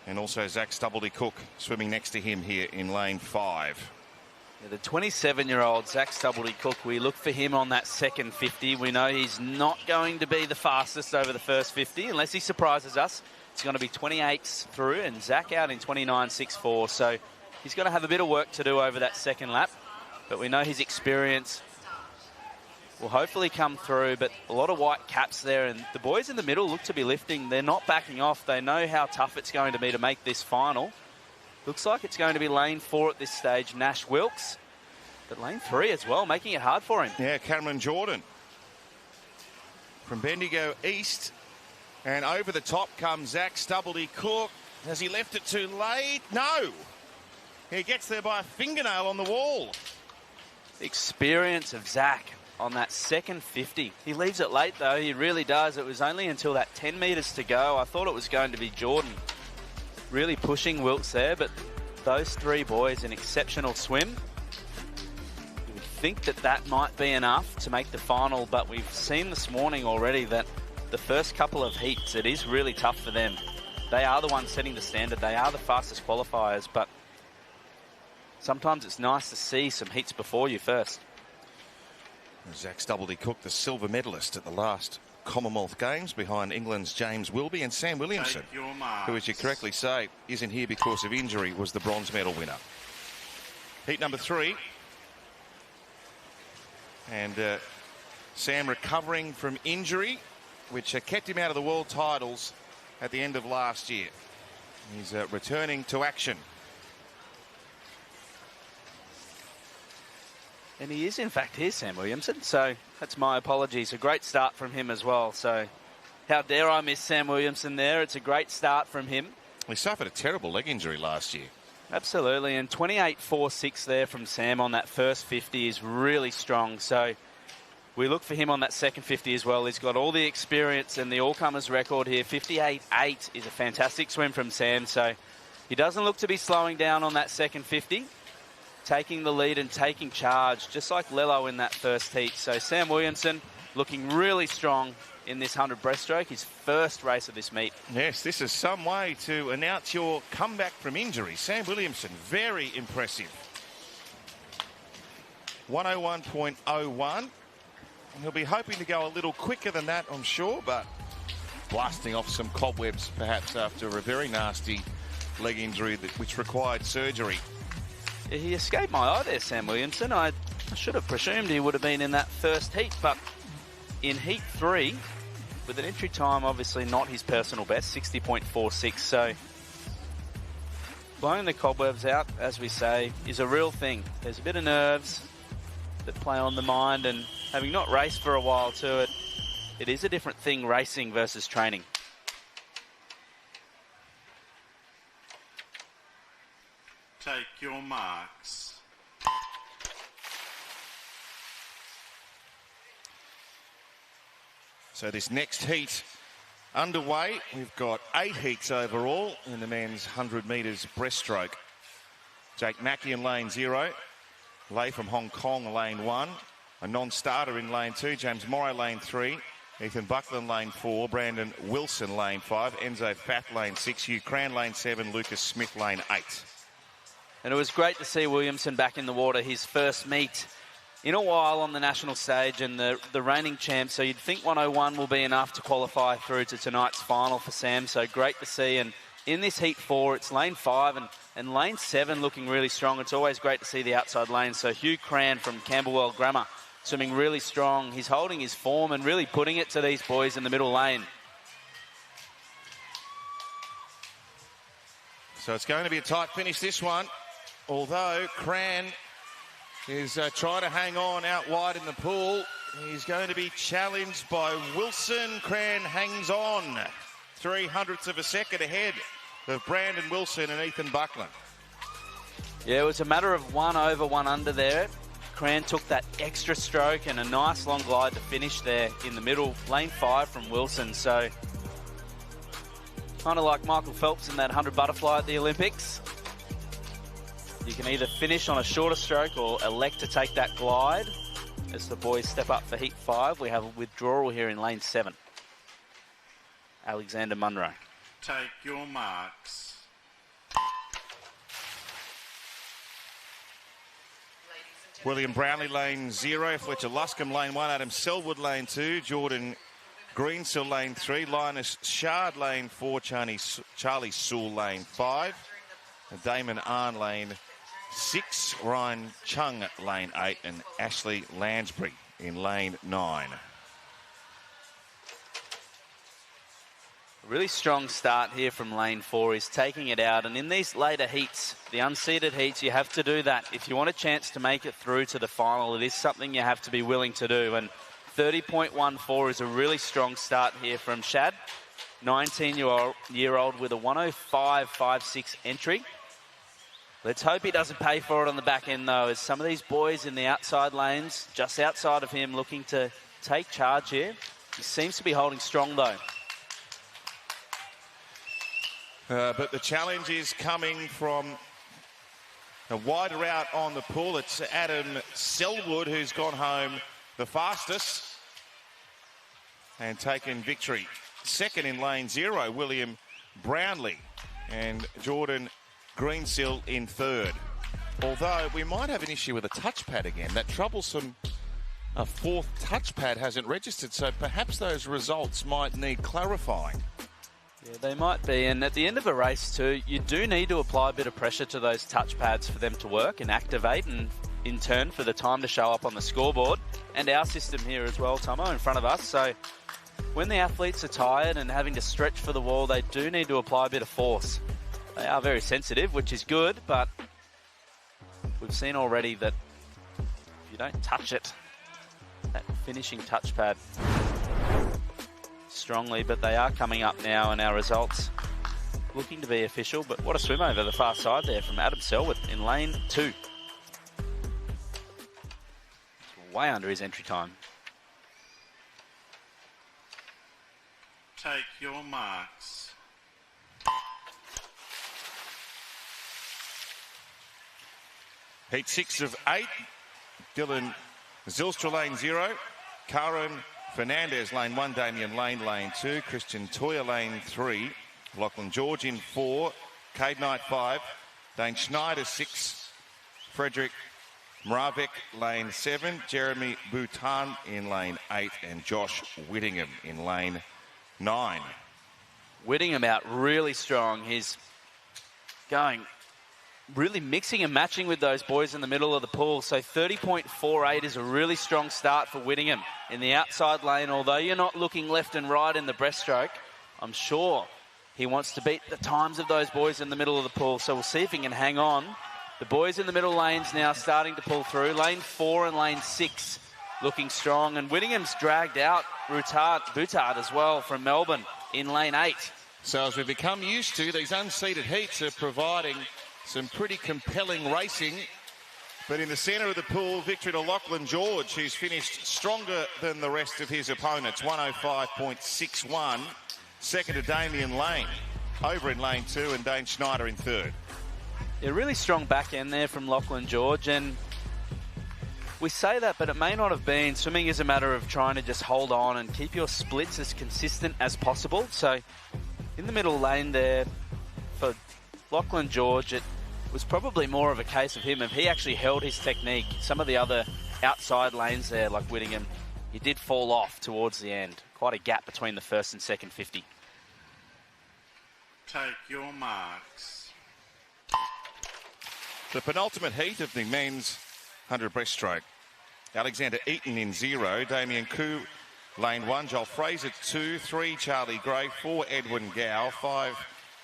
[SPEAKER 8] And also Zach Stubblety-Cook swimming next to him here in lane 5.
[SPEAKER 10] Yeah, the 27-year-old Zach Stubblety-Cook, we look for him on that second 50. We know he's not going to be the fastest over the first 50 unless he surprises us. It's going to be 28s through and Zach out in 29.64. So he's going to have a bit of work to do over that second lap. But we know his experience will hopefully come through, but a lot of white caps there, and the boys in the middle look to be lifting. They're not backing off. They know how tough it's going to be to make this final. Looks like it's going to be lane 4 at this stage, Nash Wilkes, but lane 3 as well, making it hard for him.
[SPEAKER 8] Yeah, Cameron Jordan from Bendigo East, and over the top comes Zach Stubblety-Cook. Has he left it too late? No. He gets there by a fingernail on the wall.
[SPEAKER 10] Experience of Zach on that second 50. He leaves it late though, he really does. It was only until that 10 metres to go. I thought it was going to be Jordan really pushing Wilkes there, but those three boys, an exceptional swim. You would think that that might be enough to make the final, but we've seen this morning already that the first couple of heats, it is really tough for them. They are the ones setting the standard. They are the fastest qualifiers, but sometimes it's nice to see some heats before you first.
[SPEAKER 8] Zach Stubblety Cook, the silver medalist at the last Commonwealth Games, behind England's James Wilby, and Sam Williamson, who, as you correctly say, isn't here because of injury, was the bronze medal winner. Heat number 3. And Sam recovering from injury, which kept him out of the world titles at the end of last year. He's returning to action.
[SPEAKER 10] And he is, in fact, here, Sam Williamson. So that's my apologies. A great start from him as well. So how dare I miss Sam Williamson there? It's a great start from him.
[SPEAKER 8] He suffered a terrible leg injury last year.
[SPEAKER 10] Absolutely. And 28.46 there from Sam on that first 50 is really strong. So we look for him on that second 50 as well. He's got all the experience and the all-comers record here. 58.8 is a fantastic swim from Sam. So he doesn't look to be slowing down on that second 50. Taking the lead and taking charge, just like Lello in that first heat. So Sam Williamson looking really strong in this 100 breaststroke, his first race of this meet.
[SPEAKER 8] Yes, this is some way to announce your comeback from injury. Sam Williamson, very impressive. 101.01. And he'll be hoping to go a little quicker than that, I'm sure, but blasting off some cobwebs perhaps after a very nasty leg injury which required surgery.
[SPEAKER 10] He escaped my eye there, Sam Williamson. I should have presumed he would have been in that first heat, but in heat 3, with an entry time obviously not his personal best, 60.46, so blowing the cobwebs out, as we say, is a real thing. There's a bit of nerves that play on the mind, and having not raced for a while too, it is a different thing racing versus training.
[SPEAKER 1] Take your marks.
[SPEAKER 8] So this next heat underway. We've got 8 heats overall in the men's 100 metres breaststroke. Jake Mackey in lane 0. Lay from Hong Kong, lane 1. A non-starter in lane 2. James Morrow, lane 3. Ethan Buckland, lane 4. Brandon Wilson, lane 5. Enzo Fath, lane 6. Hugh Cran, lane 7. Lucas Smith, lane 8.
[SPEAKER 10] And it was great to see Williamson back in the water, his first meet in a while on the national stage, and the reigning champ. So you'd think 101 will be enough to qualify through to tonight's final for Sam. So great to see. And in this heat 4, it's lane 5 and lane 7 looking really strong. It's always great to see the outside lane. So Hugh Cran from Camberwell Grammar swimming really strong. He's holding his form and really putting it to these boys in the middle lane.
[SPEAKER 8] So it's going to be a tight finish, this one. Although Cran is trying to hang on out wide in the pool. He's going to be challenged by Wilson. Cran hangs on. 0.03 of a second ahead of Brandon Wilson and Ethan Buckland.
[SPEAKER 10] Yeah, it was a matter of 1 over, 1 under there. Cran took that extra stroke and a nice long glide to finish there in the middle. Lane 5 from Wilson. So kind of like Michael Phelps in that 100 butterfly at the Olympics. You can either finish on a shorter stroke or elect to take that glide. As the boys step up for heat 5, we have a withdrawal here in lane 7. Alexander Munro.
[SPEAKER 1] Take your marks.
[SPEAKER 8] William Brownlee, lane 0. Fletcher Luscombe, lane 1. Adam Selwood, lane 2. Jordan Greensill, lane 3. Linus Shard, lane 4. Charlie Sewell, lane 5. And Damon Arn, lane 6. Ryan Chung, lane 8. And Ashley Lansbury in lane 9.
[SPEAKER 10] A really strong start here from lane 4. He's taking it out. And in these later heats, the unseeded heats, you have to do that. If you want a chance to make it through to the final, it is something you have to be willing to do. And 30.14 is a really strong start here from Shad. 19-year-old with a 105.56 entry. Let's hope he doesn't pay for it on the back end, though, as some of these boys in the outside lanes, just outside of him, looking to take charge here. He seems to be holding strong, though.
[SPEAKER 8] But the challenge is coming from a wider out on the pool. It's Adam Selwood who's gone home the fastest and taken victory. Second in lane 0, William Brownlee, and Jordan Greensill in third. Although we might have an issue with a touchpad again. That troublesome fourth touchpad hasn't registered, so perhaps those results might need clarifying.
[SPEAKER 10] Yeah, they might be, and at the end of a race too, you do need to apply a bit of pressure to those touchpads for them to work and activate, and in turn for the time to show up on the scoreboard. And our system here as well, Tomo, in front of us. So when the athletes are tired and having to stretch for the wall, they do need to apply a bit of force. They are very sensitive, which is good, but we've seen already that if you don't touch it, that finishing touchpad strongly, but they are coming up now, and our results looking to be official. But what a swim over the far side there from Adam Selwood in lane 2. Way under his entry time.
[SPEAKER 1] Take your marks.
[SPEAKER 8] Heat 6 of 8. Dylan Zylstra, lane 0. Karen Fernandez, lane 1. Damien Lane, lane 2. Christian Toya, lane 3. Lachlan George in 4. Cade Knight 5. Dane Schneider 6. Frederick Moravec, lane 7. Jeremy Bhutan in lane 8. And Josh Whittingham in lane 9.
[SPEAKER 10] Whittingham out really strong. He's going really mixing and matching with those boys in the middle of the pool. So 30.48 is a really strong start for Whittingham in the outside lane. Although you're not looking left and right in the breaststroke, I'm sure he wants to beat the times of those boys in the middle of the pool. So we'll see if he can hang on. The boys in the middle lanes now starting to pull through. Lane 4 and lane 6 looking strong. And Whittingham's dragged out Boutard as well from Melbourne in lane 8.
[SPEAKER 8] So as we become used to, these unseeded heats are providing some pretty compelling racing. But in the centre of the pool, victory to Lachlan George, who's finished stronger than the rest of his opponents, 105.61. Second to Damien Lane, over in lane 2, and Dane Schneider in third.
[SPEAKER 10] A really strong back end there from Lachlan George, and we say that, but it may not have been. Swimming is a matter of trying to just hold on and keep your splits as consistent as possible. So in the middle lane there for Lachlan George, it was probably more of a case of him if he actually held his technique. Some of the other outside lanes there, like Whittingham, he did fall off towards the end. Quite a gap between the first and second 50.
[SPEAKER 1] Take your marks.
[SPEAKER 8] The penultimate heat of the men's 100 breaststroke. Alexander Eaton in 0, Damien Koo, lane 1, Joel Fraser 2, 3, Charlie Gray, 4, Edwin Gow, 5,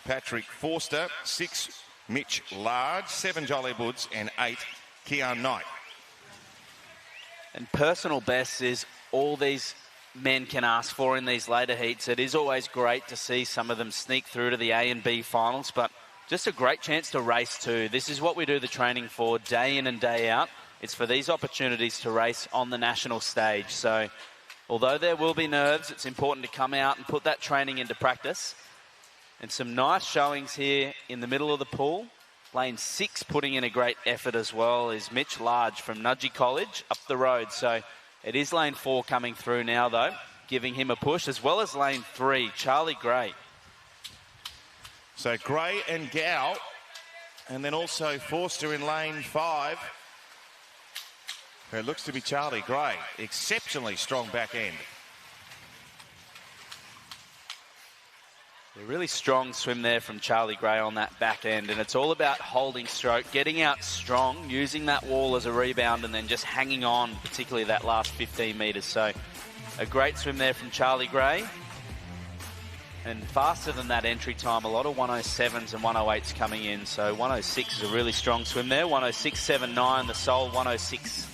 [SPEAKER 8] Patrick Forster, 6, Mitch Large, 7, Joel Edwards, and 8, Kean Knight.
[SPEAKER 10] And personal best is all these men can ask for in these later heats. It is always great to see some of them sneak through to the A and B finals, but just a great chance to race too. This is what we do the training for day in and day out. It's for these opportunities to race on the national stage. So although there will be nerves, it's important to come out and put that training into practice. And some nice showings here in the middle of the pool. Lane 6 putting in a great effort as well is Mitch Large from Nudgee College up the road. So it is lane 4 coming through now though, giving him a push, as well as lane 3, Charlie Gray.
[SPEAKER 8] So Gray and Gow, and then also Forster in lane 5. It looks to be Charlie Gray. Exceptionally strong back end.
[SPEAKER 10] A really strong swim there from Charlie Gray on that back end, and it's all about holding stroke, getting out strong, using that wall as a rebound, and then just hanging on, particularly that last 15 metres. So a great swim there from Charlie Gray. And faster than that entry time, a lot of 107s and 108s coming in. So 106 is a really strong swim there. 106.79, the Soul 106.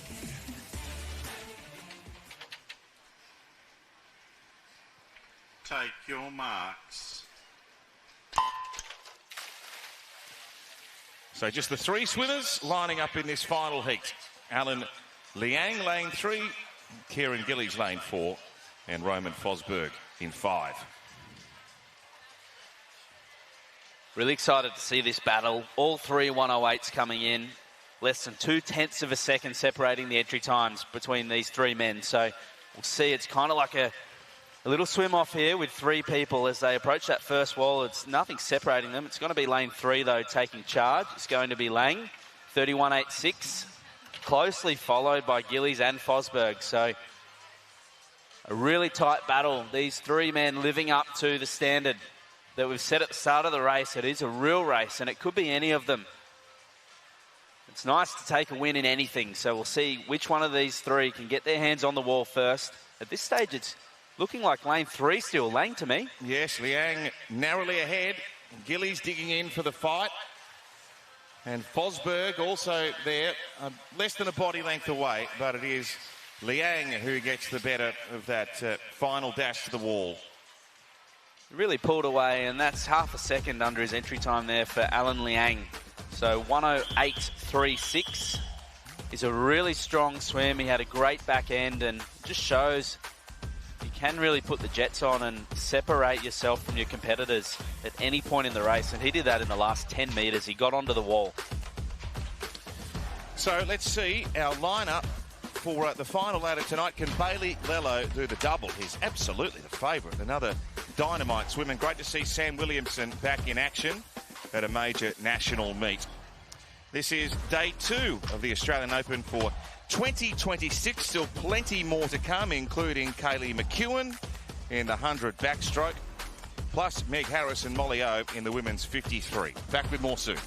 [SPEAKER 1] Take your marks.
[SPEAKER 8] So just the three swimmers lining up in this final heat. Alan Liang, lane 3, Kieran Gillies, lane 4, and Roman Fosberg in 5.
[SPEAKER 10] Really excited to see this battle. All three 108s coming in. Less than 0.2 of a second separating the entry times between these three men. So we'll see. It's kind of like a little swim off here with three people as they approach that first wall. It's nothing separating them. It's going to be lane 3, though, taking charge. It's going to be Lang, 31.86, closely followed by Gillies and Fosberg. So a really tight battle. These three men living up to the standard that we've set at the start of the race. It is a real race, and it could be any of them. It's nice to take a win in anything, so we'll see which one of these three can get their hands on the wall first. At this stage, it's looking like lane 3 still. Lang to me.
[SPEAKER 8] Yes, Liang narrowly ahead. Gillies digging in for the fight. And Fosberg also there, less than a body length away, but it is Liang who gets the better of that final dash to the wall.
[SPEAKER 10] Really pulled away, and that's half a second under his entry time there for Alan Liang. So 108.36 is a really strong swim. He had a great back end, and just shows you can really put the jets on and separate yourself from your competitors at any point in the race. And he did that in the last 10 metres. He got onto the wall.
[SPEAKER 8] So let's see our lineup for the final ladder tonight. Can Bailey Lello do the double? He's absolutely the favourite. Another dynamite swim, and great to see Sam Williamson back in action at a major national meet. This is day 2 of the Australian Open for 2026. Still plenty more to come, including Kaylee McEwen in the 100 backstroke, plus Meg Harris and Molly O in the women's 53. Back with more soon.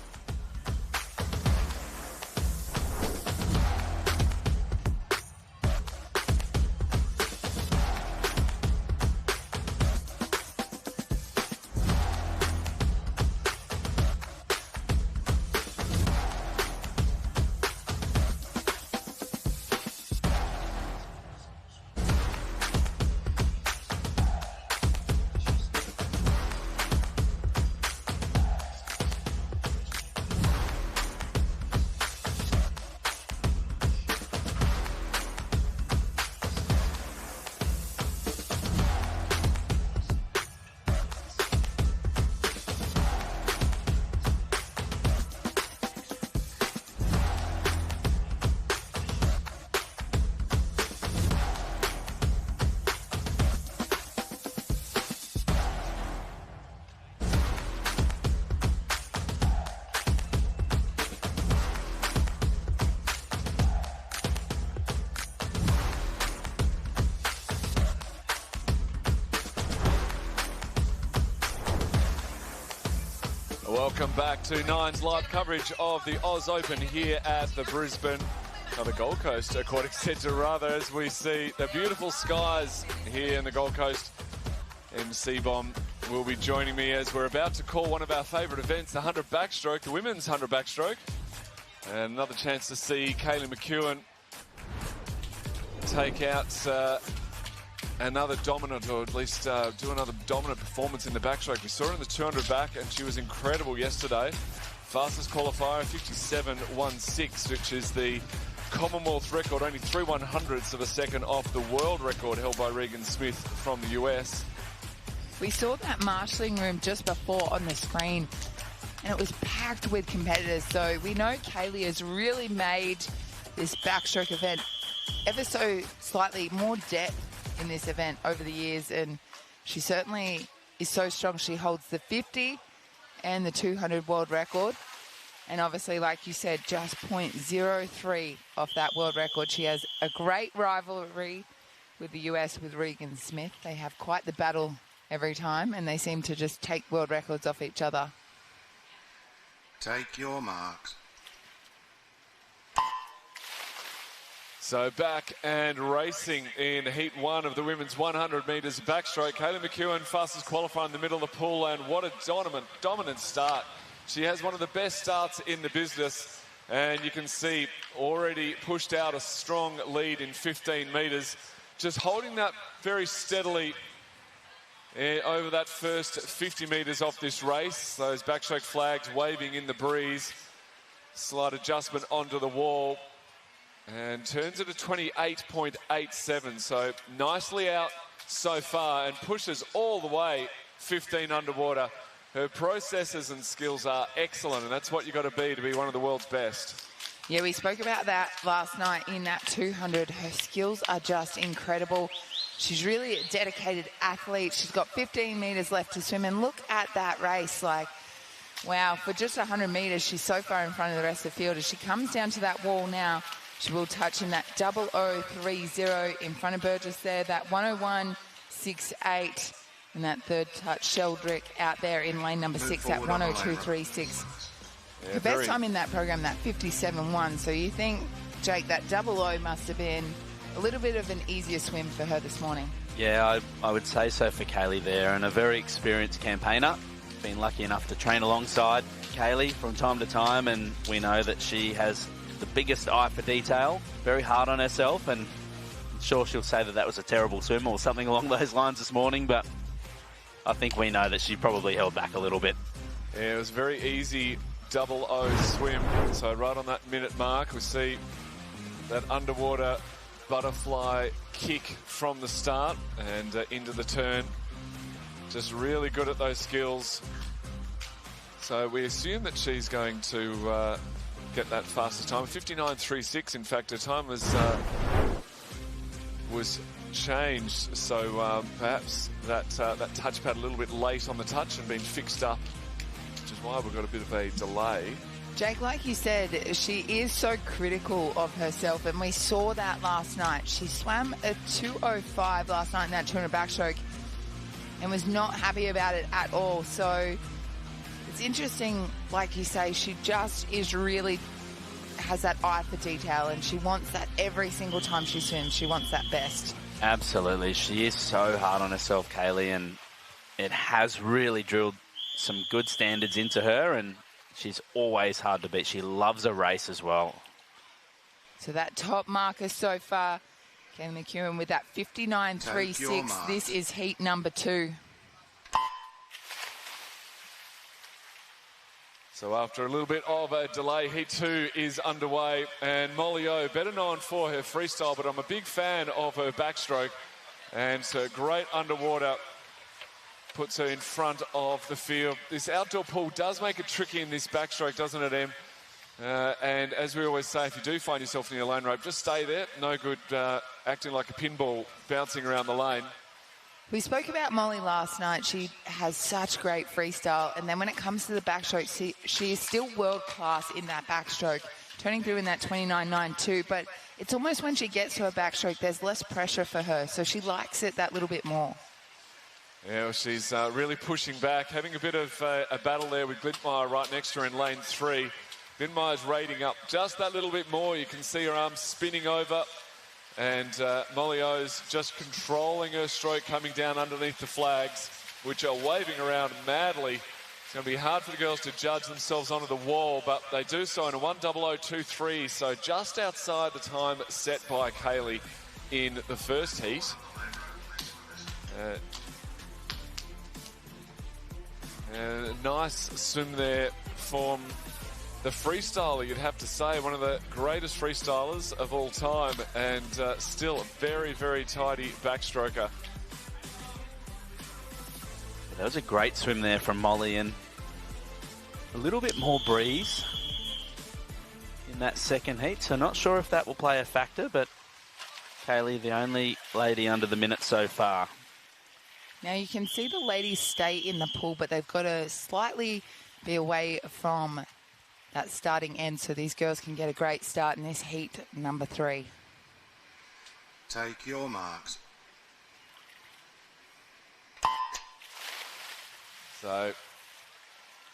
[SPEAKER 9] Welcome back to Nine's live coverage of the Oz Open here at the Brisbane, the Gold Coast Aquatic Centre rather, as we see the beautiful skies here in the Gold Coast. MC Bomb will be joining me as we're about to call one of our favourite events, the 100 backstroke, the women's 100 backstroke. And another chance to see Kaylee McEwen take out another dominant, or at least do another dominant performance in the backstroke. We saw her in the 200 back, and she was incredible yesterday. Fastest qualifier, 57.16, which is the Commonwealth record, only 3/100ths of a second off the world record held by Regan Smith from the US.
[SPEAKER 12] We saw that marshalling room just before on the screen, and it was packed with competitors. So we know Kaylee has really made this backstroke event ever so slightly more depth in this event over the years, and she certainly is so strong. She holds the 50 and the 200 world record, and obviously, like you said, just 0.03 off that world record. She has a great rivalry with the US, with Regan Smith. They have quite the battle every time, and they seem to just take world records off each other.
[SPEAKER 2] Take your marks.
[SPEAKER 9] So back and racing in Heat 1 of the women's 100 metres backstroke. Kaylee McEwen, fastest qualifier in the middle of the pool, and what a dominant start. She has one of the best starts in the business, and you can see already pushed out a strong lead in 15 metres. Just holding that very steadily over that first 50 metres off this race. Those backstroke flags waving in the breeze. Slight adjustment onto the wall and turns it to 28.87. So nicely out so far and pushes all the way 15 underwater. Her processes and skills are excellent, and that's what you've got to be one of the world's best.
[SPEAKER 12] Yeah, we spoke about that last night in that 200. Her skills are just incredible. She's really a dedicated athlete. She's got 15 metres left to swim, and look at that race. Like, wow, for just 100 metres, she's so far in front of the rest of the field. As she comes down to that wall now, she will touch in that 0030 in front of Burgess there, that 101.68. And that third touch, Sheldrick out there in lane number 6 at 102.36.
[SPEAKER 9] Yeah,
[SPEAKER 12] Her best time in that program, that 57.1. So you think, Jake, that 00 must have been a little bit of an easier swim for her this morning?
[SPEAKER 10] Yeah, I would say so for Kaylee there, and a very experienced campaigner. Been lucky enough to train alongside Kaylee from time to time, and we know that she has the biggest eye for detail, very hard on herself, and I'm sure she'll say that was a terrible swim or something along those lines this morning, but I think we know that she probably held back a little bit.
[SPEAKER 9] Yeah, it was a very easy 00 swim. So right on that minute mark, we see that underwater butterfly kick from the start and into the turn. Just really good at those skills. So we assume that she's going to get that fastest time. 59.36, in fact, her time was changed, so perhaps that touchpad a little bit late on the touch and been fixed up, which is why we've got a bit of a delay.
[SPEAKER 12] Jake, like you said, she is so critical of herself, and we saw that last night. She swam a 2:05 last night in that 200 backstroke and was not happy about it at all. So it's interesting, like you say, she just is really has that eye for detail, and she wants that every single time she swims. She wants that best.
[SPEAKER 10] Absolutely. She is so hard on herself, Kaylee, and it has really drilled some good standards into her, and she's always hard to beat. She loves a race as well.
[SPEAKER 12] So that top marker so far, Kaylee McEwen with that 59.36. This is heat number 2.
[SPEAKER 9] So after a little bit of a delay, heat 2 is underway, and Molly O, better known for her freestyle, but I'm a big fan of her backstroke, and so great underwater puts her in front of the field. This outdoor pool does make it tricky in this backstroke, doesn't it, Em? And as we always say, if you do find yourself near a lane rope, just stay there. No good acting like a pinball bouncing around the lane.
[SPEAKER 12] We spoke about Molly last night. She has such great freestyle, and then when it comes to the backstroke, she is still world-class in that backstroke, turning through in that 29.92, but it's almost when she gets to her backstroke, there's less pressure for her, so she likes it that little bit more.
[SPEAKER 9] Yeah, well, she's really pushing back, having a bit of a battle there with Glintmeyer right next to her in lane 3. Glintmeyer's rating up just that little bit more. You can see her arms spinning over. And Molly O's just controlling her stroke, coming down underneath the flags, which are waving around madly. It's going to be hard for the girls to judge themselves onto the wall, but they do so in a 1:00.23, so just outside the time set by Kaylee in the first heat. And a nice swim there from the freestyler, you'd have to say, one of the greatest freestylers of all time, and still a very, very tidy backstroker.
[SPEAKER 10] That was a great swim there from Molly, and a little bit more breeze in that second heat, so not sure if that will play a factor, but Kaylee, the only lady under the minute so far.
[SPEAKER 12] Now you can see the ladies stay in the pool, but they've got to slightly be away from that starting end, so these girls can get a great start in this heat number 3.
[SPEAKER 2] Take your marks.
[SPEAKER 9] So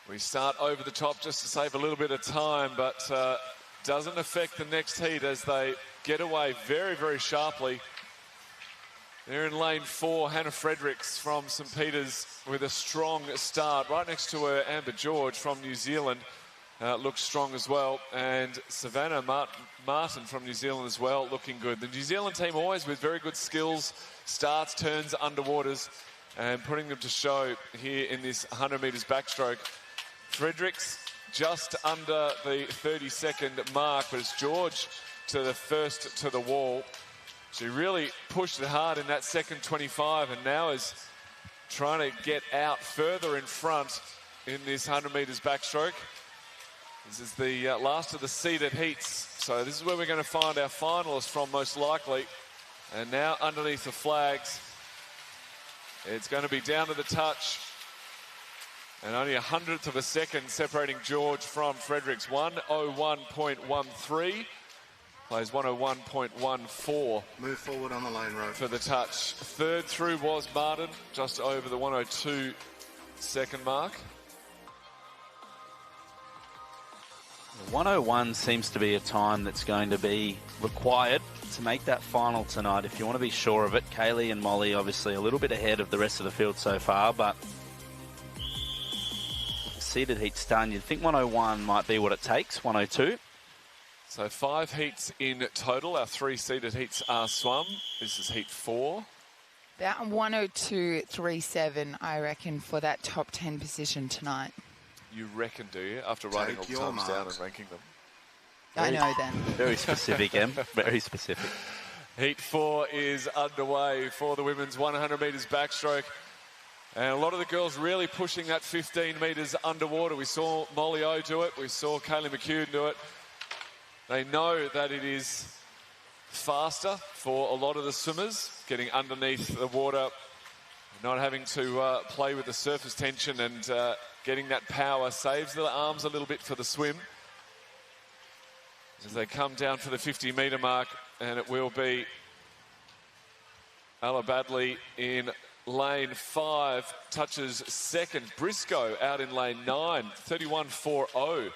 [SPEAKER 9] we start over the top just to save a little bit of time, but doesn't affect the next heat as they get away very, very sharply. They're in lane 4, Hannah Fredericks from St. Peter's with a strong start. Right next to her, Amber George from New Zealand. Looks strong as well, and Savannah Martin from New Zealand as well, looking good. The New Zealand team always with very good skills, starts, turns, underwaters, and putting them to show here in this 100 metres backstroke. Fredericks just under the 30-second mark, but it's George to the first to the wall. She really pushed it hard in that second 25 and now is trying to get out further in front in this 100 metres backstroke. This is the last of the seeded heats, so this is where we're going to find our finalists from most likely. And now underneath the flags, it's going to be down to the touch. And only 100th of a second separating George from Fredericks. 1:01.13. Plays 1:01.14.
[SPEAKER 2] Move forward on the lane rope.
[SPEAKER 9] For the touch. Third through was Martin, just over the 1:02 second mark.
[SPEAKER 10] 1:01 seems to be a time that's going to be required to make that final tonight. If you want to be sure of it, Kaylee and Molly obviously a little bit ahead of the rest of the field so far, but the seeded heat's done. You'd think 1:01 might be what it takes, 1:02.
[SPEAKER 9] So 5 heats in total. Our 3 seeded heats are swum. This is heat 4.
[SPEAKER 12] About 1:02.37, I reckon, for that top 10 position tonight.
[SPEAKER 9] You reckon, do you? After writing all the times down and ranking them.
[SPEAKER 12] I know then.
[SPEAKER 10] Very specific, Em. Very specific.
[SPEAKER 9] Heat 4 is underway for the women's 100 metres backstroke. And a lot of the girls really pushing that 15 metres underwater. We saw Molly O do it. We saw Kaylee McHugh do it. They know that it is faster for a lot of the swimmers, getting underneath the water, not having to play with the surface tension, and getting that power saves the arms a little bit for the swim. As they come down for the 50-metre mark, and it will be Ella Badley in lane 5, touches second. Briscoe out in lane 9, 31.40.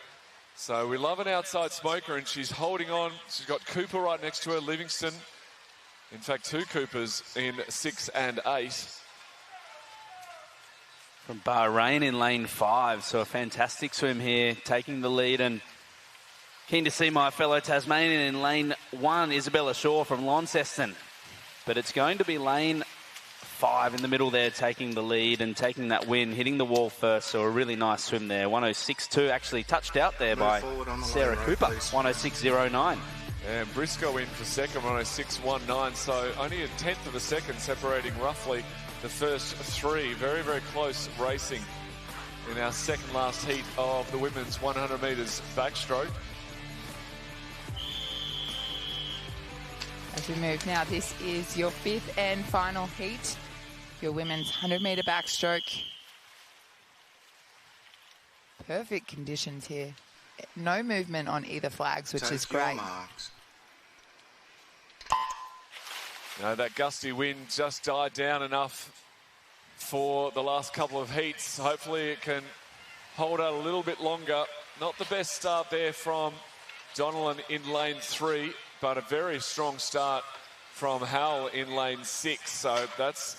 [SPEAKER 9] So we love an outside smoker, and she's holding on. She's got Cooper right next to her, Livingston. In fact, 2 Coopers in 6 and 8.
[SPEAKER 10] From Bahrain in lane 5, so a fantastic swim here, taking the lead, and keen to see my fellow Tasmanian in lane 1, Isabella Shaw from Launceston. But it's going to be lane 5 in the middle there, taking the lead and taking that win, hitting the wall first, so a really nice swim there. 1:06.2, actually touched out there by Sarah Cooper, 1:06.09.
[SPEAKER 9] And Briscoe in for second, 1:06.19, so only a tenth of a second separating roughly the first 3. Very, very close racing in our second last heat of the women's 100 metres backstroke.
[SPEAKER 12] As we move now, this is your 5th and final heat, your women's 100-metre backstroke. Perfect conditions here. No movement on either flags, which is great.
[SPEAKER 9] No, that gusty wind just died down enough for the last couple of heats. Hopefully it can hold out a little bit longer. Not the best start there from Donnellan in lane 3, but a very strong start from Howell in lane 6. So that's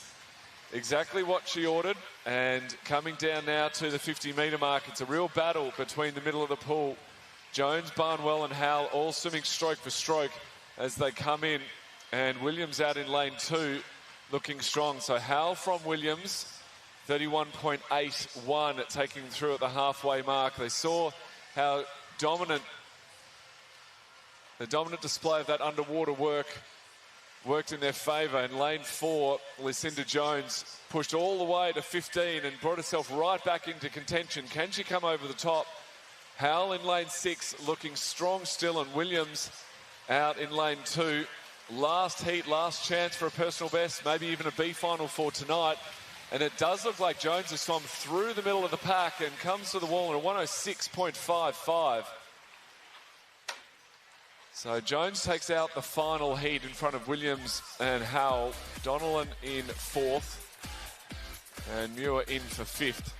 [SPEAKER 9] exactly what she ordered. And coming down now to the 50-metre mark, it's a real battle between the middle of the pool. Jones, Barnwell and Howell all swimming stroke for stroke as they come in. And Williams out in lane 2, looking strong. So Howell from Williams, 31.81, taking through at the halfway mark. They saw how the dominant display of that underwater worked in their favour. In lane 4, Lucinda Jones pushed all the way to 15 and brought herself right back into contention. Can she come over the top? Howell in lane 6, looking strong still, and Williams out in lane 2. Last heat, last chance for a personal best, maybe even a B final for tonight. And it does look like Jones has swum through the middle of the pack and comes to the wall in a 1:06.55. So Jones takes out the final heat in front of Williams and Howell. Donnellan in 4th and Muir in for 5th.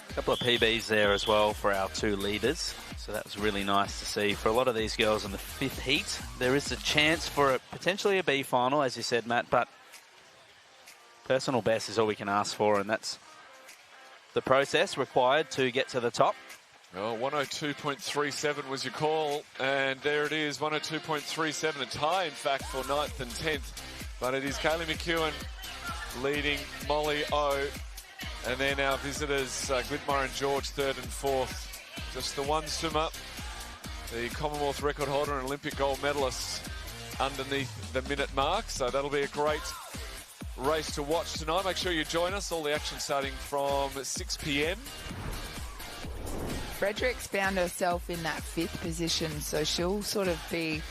[SPEAKER 10] A couple of PBs there as well for our 2 leaders. So that was really nice to see. For a lot of these girls in the 5th heat, there is a chance for potentially a B final, as you said, Matt, but personal best is all we can ask for, and that's the process required to get to the top.
[SPEAKER 9] Well, 1:02.37 was your call, and there it is, 1:02.37, a tie, in fact, for 9th and 10th. But it is Kaylee McEwen leading Molly O And then our visitors, Glitmire and George, 3rd and 4th. Just the one swimmer, the Commonwealth record holder and Olympic gold medalist underneath the minute mark. So that'll be a great race to watch tonight. Make sure you join us. All the action starting from 6 p.m.
[SPEAKER 12] Fredericks found herself in that 5th position, so she'll sort of be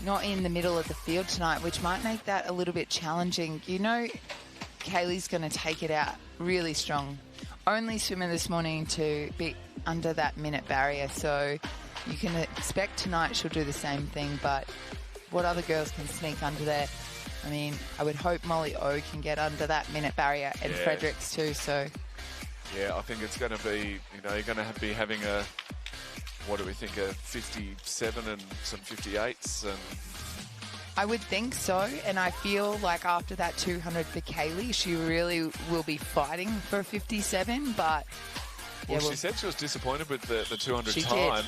[SPEAKER 12] not in the middle of the field tonight, which might make that a little bit challenging. You know, Kaylee's going to take it out really strong. Only swimmer this morning to be under that minute barrier, so you can expect tonight she'll do the same thing, but what other girls can sneak under there? I mean, I would hope Molly O can get under that minute barrier, and Fredericks too, so...
[SPEAKER 9] Yeah, I think it's going to be, you're going to be having a, what do we think, a 57 and some 58s. And
[SPEAKER 12] I would think so, and I feel like after that 200 for Kaylee, she really will be fighting for a 57, but...
[SPEAKER 9] Well, she said she was disappointed with the 200
[SPEAKER 12] she
[SPEAKER 9] time.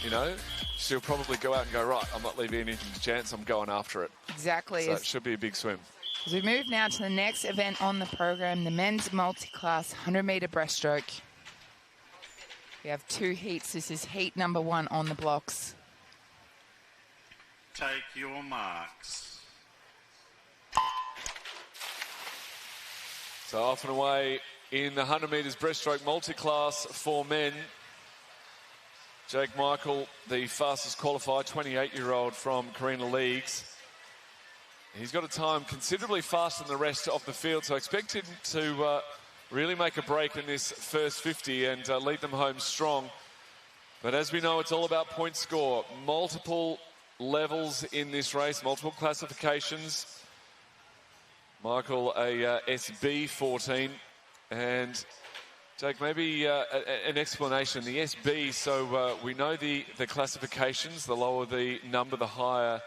[SPEAKER 12] Did.
[SPEAKER 9] She'll probably go out and go, right, I'm not leaving anything to chance, I'm going after it.
[SPEAKER 12] Exactly.
[SPEAKER 9] So it should be a big swim.
[SPEAKER 12] As we move now to the next event on the program, the men's multiclass 100-metre breaststroke. We have 2 heats. This is heat number 1 on the blocks.
[SPEAKER 1] Take your marks.
[SPEAKER 9] So off and away in the 100 metres breaststroke multiclass for men. Jake Michael, the fastest qualified 28-year-old from Carina Leagues. He's got a time considerably faster than the rest of the field, so expect him to really make a break in this first 50 and lead them home strong. But as we know, it's all about point score. Multiple levels in this race, multiple classifications. Michael, a SB 14. And Jake, maybe an explanation. The SB, so we know the classifications. The lower the number, the higher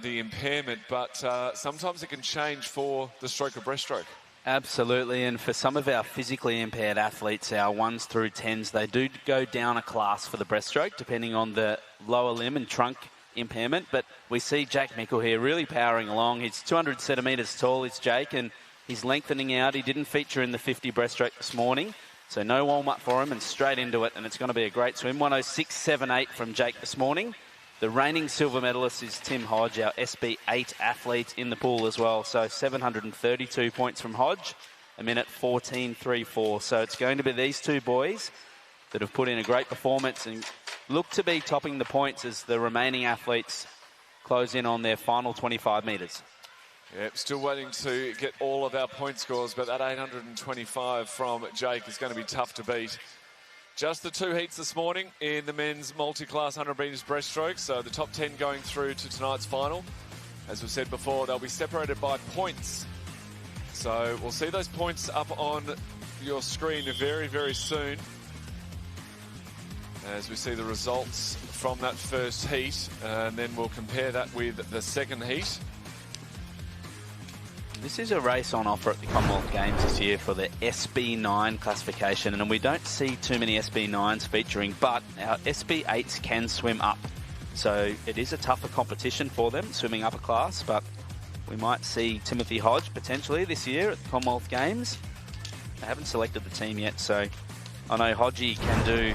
[SPEAKER 9] the impairment, but sometimes it can change for the stroke or breaststroke.
[SPEAKER 10] Absolutely, and for some of our physically impaired athletes, our 1s through 10s, they do go down a class for the breaststroke, depending on the lower limb and trunk impairment. But we see Jack Mickle here really powering along. He's 200 centimetres tall, it's Jake, and he's lengthening out. He didn't feature in the 50 breaststroke this morning, so no warm-up for him and straight into it, and it's going to be a great swim. 106.78 from Jake this morning. The reigning silver medalist is Tim Hodge, our SB8 athlete in the pool as well. So 732 points from Hodge, a minute 14.34. So it's going to be these 2 boys that have put in a great performance and look to be topping the points as the remaining athletes close in on their final 25 metres.
[SPEAKER 9] Yep, still waiting to get all of our point scores, but that 825 from Jake is going to be tough to beat. Just the 2 heats this morning in the men's multi-class 100 metres breaststroke. So the top 10 going through to tonight's final. As we've said before, they'll be separated by points. So we'll see those points up on your screen very, very soon, as we see the results from that first heat. And then we'll compare that with the second heat.
[SPEAKER 10] This is a race on offer at the Commonwealth Games this year for the SB9 classification, and we don't see too many SB9s featuring, but our SB8s can swim up. So it is a tougher competition for them, swimming up a class, but we might see Timothy Hodge potentially this year at the Commonwealth Games. They haven't selected the team yet, so I know Hodgie can do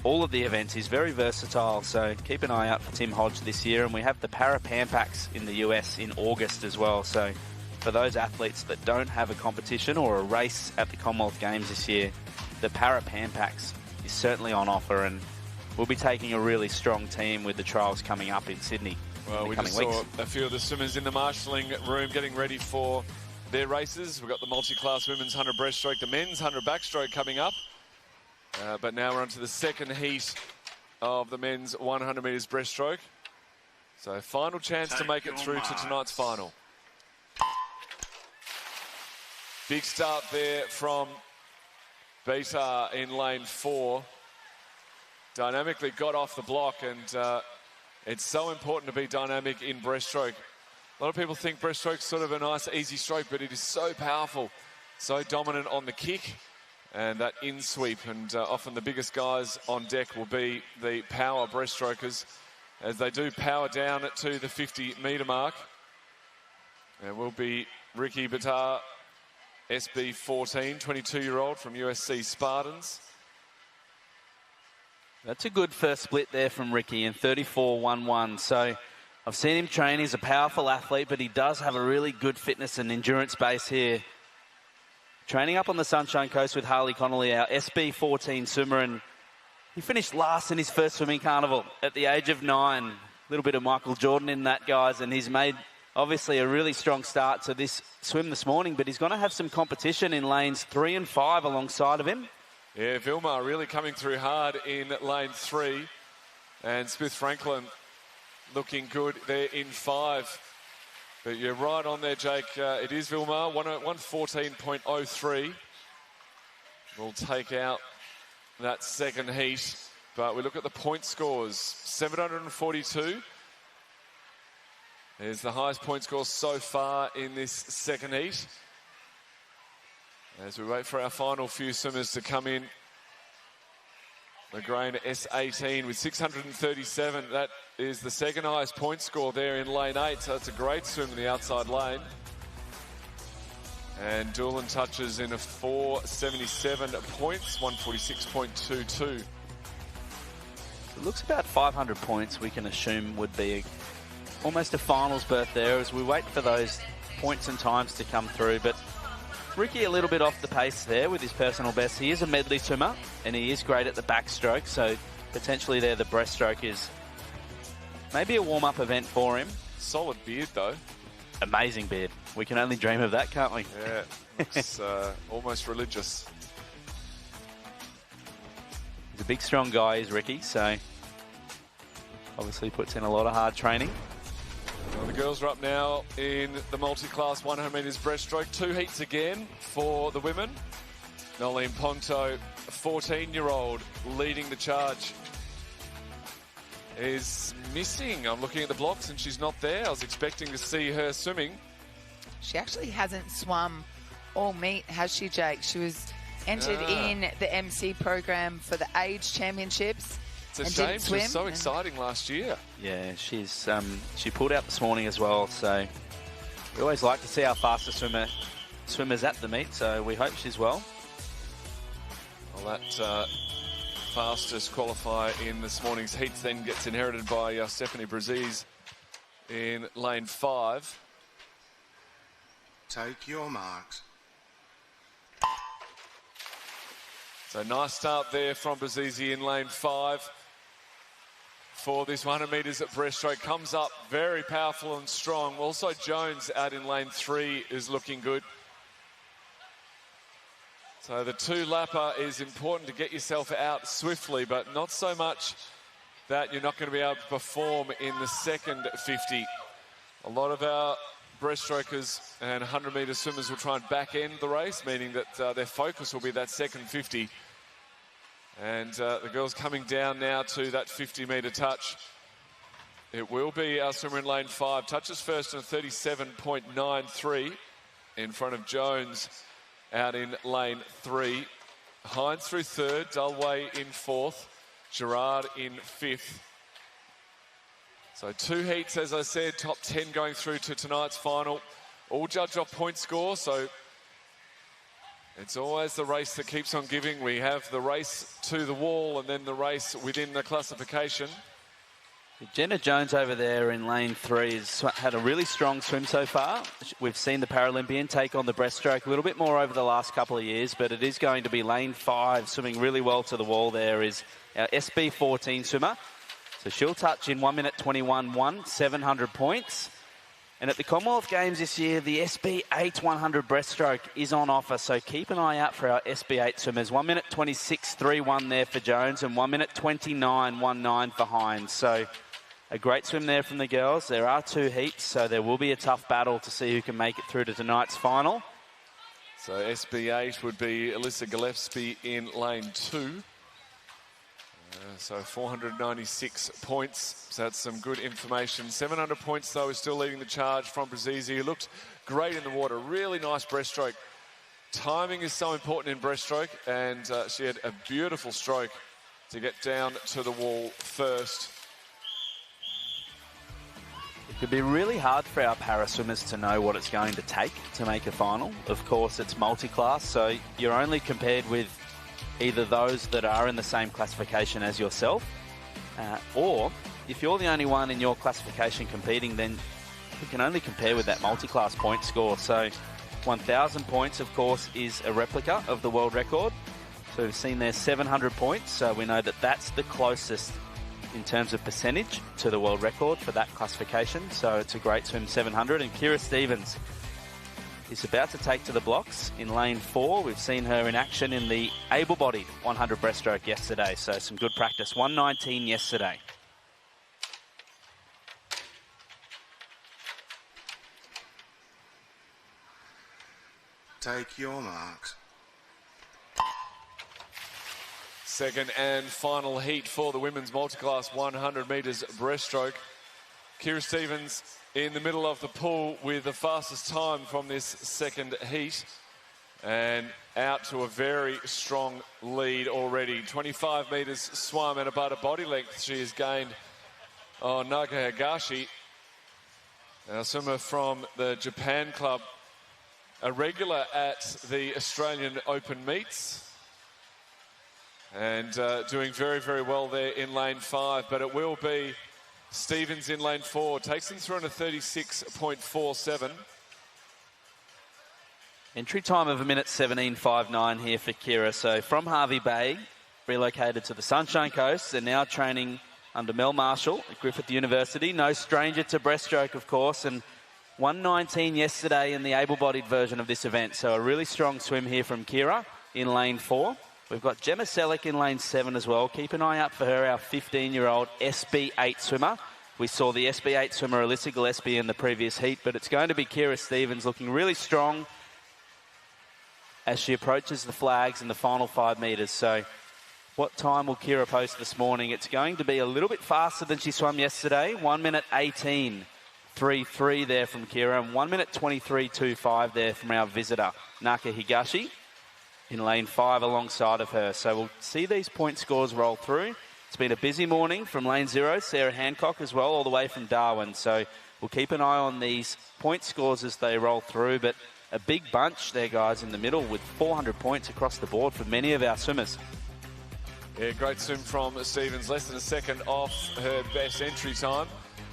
[SPEAKER 10] all of the events. He's very versatile, so keep an eye out for Tim Hodge this year. And we have the Para-Pampacs in the US in August as well, so for those athletes that don't have a competition or a race at the Commonwealth Games this year, the Para-Pampacs is certainly on offer, and we'll be taking a really strong team with the trials coming up in Sydney.
[SPEAKER 9] Well, we just saw a few of the swimmers in the marshalling room getting ready for their races. We've got the multi-class women's 100 breaststroke, the men's 100 backstroke coming up. But now we're on to the second heat of the men's 100 metres breaststroke. So final chance to make it through to tonight's final. Big start there from Beta in lane 4. Dynamically got off the block, and it's so important to be dynamic in breaststroke. A lot of people think breaststroke's sort of a nice, easy stroke, but it is so powerful, so dominant on the kick and that in sweep. And often the biggest guys on deck will be the power breaststrokers as they do power down to the 50-metre mark. And will be Ricky Batar SB14, 22-year-old from USC Spartans.
[SPEAKER 10] That's a good first split there from Ricky in 34.11. So I've seen him train. He's a powerful athlete, but he does have a really good fitness and endurance base here. Training up on the Sunshine Coast with Harley Connolly, our SB14 swimmer, and he finished last in his first swimming carnival at the age of 9. A little bit of Michael Jordan in that, guys, and he's made obviously a really strong start to this swim this morning, but he's going to have some competition in lanes 3 and 5 alongside of him.
[SPEAKER 9] Yeah, Vilmar really coming through hard in lane 3, and Smith Franklin looking good there in 5. But you're right on there, Jake. It is Vilmar, 114.03. We'll take out that second heat. But we look at the point scores. 742 is the highest point score so far in this second heat. As we wait for our final few swimmers to come in. The Grain S18 with 637. That is the second highest point score there in lane 8. So it's a great swim in the outside lane. And Doolan touches in a 477 points, 146.22.
[SPEAKER 10] It looks about 500 points we can assume would be almost a finals berth there as we wait for those points and times to come through. But Ricky a little bit off the pace there with his personal best. He is a medley swimmer and he is great at the backstroke, so potentially there the breaststroke is maybe a warm-up event for him.
[SPEAKER 9] Solid beard though.
[SPEAKER 10] Amazing beard. We can only dream of that, can't we?
[SPEAKER 9] Yeah, looks almost religious.
[SPEAKER 10] He's a big, strong guy, is Ricky, so obviously puts in a lot of hard training.
[SPEAKER 9] Well, the girls are up now in the multi-class 100 metres breaststroke. 2 heats again for the women. Nolene Ponto, a 14-year-old, leading the charge, is missing. I'm looking at the blocks and she's not there. I was expecting to see her swimming.
[SPEAKER 12] She actually hasn't swum all meet, has she, Jake? She was entered in the MC program for the age championships.
[SPEAKER 9] It's a shame. She was so exciting last year.
[SPEAKER 10] Yeah, she's she pulled out this morning as well. So we always like to see our fastest swimmers at the meet. So we hope she's well.
[SPEAKER 9] Well, that fastest qualifier in this morning's heats then gets inherited by Stephanie Brazese in lane 5.
[SPEAKER 2] Take your marks.
[SPEAKER 9] So nice start there from Brazese in lane 5 for this 100 metres at breaststroke. Comes up very powerful and strong. Also Jones out in lane 3 is looking good. So the 2-lapper is important to get yourself out swiftly, but not so much that you're not going to be able to perform in the second 50. A lot of our breaststrokers and 100-metre swimmers will try and back end the race, meaning that their focus will be that second 50. And the girls coming down now to that 50-metre touch. It will be our swimmer in lane 5. Touches first in 37.93 in front of Jones out in lane 3. Hines through 3rd, Dulway in 4th, Gerard in 5th. So 2 heats, as I said, top 10 going through to tonight's final. All judged off point score, so it's always the race that keeps on giving. We have the race to the wall and then the race within the classification.
[SPEAKER 10] Jenna Jones over there in lane 3 has had a really strong swim so far. We've seen the Paralympian take on the breaststroke a little bit more over the last couple of years, but it is going to be lane 5, swimming really well to the wall there is our SB14 swimmer. So she'll touch in 1 minute 21.1, 700 points. And at the Commonwealth Games this year, the SB8 100 breaststroke is on offer, so keep an eye out for our SB8 swimmers. 1 minute 26.31 there for Jones and 1 minute 29.19 for Hines. So a great swim there from the girls. There are 2 heats, so there will be a tough battle to see who can make it through to tonight's final.
[SPEAKER 9] So SB8 would be Alyssa Gillespie in lane 2. So 496 points, so that's some good information. 700 points, though, is still leading the charge from Brazese, who looked great in the water. Really nice breaststroke. Timing is so important in breaststroke, and she had a beautiful stroke to get down to the wall first.
[SPEAKER 10] It'd be really hard for our para swimmers to know what it's going to take to make a final. Of course, it's multi-class, so you're only compared with either those that are in the same classification as yourself, or if you're the only one in your classification competing, then you can only compare with that multi-class point score. So 1,000 points, of course, is a replica of the world record. So we've seen there 700 points, so we know that that's the closest in terms of percentage to the world record for that classification. So it's a great swim, 700. And Kira Stevens is about to take to the blocks in lane 4. We've seen her in action in the able-bodied 100 breaststroke yesterday, so some good practice. 1:19 yesterday.
[SPEAKER 2] Take your marks.
[SPEAKER 9] Second and final heat for the women's multiclass 100 metres breaststroke. Kira Stevens in the middle of the pool with the fastest time from this second heat, and out to a very strong lead already. 25 metres swum and about a body length she has gained on Naga Higashi, a swimmer from the Japan club, a regular at the Australian Open meets, and doing very, very well there in lane 5. But it will be Stevens in lane 4. Takes them through in a 36.47.
[SPEAKER 10] Entry time of 1:17.59 here for Kira. So from Harvey Bay, relocated to the Sunshine Coast, and now training under Mel Marshall at Griffith University. No stranger to breaststroke, of course, and 1:19 yesterday in the able-bodied version of this event. So a really strong swim here from Kira in lane 4. We've got Gemma Selleck in lane 7 as well. Keep an eye out for her, our 15-year-old SB8 swimmer. We saw the SB8 swimmer, Alyssa Gillespie, in the previous heat, but it's going to be Kira Stevens looking really strong as she approaches the flags in the final 5 metres. So what time will Kira post this morning? It's going to be a little bit faster than she swam yesterday. 1:18.33 there from Kira, and 1:23.25 there from our visitor, Naka Higashi, in lane 5 alongside of her. So we'll see these point scores roll through. It's been a busy morning from lane 0, Sarah Hancock as well, all the way from Darwin. So we'll keep an eye on these point scores as they roll through, but a big bunch there, guys, in the middle with 400 points across the board for many of our swimmers.
[SPEAKER 9] Yeah, great swim from Stevens, less than a second off her best entry time.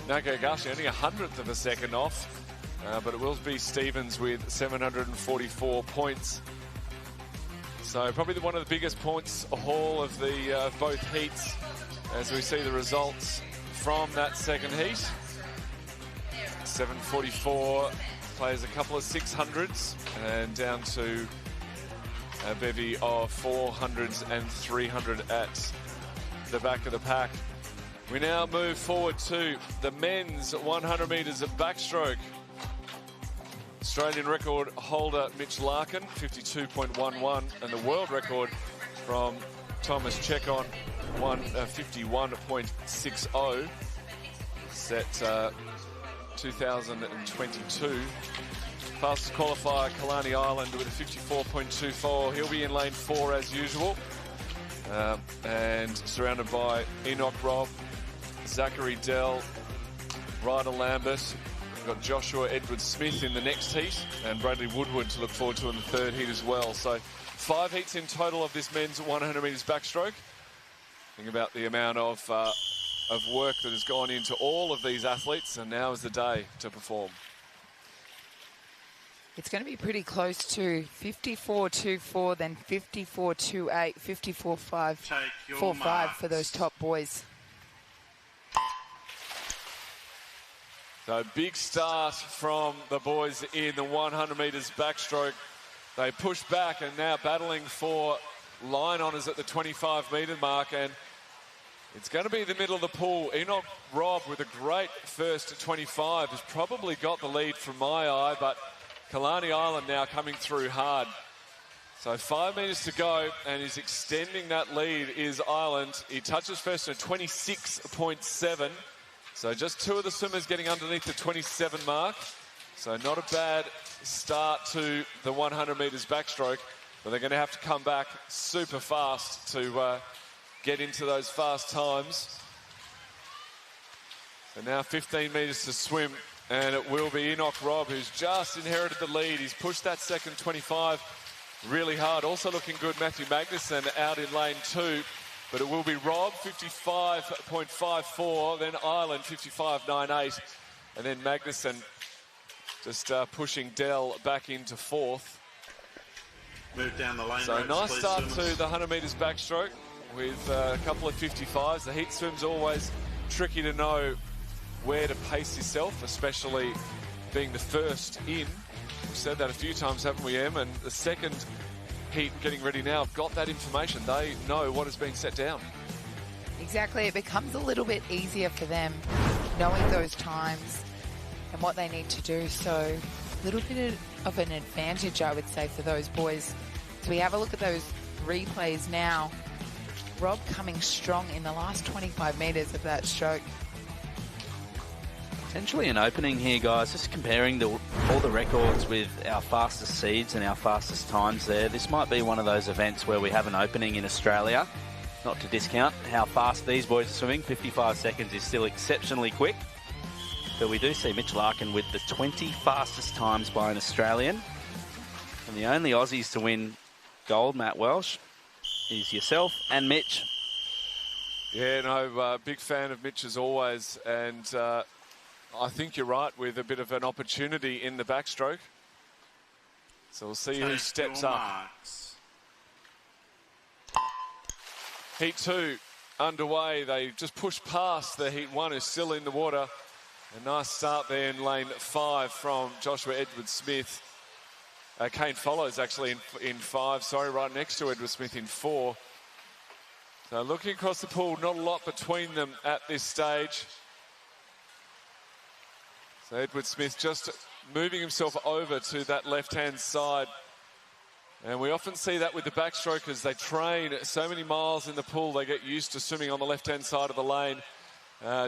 [SPEAKER 9] Naka Higashi only 100th of a second off, but it will be Stevens with 744 points. So probably one of the biggest points haul of the both heats as we see the results from that second heat. 744 plays a couple of 600s and down to a bevy of 400s and 300 at the back of the pack. We now move forward to the men's 100 metres of backstroke. Australian record holder Mitch Larkin, 52.11, and the world record from Thomas Chekon, 51.60, set 2022. Fastest qualifier, Kalani Island, with a 54.24. He'll be in lane 4 as usual, and surrounded by Enoch Robb, Zachary Dell, Ryder Lambert. We've got Joshua Edwards-Smith in the next heat, and Bradley Woodward to look forward to in the third heat as well. So 5 heats in total of this men's 100 metres backstroke. Think about the amount of work that has gone into all of these athletes, and now is the day to perform.
[SPEAKER 12] It's going to be pretty close to 54.24, then 54.28, 54.45 for those top boys.
[SPEAKER 9] So big start from the boys in the 100 metres backstroke. They push back and now battling for line honours at the 25 metre mark, and it's going to be the middle of the pool. Enoch Robb with a great first 25 has probably got the lead from my eye, but Kalani Island now coming through hard. So 5 metres to go, and he's extending that lead is Island. He touches first at 26.7. So just 2 of the swimmers getting underneath the 27 mark. So not a bad start to the 100 metres backstroke, but they're going to have to come back super fast to get into those fast times. And now 15 metres to swim, and it will be Enoch Robb, who's just inherited the lead. He's pushed that second 25 really hard. Also looking good, Matthew Magnuson out in lane 2. But it will be Robb, 55.54, then Ireland, 55.98. And then Magnuson just pushing Dell back into 4th.
[SPEAKER 1] Move down the lane.
[SPEAKER 9] So
[SPEAKER 1] ropes,
[SPEAKER 9] nice
[SPEAKER 1] please,
[SPEAKER 9] start
[SPEAKER 1] swimmers.
[SPEAKER 9] to the 100 metres backstroke with a couple of 55s. The heat swim's always tricky to know where to pace yourself, especially being the first in. We've said that a few times, haven't we, Em? And the second heat getting ready now have got that information. They know what has been set down.
[SPEAKER 12] Exactly. It becomes a little bit easier for them knowing those times and what they need to do. So a little bit of an advantage, I would say, for those boys. So we have a look at those replays now. Robb coming strong in the last 25 metres of that stroke.
[SPEAKER 10] Potentially an opening here, guys. Just comparing all the records with our fastest seeds and our fastest times there. This might be one of those events where we have an opening in Australia. Not to discount how fast these boys are swimming. 55 seconds is still exceptionally quick. But we do see Mitch Larkin with the 20 fastest times by an Australian. And the only Aussies to win gold, Matt Welsh, is yourself and Mitch.
[SPEAKER 9] Yeah, no, big fan of Mitch as always. And I think you're right with a bit of an opportunity in the backstroke. So we'll see who steps up.
[SPEAKER 1] Marks.
[SPEAKER 9] Heat 2 underway. They just pushed past the Heat 1 who's still in the water. A nice start there in lane 5 from Joshua Edwards-Smith. Kane follows actually in 5. Sorry, right next to Edwards-Smith in 4. So looking across the pool, not a lot between them at this stage. So Edwards-Smith just moving himself over to that left-hand side. And we often see that with the backstrokers. They train so many miles in the pool, they get used to swimming on the left-hand side of the lane.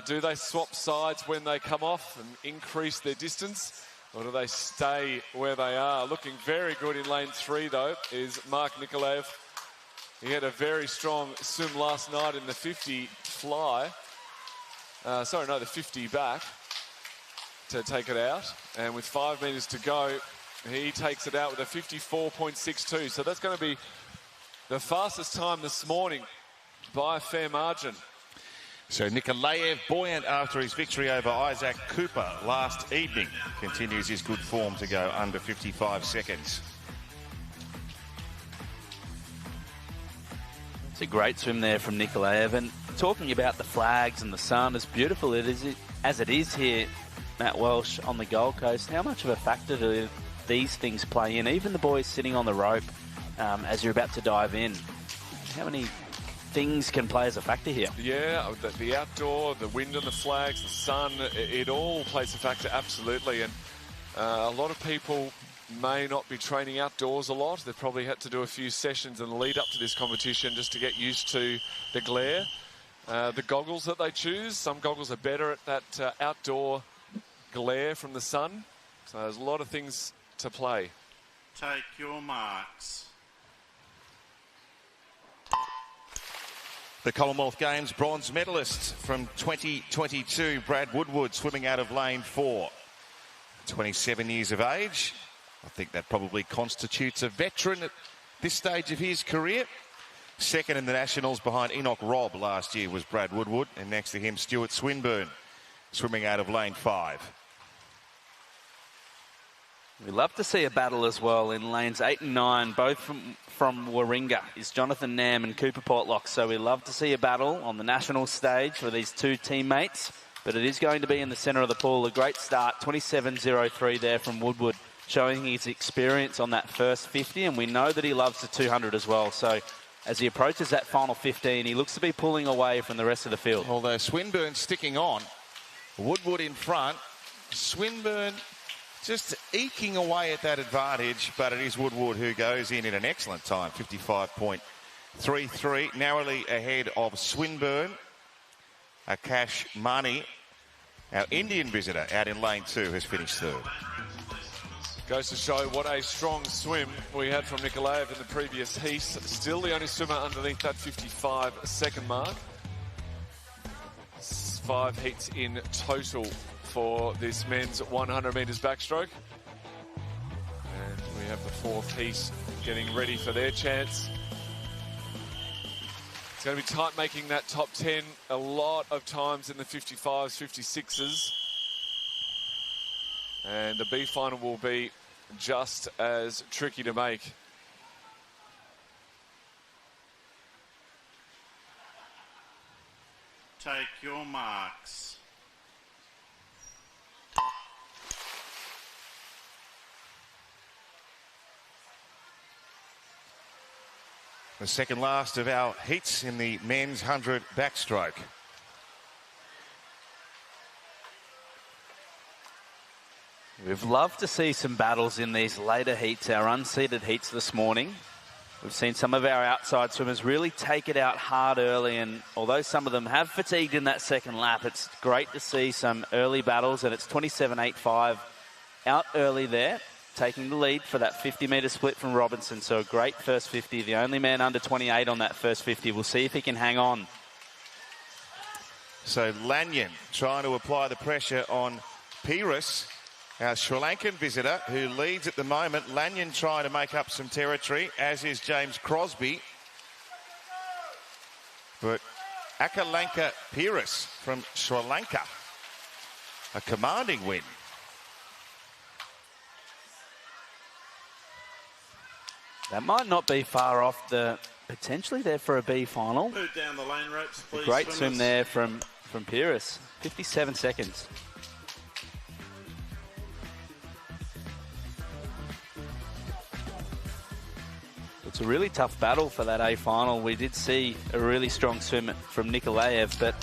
[SPEAKER 9] Do they swap sides when they come off and increase their distance? Or do they stay where they are? Looking very good in lane 3, though, is Mark Nikolaev. He had a very strong swim last night in the 50 fly. The 50 back to take it out. And with 5 metres to go, he takes it out with a 54.62. So that's going to be the fastest time this morning by a fair margin.
[SPEAKER 8] So Nikolaev, buoyant after his victory over Isaac Cooper last evening, continues his good form to go under 55 seconds.
[SPEAKER 10] It's a great swim there from Nikolaev. And talking about the flags and the sun, as beautiful as it is here, Matt Welsh, on the Gold Coast, how much of a factor do these things play in? Even the boys sitting on the rope as you're about to dive in. How many things can play as a factor here?
[SPEAKER 9] Yeah, the outdoor, the wind and the flags, the sun, it all plays a factor, absolutely. And a lot of people may not be training outdoors a lot. They've probably had to do a few sessions in the lead up to this competition just to get used to the glare. The goggles that they choose, some goggles are better at that outdoor glare from the sun. So there's a lot of things to play.
[SPEAKER 1] Take your marks.
[SPEAKER 8] The Commonwealth Games bronze medalist from 2022, Brad Woodward, swimming out of lane 4. 27 years of age. I think that probably constitutes a veteran at this stage of his career. Second in the Nationals behind Enoch Robb last year was Brad Woodward, and next to him Stuart Swinburne, swimming out of lane 5.
[SPEAKER 10] We love to see a battle as well in lanes 8 and 9, both from Warringah, is Jonathan Nam and Cooper Portlock. So we love to see a battle on the national stage for these two teammates, but it is going to be in the centre of the pool. A great start, 27.03 there from Woodward, showing his experience on that first 50, and we know that he loves the 200 as well. So as he approaches that final 15, he looks to be pulling away from the rest of the field.
[SPEAKER 8] Although Swinburne sticking on, Woodward in front, Swinburne just eking away at that advantage, but it is Woodward who goes in an excellent time, 55.33, narrowly ahead of Swinburne. Akash Mani, our Indian visitor, out in lane 2, has finished 3rd.
[SPEAKER 9] Goes to show what a strong swim we had from Nikolaev in the previous heat. Still the only swimmer underneath that 55-second mark. 5 heats in total for this men's 100 metres backstroke. And we have the 4th heat getting ready for their chance. It's going to be tight making that top 10 a lot of times in the 55s, 56s. And the B final will be just as tricky to make.
[SPEAKER 1] Take your marks.
[SPEAKER 8] The second last of our heats in the men's 100 backstroke.
[SPEAKER 10] We've loved to see some battles in these later heats, our unseeded heats this morning. We've seen some of our outside swimmers really take it out hard early, and although some of them have fatigued in that second lap, it's great to see some early battles, and it's 27.85 out early there, taking the lead for that 50-metre split from Robinson. So a great first 50, the only man under 28 on that first 50. We'll see if he can hang on.
[SPEAKER 8] So Lanyon trying to apply the pressure on Peiris, our Sri Lankan visitor, who leads at the moment. Lanyon trying to make up some territory, as is James Crosby. But Akalanka Peiris from Sri Lanka, a commanding win.
[SPEAKER 10] That might not be far off the potentially there for a B final.
[SPEAKER 1] Move down the lane ropes, please.
[SPEAKER 10] Great swim there from Peiris. 57 seconds. It's a really tough battle for that A final. We did see a really strong swim from Nikolaev, but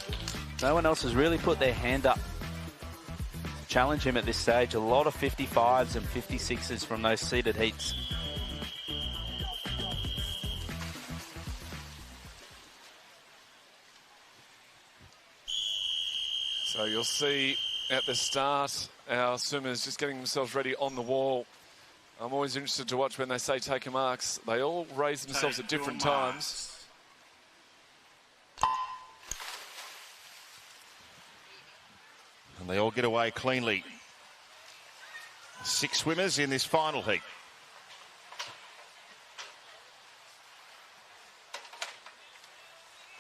[SPEAKER 10] no one else has really put their hand up to challenge him at this stage. A lot of 55s and 56s from those seeded heats.
[SPEAKER 9] So you'll see at the start our swimmers just getting themselves ready on the wall. I'm always interested to watch when they say take your marks. They all raise themselves at different times.
[SPEAKER 8] And they all get away cleanly. 6 swimmers in this final heat.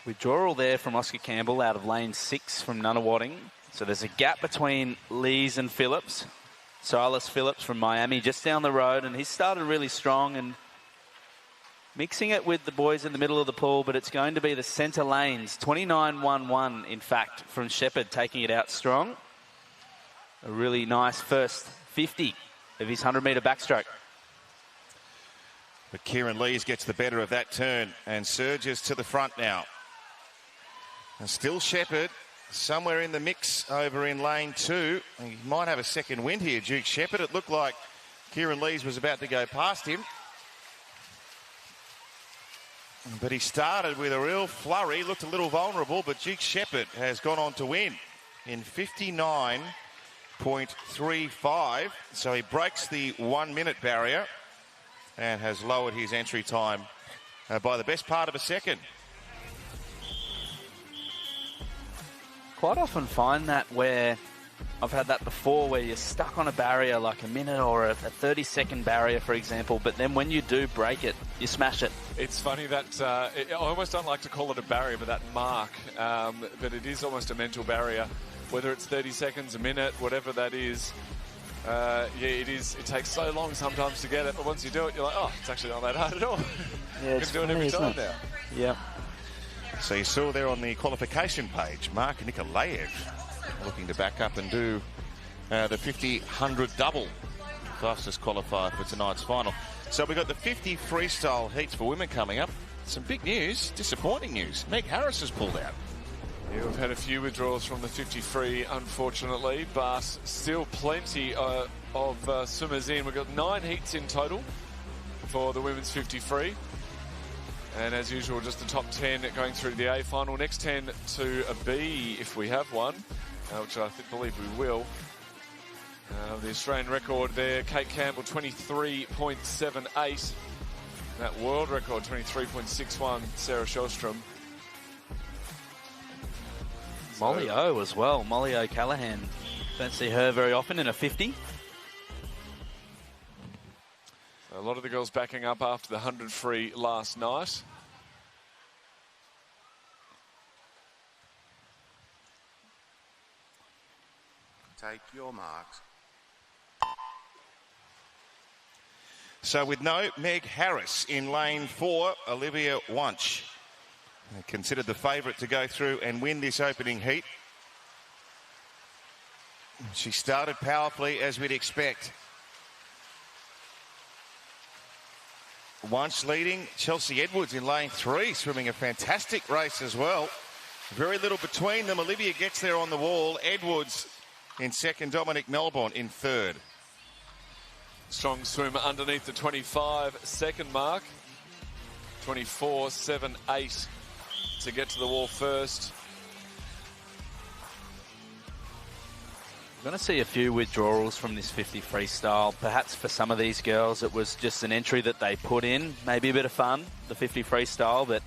[SPEAKER 10] Withdrawal there from Oscar Campbell out of lane 6 from Nunawading. So there's a gap between Lees and Phillips. Silas Phillips from Miami just down the road, and he's started really strong and mixing it with the boys in the middle of the pool, but it's going to be the centre lanes. 29.11 in fact from Shepherd, taking it out strong. A really nice first 50 of his 100-metre backstroke.
[SPEAKER 8] But Kieran Lees gets the better of that turn and surges to the front now. And still Shepherd somewhere in the mix over in lane 2. He might have a second wind here, Duke Shepherd. It looked like Kieran Lees was about to go past him. But he started with a real flurry, looked a little vulnerable, but Duke Shepherd has gone on to win in 59.35. So he breaks the 1-minute barrier and has lowered his entry time by the best part of a second.
[SPEAKER 10] Quite often find that where I've had that before, where you're stuck on a barrier like a minute or a 30-second barrier, for example, but then when you do break it, you smash it.
[SPEAKER 9] It's funny that I almost don't like to call it a barrier, but that mark, but it is almost a mental barrier, whether it's 30 seconds, a minute, whatever that is. Yeah, it is. It takes so long sometimes to get it, but once you do it, you're like, oh, it's actually not that hard at all.
[SPEAKER 10] Yeah, it's
[SPEAKER 9] you can do it every time now.
[SPEAKER 10] Yeah.
[SPEAKER 8] So you saw there on the qualification page, Mark Nikolaev looking to back up and do the 50-100 double. Fastest qualifier for tonight's final. So we've got the 50 freestyle heats for women coming up. Some big news, disappointing news. Meg Harris has pulled out.
[SPEAKER 9] Yeah, we've had a few withdrawals from the 50 free, unfortunately, but still plenty of swimmers in. We've got 9 heats in total for the women's 50 free. And as usual, just the top 10 going through to the A final. Next 10 to a B, if we have one, which I believe we will. The Australian record there, Kate Campbell, 23.78. That world record, 23.61, Sarah Shellstrom.
[SPEAKER 10] Molly O as well. Molly O'Callaghan. Don't see her very often in a 50.
[SPEAKER 9] A lot of the girls backing up after the 100 free last night.
[SPEAKER 2] Take your marks.
[SPEAKER 8] So with no Meg Harris in lane 4, Olivia Wunsch, considered the favourite to go through and win this opening heat. She started powerfully, as we'd expect. Wunsch leading, Chelsea Edwards in lane 3, swimming a fantastic race as well. Very little between them. Olivia gets there on the wall. Edwards in second, Dominic Melbourne in third.
[SPEAKER 9] Strong swim underneath the 25-second mark. 24.78 to get to the wall first.
[SPEAKER 10] We're going to see a few withdrawals from this 50 freestyle. Perhaps for some of these girls, it was just an entry that they put in. Maybe a bit of fun, the 50 freestyle, but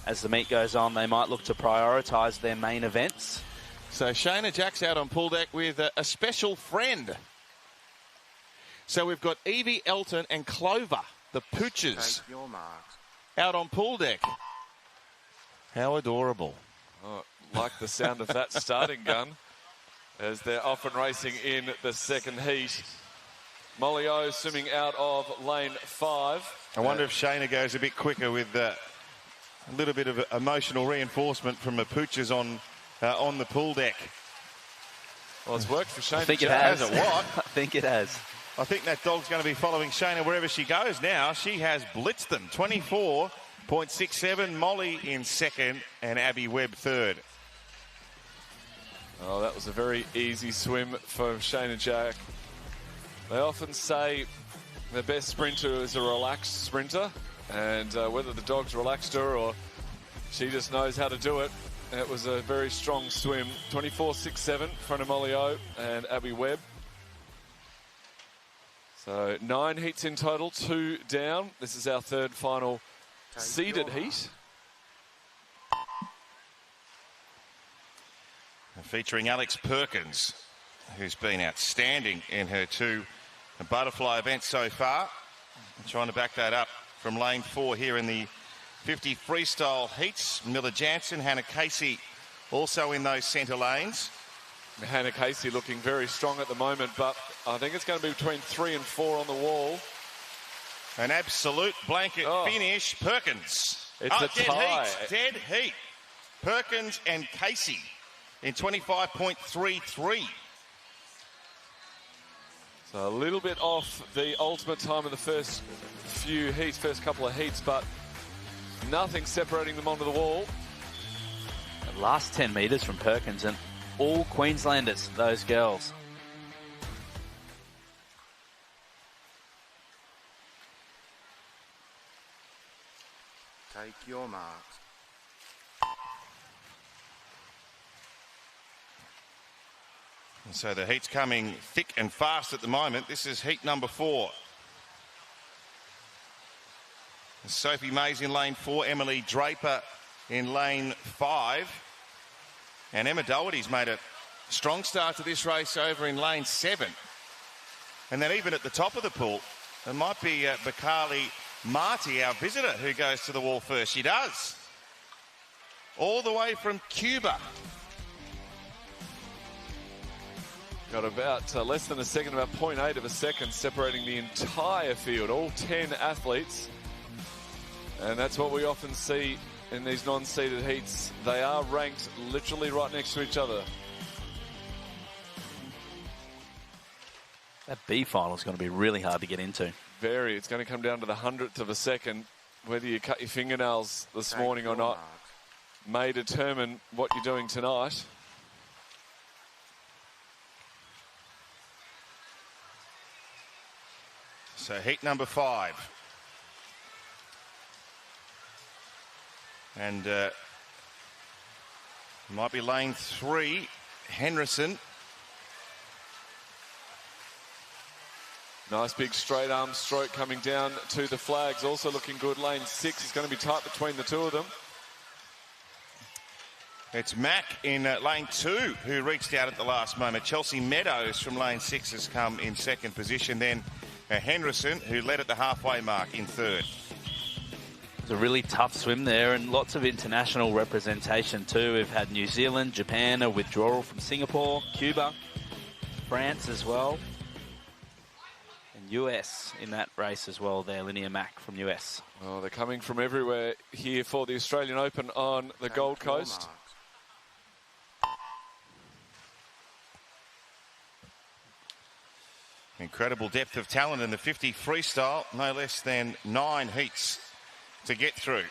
[SPEAKER 10] as the meet goes on, they might look to prioritise their main events.
[SPEAKER 8] So Shayna Jack's out on pool deck with a special friend. So we've got Evie, Elton and Clover, the pooches,
[SPEAKER 2] Take your marks.
[SPEAKER 8] out on pool deck. How adorable.
[SPEAKER 9] Oh, like the sound of that starting gun as they're off and racing in the second heat. Molly O swimming out of lane 5.
[SPEAKER 8] I wonder if Shayna goes a bit quicker with a little bit of emotional reinforcement from the pooches on the pool deck.
[SPEAKER 9] Well, it's worked for Shayna.
[SPEAKER 10] I think it has.
[SPEAKER 8] Has it what?
[SPEAKER 10] I think it has.
[SPEAKER 8] I think that dog's going to be following Shayna wherever she goes now. She has blitzed them. 24.67. Molly in second and Abby Webb third.
[SPEAKER 9] Oh, that was a very easy swim for Shayna Jack. They often say the best sprinter is a relaxed sprinter, and whether the dog's relaxed her or she just knows how to do it, it was a very strong swim. 24.67 in front of Molly O and Abby Webb. So 9 heats in total, 2 down. This is our third final seeded heat.
[SPEAKER 8] Featuring Alex Perkins, who's been outstanding in her 2 butterfly events so far. I'm trying to back that up from lane 4 here in the 50 freestyle heats. Miller Jansen, Hannah Casey also in those centre lanes.
[SPEAKER 9] Hannah Casey looking very strong at the moment, but I think it's going to be between 3 and 4 on the wall.
[SPEAKER 8] An absolute blanket finish. Perkins.
[SPEAKER 9] It's a tie.
[SPEAKER 8] Dead heat. Perkins and Casey in 25.33.
[SPEAKER 9] So a little bit off the ultimate time of the first few heats, first couple of heats, but nothing separating them onto the wall.
[SPEAKER 10] The last 10 metres from Perkins, and all Queenslanders, those girls.
[SPEAKER 2] Take your marks.
[SPEAKER 8] And so the heat's coming thick and fast at the moment. This is heat number 4. Sophie Mays in lane 4, Emily Draper in lane 5. And Emma Doherty's made a strong start to this race over in lane 7. And then even at the top of the pool, it might be Bakali Marti, our visitor, who goes to the wall first. She does. All the way from Cuba.
[SPEAKER 9] Got about less than a second, about 0.8 of a second separating the entire field, all 10 athletes. And that's what we often see in these non-seeded heats. They are ranked literally right next to each other.
[SPEAKER 10] That B final is going to be really hard to get into.
[SPEAKER 9] Very. It's going to come down to the 100th of a second. Whether you cut your fingernails this morning or not may determine what you're doing tonight.
[SPEAKER 8] So heat number 5. And might be lane 3, Henderson.
[SPEAKER 9] Nice big straight arm stroke coming down to the flags. Also looking good. Lane 6 is going to be tight between the two of them.
[SPEAKER 8] It's Mack in lane 2 who reached out at the last moment. Chelsea Meadows from lane 6 has come in second position. Then Henderson, who led at the halfway mark, in third.
[SPEAKER 10] It's a really tough swim there, and lots of international representation too. We've had New Zealand, Japan, a withdrawal from Singapore, Cuba, France as well, and US in that race as well there, Linnea Mack from US.
[SPEAKER 9] Oh, they're coming from everywhere here for the Australian Open on the Gold Coast.
[SPEAKER 8] Incredible depth of talent in the 50 freestyle. No less than 9 heats to get through.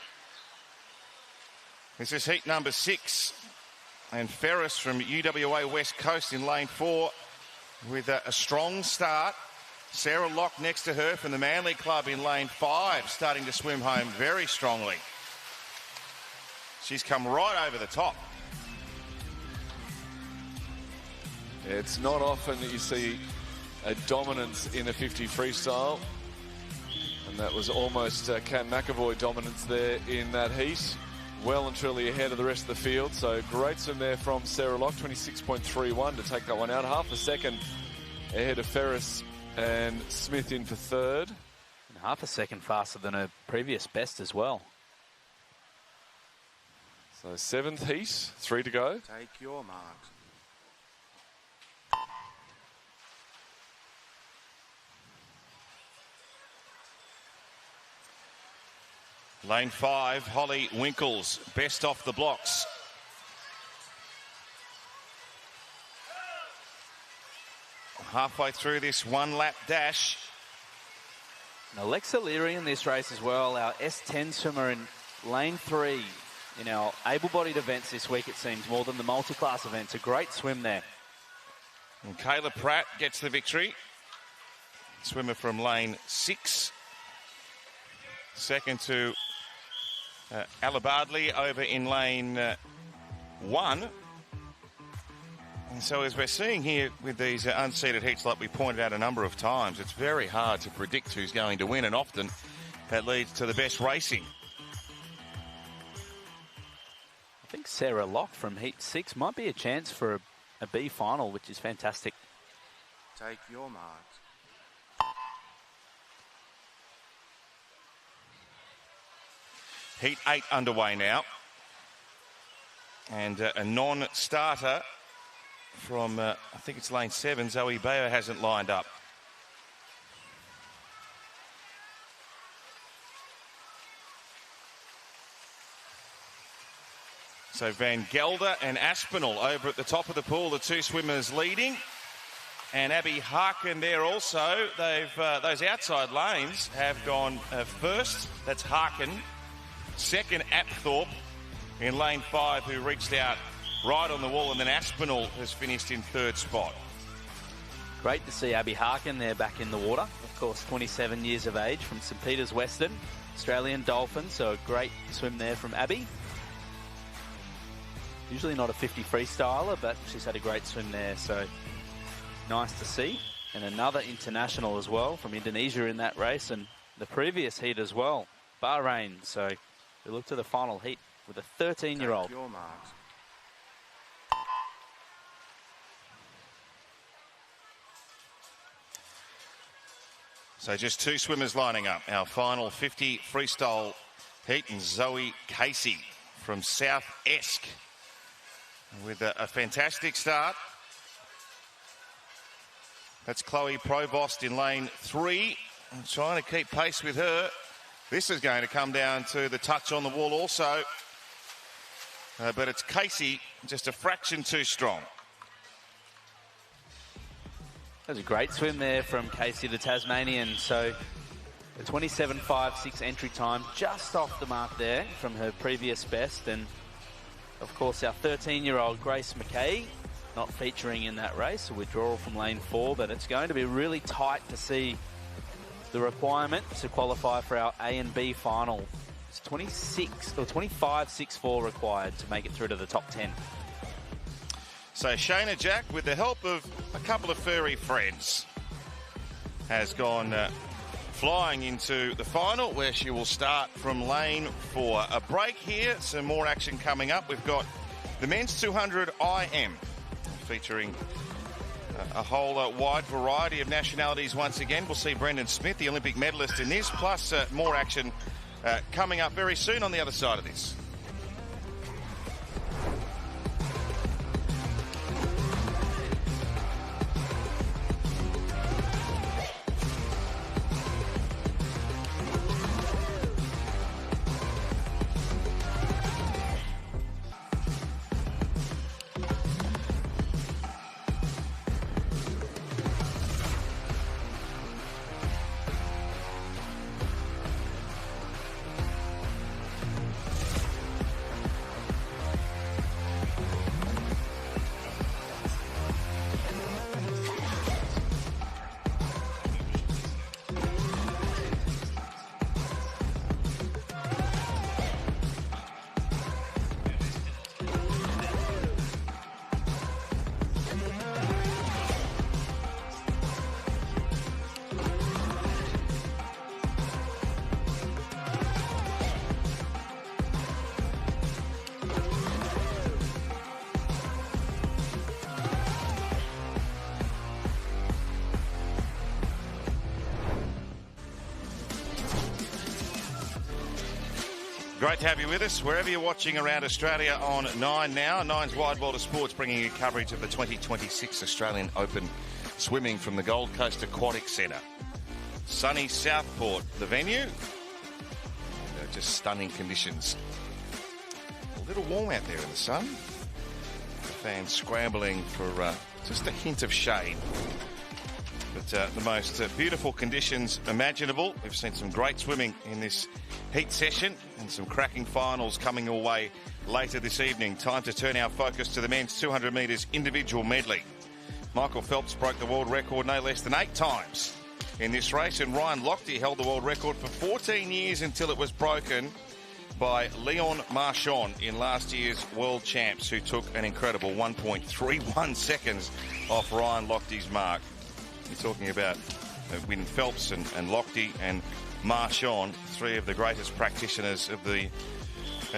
[SPEAKER 8] This is heat number 6. And Ferris from UWA West Coast in lane 4 with a strong start. Sarah Locke next to her from the Manly Club in lane 5, starting to swim home very strongly. She's come right over the top.
[SPEAKER 9] It's not often that you see a dominance in a 50 freestyle, and that was almost Cam McAvoy dominance there in that heat. Well and truly ahead of the rest of the field, so great swim there from Sarah Locke, 26.31 to take that one out. Half a second ahead of Ferris and Smith in for third.
[SPEAKER 10] And half a second faster than her previous best as well.
[SPEAKER 9] So 7th heat, 3 to go.
[SPEAKER 2] Take your marks.
[SPEAKER 8] Lane 5, Holly Winkles, best off the blocks. Halfway through this one-lap dash.
[SPEAKER 10] And Alexa Leary in this race as well, our S10 swimmer in lane 3 in our able-bodied events this week, it seems, more than the multi-class events. A great swim there.
[SPEAKER 8] And Kayla Pratt gets the victory. Swimmer from lane 6. Second to Alabardley over in lane 1. And so as we're seeing here with these unseeded heats, like we pointed out a number of times, it's very hard to predict who's going to win, and often that leads to the best racing.
[SPEAKER 10] I think Sarah Locke from heat 6 might be a chance for a B final, which is fantastic.
[SPEAKER 2] Take your marks.
[SPEAKER 8] Heat 8 underway now. And a non-starter from, I think it's lane 7, Zoe Bayer hasn't lined up. So Van Gelder and Aspinall over at the top of the pool, the 2 swimmers leading. And Abby Harkin there also. They've those outside lanes have gone first. That's Harkin. Second, Apthorpe in lane 5, who reached out right on the wall, and then Aspinall has finished in 3rd spot.
[SPEAKER 10] Great to see Abby Harkin there back in the water. Of course, 27 years of age from St Peters Western, Australian Dolphins, so a great swim there from Abby. Usually not a 50 freestyler, but she's had a great swim there, so nice to see. And another international as well from Indonesia in that race, and the previous heat as well, Bahrain. So we look to the final heat with a 13-year-old.
[SPEAKER 2] Your marks.
[SPEAKER 8] So just 2 swimmers lining up. Our final 50 freestyle heat, and Zoe Casey from South Esk with a fantastic start. That's Chloe Provost in lane 3. I'm trying to keep pace with her. This is going to come down to the touch on the wall also. But it's Casey, just a fraction too strong.
[SPEAKER 10] That was a great swim there from Casey the Tasmanian. So a 27.56 entry time, just off the mark there from her previous best. And of course, our 13-year-old Grace McKay not featuring in that race, a withdrawal from lane 4, but it's going to be really tight to see the requirement to qualify for our A and B final. It's 25.64 required to make it through to the top 10.
[SPEAKER 8] So Shayna Jack, with the help of a couple of furry friends, has gone flying into the final, where she will start from lane 4. A break here, some more action coming up. We've got the men's 200 IM, featuring a whole wide variety of nationalities once again. We'll see Brendan Smith, the Olympic medalist in this, plus more action coming up very soon on the other side of this. Great to have you with us wherever you're watching around Australia on 9 now. 9's Wide World of Sports bringing you coverage of the 2026 Australian Open swimming from the Gold Coast Aquatic Centre. Sunny Southport, the venue. Just stunning conditions. A little warm out there in the sun. The fans scrambling for just a hint of shade. But the most beautiful conditions imaginable. We've seen some great swimming in this heat session and some cracking finals coming your way later this evening. Time to turn our focus to the men's 200 metres individual medley. Michael Phelps broke the world record no less than 8 times in this race, and Ryan Lochte held the world record for 14 years until it was broken by Leon Marchand in last year's World Champs, who took an incredible 1.31 seconds off Ryan Lochte's mark. You're talking about Wynne Phelps and Lochte and Marchand, 3 of the greatest practitioners of the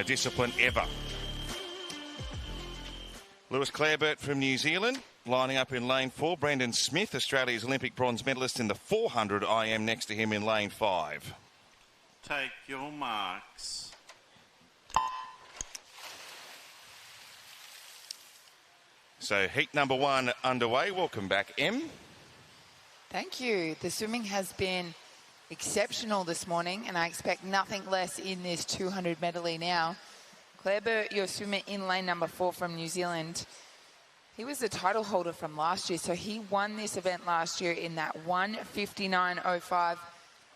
[SPEAKER 8] discipline ever. Lewis Clareburt from New Zealand lining up in lane 4. Brendan Smith, Australia's Olympic bronze medalist in the 400 IM, next to him in lane 5.
[SPEAKER 1] Take your marks.
[SPEAKER 8] So heat number 1 underway. Welcome back, Em.
[SPEAKER 12] Thank you. The swimming has been exceptional this morning, and I expect nothing less in this 200 medley now. Clareburt, your swimmer in lane number 4 from New Zealand. He was the title holder from last year, so he won this event last year in that 1:59.05.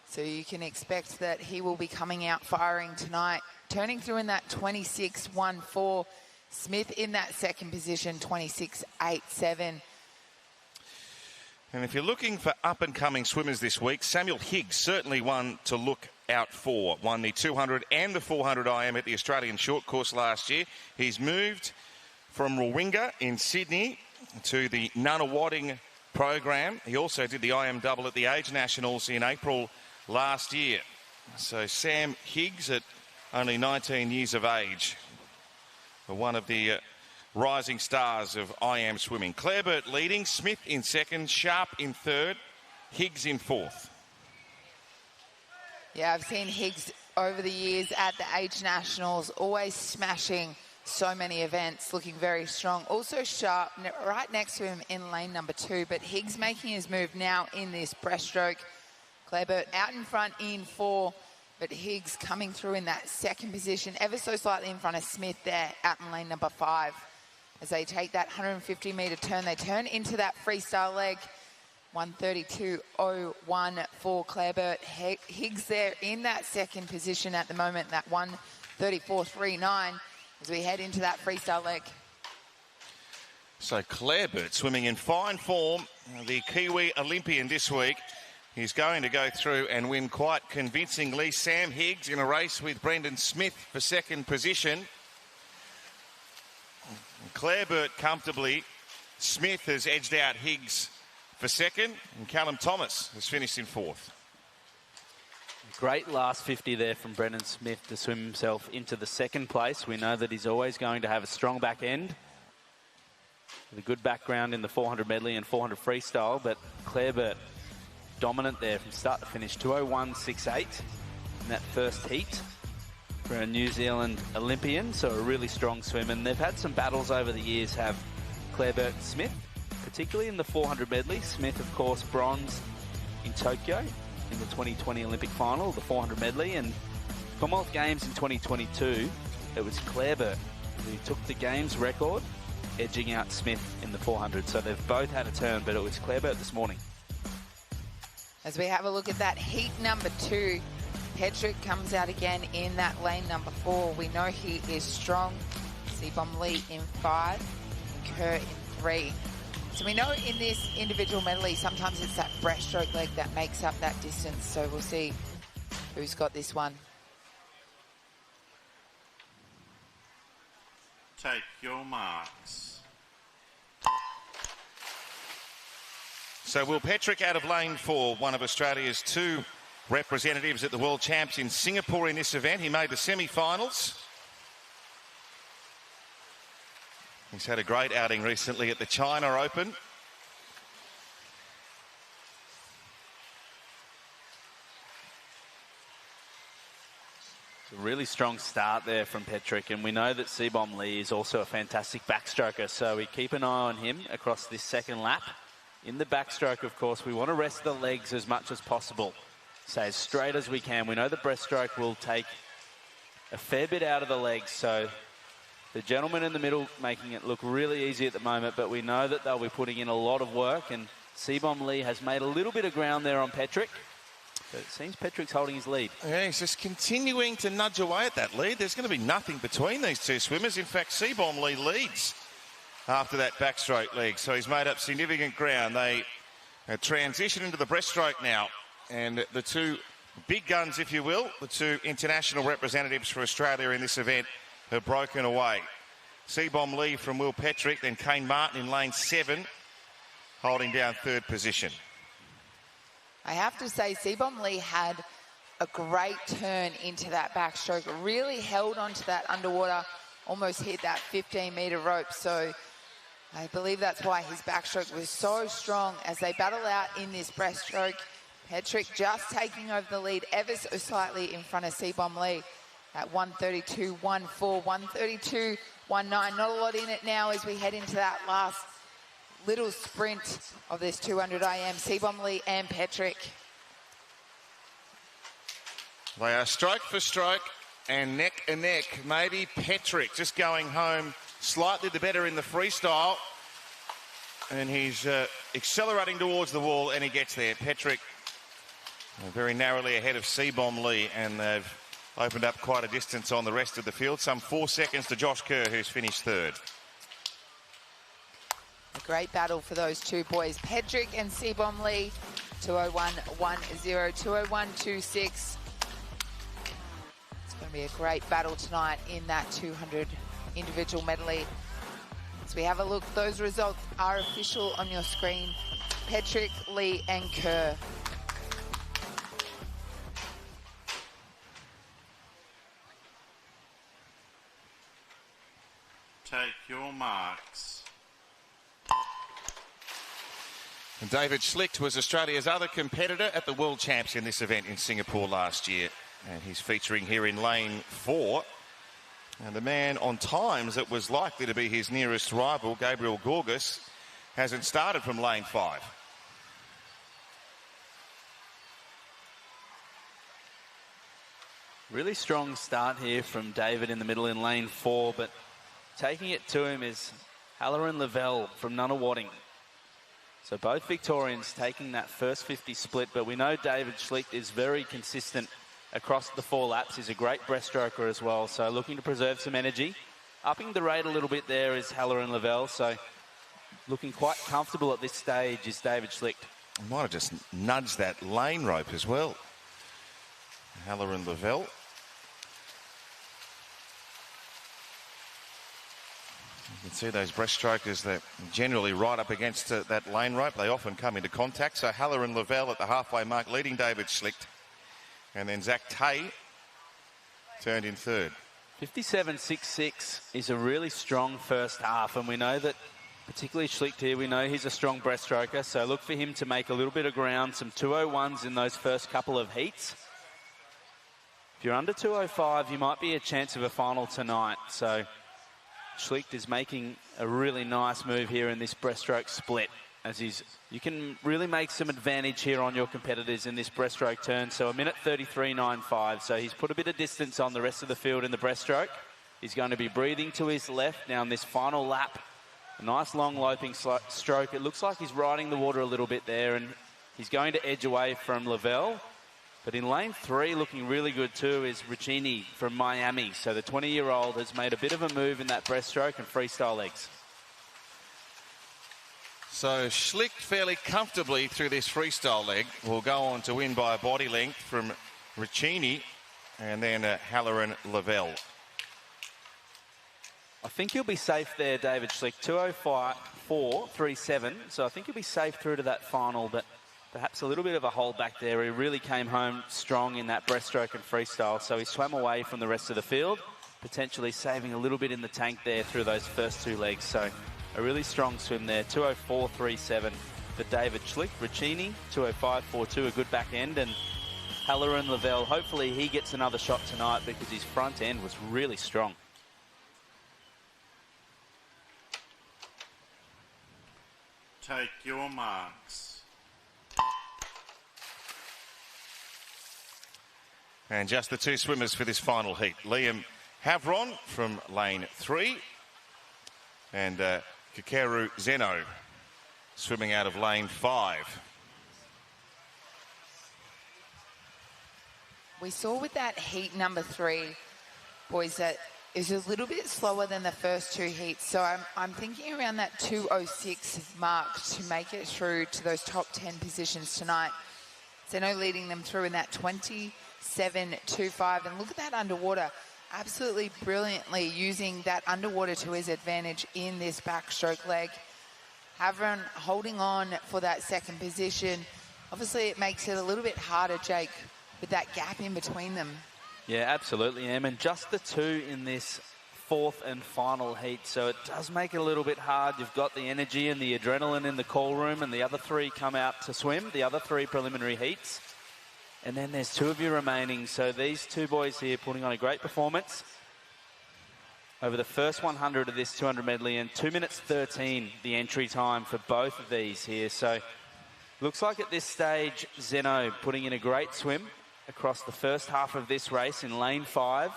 [SPEAKER 12] So you can expect that he will be coming out firing tonight, turning through in that 26.14. Smith in that second position, 26.87.
[SPEAKER 8] And if you're looking for up-and-coming swimmers this week, Samuel Higgs, certainly one to look out for. Won the 200 and the 400 IM at the Australian short course last year. He's moved from Rawinga in Sydney to the Nunawading program. He also did the IM double at the Age Nationals in April last year. So Sam Higgs, at only 19 years of age, one of the rising stars of IM swimming. Clareburt leading, Smith in second, Sharp in third, Higgs in fourth.
[SPEAKER 12] Yeah, I've seen Higgs over the years at the Age Nationals, always smashing so many events, looking very strong. Also Sharp right next to him in lane number 2, but Higgs making his move now in this breaststroke. Clareburt out in front in 4, but Higgs coming through in that second position, ever so slightly in front of Smith there out in lane number 5. As they take that 150-metre turn, they turn into that freestyle leg. 1:32.01 for Clareburt. Higgs there in that second position at the moment, that 1:34.39 as we head into that freestyle leg.
[SPEAKER 8] So Clareburt swimming in fine form, the Kiwi Olympian this week. He's going to go through and win quite convincingly. Sam Higgs in a race with Brendan Smith for second position. Clareburt comfortably. Smith has edged out Higgs for second, and Callum Thomas has finished in fourth.
[SPEAKER 10] Great last 50 there from Brendan Smith to swim himself into the second place. We know that he's always going to have a strong back end with a good background in the 400 medley and 400 freestyle, but Claire Burt dominant there from start to finish. 201.68 in that first heat for a New Zealand Olympian, so a really strong swim. And they've had some battles over the years, have Claire Burt and Smith, particularly in the 400 medley. Smith, of course, bronze in Tokyo in the 2020 Olympic final, the 400 medley, and Commonwealth Games in 2022, it was Claire Burt who took the games record, edging out Smith in the 400. So they've both had a turn, but it was Claire Burt this morning.
[SPEAKER 12] As we have a look at that heat number 2, Petrick comes out again in that lane number 4. We know he is strong. Seabom Lee in 5, Kerr in 3. So we know in this individual medley, sometimes it's that breaststroke leg that makes up that distance. So we'll see who's got this one.
[SPEAKER 1] Take your marks.
[SPEAKER 8] So Will Petrick out of lane 4, one of Australia's 2 representatives at the World Champs in Singapore in this event. He made the semi-finals. He's had a great outing recently at the China Open.
[SPEAKER 10] It's a really strong start there from Petrick, and we know that Seabom Lee is also a fantastic backstroker, so we keep an eye on him across this second lap. In the backstroke, of course, we want to rest the legs as much as possible. Stay as straight as we can. We know the breaststroke will take a fair bit out of the legs, so the gentleman in the middle making it look really easy at the moment, but we know that they'll be putting in a lot of work, and Seabom Lee has made a little bit of ground there on Petrick, but it seems Petrick's holding his lead.
[SPEAKER 8] Yeah, he's just continuing to nudge away at that lead. There's going to be nothing between these 2 swimmers. In fact, Seabom Lee leads after that backstroke leg, so he's made up significant ground. They transition into the breaststroke now, and the 2 big guns, if you will, the 2 international representatives for Australia in this event, have broken away. Seabom Lee from Will Petrick, then Kane Martin in lane 7, holding down 3rd position.
[SPEAKER 12] I have to say, Seabom Lee had a great turn into that backstroke, really held onto that underwater, almost hit that 15-metre rope. So I believe that's why his backstroke was so strong as they battle out in this breaststroke. Petrick just taking over the lead ever so slightly in front of Seabom Lee at 132.14, 132.19. Not a lot in it now as we head into that last little sprint of this 200 IM. Seabom Lee and Petrick.
[SPEAKER 8] They are stroke for stroke and neck. Maybe Petrick just going home slightly the better in the freestyle. And he's accelerating towards the wall, and he gets there. Petrick very narrowly ahead of Seabom Lee, and they've opened up quite a distance on the rest of the field. Some 4 seconds to Josh Kerr, who's finished 3rd.
[SPEAKER 12] A great battle for those 2 boys. Petrick and Seabom Lee, 201.10, 201.26. It's going to be a great battle tonight in that 200 individual medley. As we have a look, those results are official on your screen. Petrick, Lee and Kerr.
[SPEAKER 1] Take your marks.
[SPEAKER 8] And David Schlicht was Australia's other competitor at the World Champs in this event in Singapore last year. And he's featuring here in lane 4. And the man on times that was likely to be his nearest rival, Gabriel Gorgas, hasn't started from lane 5.
[SPEAKER 10] Really strong start here from David in the middle in lane 4, but taking it to him is Halloran Lavelle from Nunawading. So both Victorians taking that first 50 split, but we know David Schlicht is very consistent across the 4 laps. He's a great breaststroker as well, so looking to preserve some energy. Upping the rate a little bit there is Halloran Lavelle, so looking quite comfortable at this stage is David Schlicht.
[SPEAKER 8] Might have just nudged that lane rope as well. Halloran Lavelle. You can see those breaststrokers that generally right up against that lane rope. They often come into contact. So Halloran Lavelle at the halfway mark leading David Schlicht And then Zach Tay turned in third.
[SPEAKER 10] 57.66 is a really strong first half, and we know that, particularly Schlicht here, we know he's a strong breaststroker, so look for him to make a little bit of ground, some 201s in those first couple of heats. If you're under 205, you might be a chance of a final tonight, so Schlicht is making a really nice move here in this breaststroke split, as you can really make some advantage here on your competitors in this breaststroke turn. So 1:33.95. So he's put a bit of distance on the rest of the field in the breaststroke. He's going to be breathing to his left now in this final lap. A nice long loping stroke. It looks like he's riding the water a little bit there, and he's going to edge away from Lavelle. But in lane 3, looking really good too, is Riccini from Miami. So the 20-year-old has made a bit of a move in that breaststroke and freestyle legs.
[SPEAKER 8] So Schlicht fairly comfortably through this freestyle leg. Will go on to win by a body length from Riccini and then Halloran Lavelle.
[SPEAKER 10] I think he'll be safe there, David Schlicht. 2:05.437. So I think he'll be safe through to that final, but perhaps a little bit of a hold back there. He really came home strong in that breaststroke and freestyle. So he swam away from the rest of the field, potentially saving a little bit in the tank there through those first 2 legs. So a really strong swim there. 2:04.37 for David Schlicht. Riccini, 2:05.42, a good back end. And Halloran Lavelle, hopefully he gets another shot tonight because his front end was really strong.
[SPEAKER 1] Take your marks.
[SPEAKER 8] And just the 2 swimmers for this final heat. Liam Havron from lane 3 and Kikeru Zeno swimming out of lane 5.
[SPEAKER 12] We saw with that heat number 3, boys, that it was a little bit slower than the first 2 heats. So I'm thinking around that 2:06 mark to make it through to those top 10 positions tonight. Zeno leading them through in that 27.25. And look at that underwater. Absolutely brilliantly using that underwater to his advantage in this backstroke leg. Havron holding on for that second position. Obviously, it makes it a little bit harder, Jake, with that gap in between them.
[SPEAKER 10] Yeah, absolutely, Em. And just the 2 in this 4th and final heat. So it does make it a little bit hard. You've got the energy and the adrenaline in the call room, and the other 3 come out to swim, the other 3 preliminary heats. And then there's 2 of you remaining. So these 2 boys here putting on a great performance over the first 100 of this 200 medley, and 2:13 the entry time for both of these here. So looks like at this stage, Zeno putting in a great swim across the first half of this race in lane 5.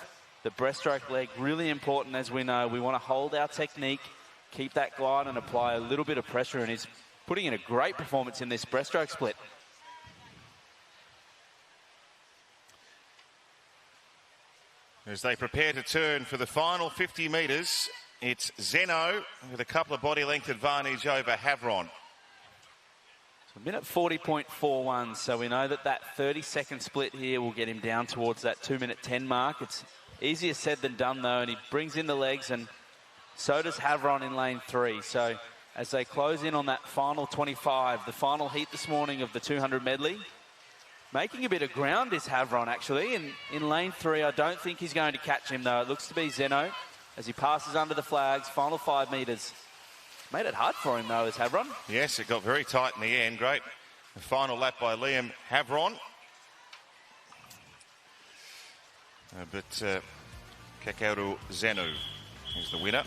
[SPEAKER 10] The breaststroke leg, really important, as we know. We want to hold our technique, keep that glide and apply a little bit of pressure, and he's putting in a great performance in this breaststroke split.
[SPEAKER 8] As they prepare to turn for the final 50 metres, it's Zeno with a couple of body length advantage over Havron.
[SPEAKER 10] So 1:40.41, so we know that 30-second split here will get him down towards that 2:10 mark. It's easier said than done, though, and he brings in the legs, and so does Havron in lane 3. So as they close in on that final 25, the final heat this morning of the 200 medley, making a bit of ground is Havron, actually. In lane 3, I don't think he's going to catch him, though. It looks to be Zeno as he passes under the flags, final 5 metres. Made it hard for him, though, as Havron.
[SPEAKER 8] Yes, it got very tight in the end. Great. The final lap by Liam Havron. But Kikeru Zeno is the winner.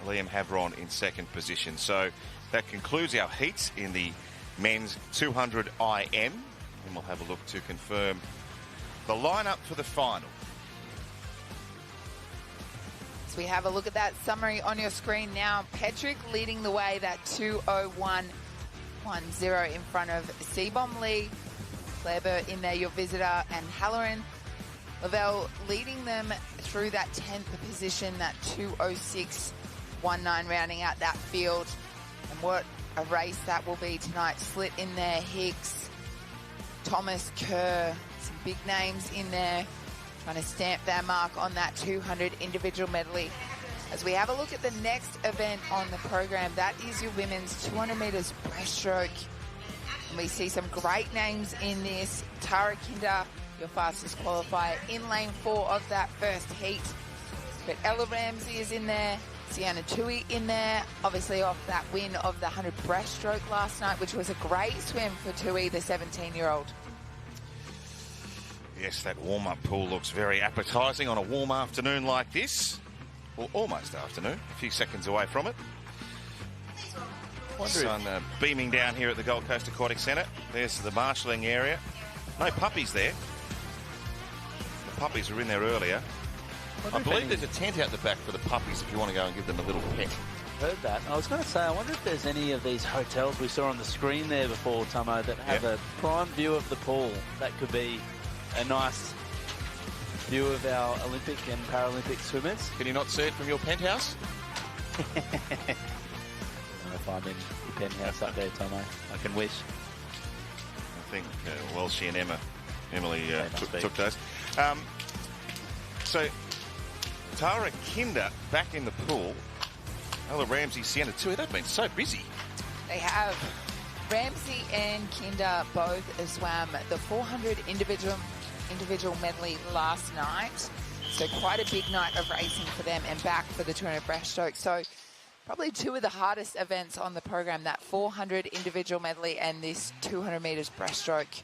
[SPEAKER 8] Liam Havron in second position. So that concludes our heats in the men's 200 IM. And we'll have a look to confirm the lineup for the final.
[SPEAKER 12] So we have a look at that summary on your screen now. Petrick leading the way, that 2:01.10 in front of Seabom Lee. Kleber in there, your visitor, and Halloran. Lavelle leading them through that 10th position, that 2:06.19, rounding out that field. And what a race that will be tonight. Slit in there, Hicks, Thomas, Kerr, some big names in there, trying to stamp their mark on that 200 individual medley. As we have a look at the next event on the program, that is your women's 200 metres breaststroke. And we see some great names in this. Tara Kinder your fastest qualifier in lane 4 of that first heat. But Ella Ramsey is in there, Sienna Tui in there, obviously off that win of the 100 breaststroke last night, which was a great swim for Tui, the 17-year-old.
[SPEAKER 8] Yes, that warm-up pool looks very appetising on a warm afternoon like this. Well, almost afternoon, a few seconds away from it. Sun beaming down here at the Gold Coast Aquatic Centre. There's the marshalling area. No puppies there. The puppies were in there earlier. I believe there's a tent out the back for the puppies if you want to go and give them a little pet.
[SPEAKER 13] Heard that. I was going to say, I wonder if there's any of these hotels we saw on the screen there before, Tomo, that have a prime view of the pool. That could be a nice view of our Olympic and Paralympic swimmers.
[SPEAKER 8] Can you not see it from your penthouse?
[SPEAKER 13] I don't know if I'm in the penthouse up there, Tomo. I can wish.
[SPEAKER 8] I think Welshie and Emily took those. So, Tara Kinder back in the pool. Ella Ramsey, Sienna Tui, they've been so busy.
[SPEAKER 12] They have. Ramsey and Kinder both swam the 400 individual medley last night. So quite a big night of racing for them, and back for the 200 breaststroke. So probably two of the hardest events on the program, that 400 individual medley and this 200 meters breaststroke.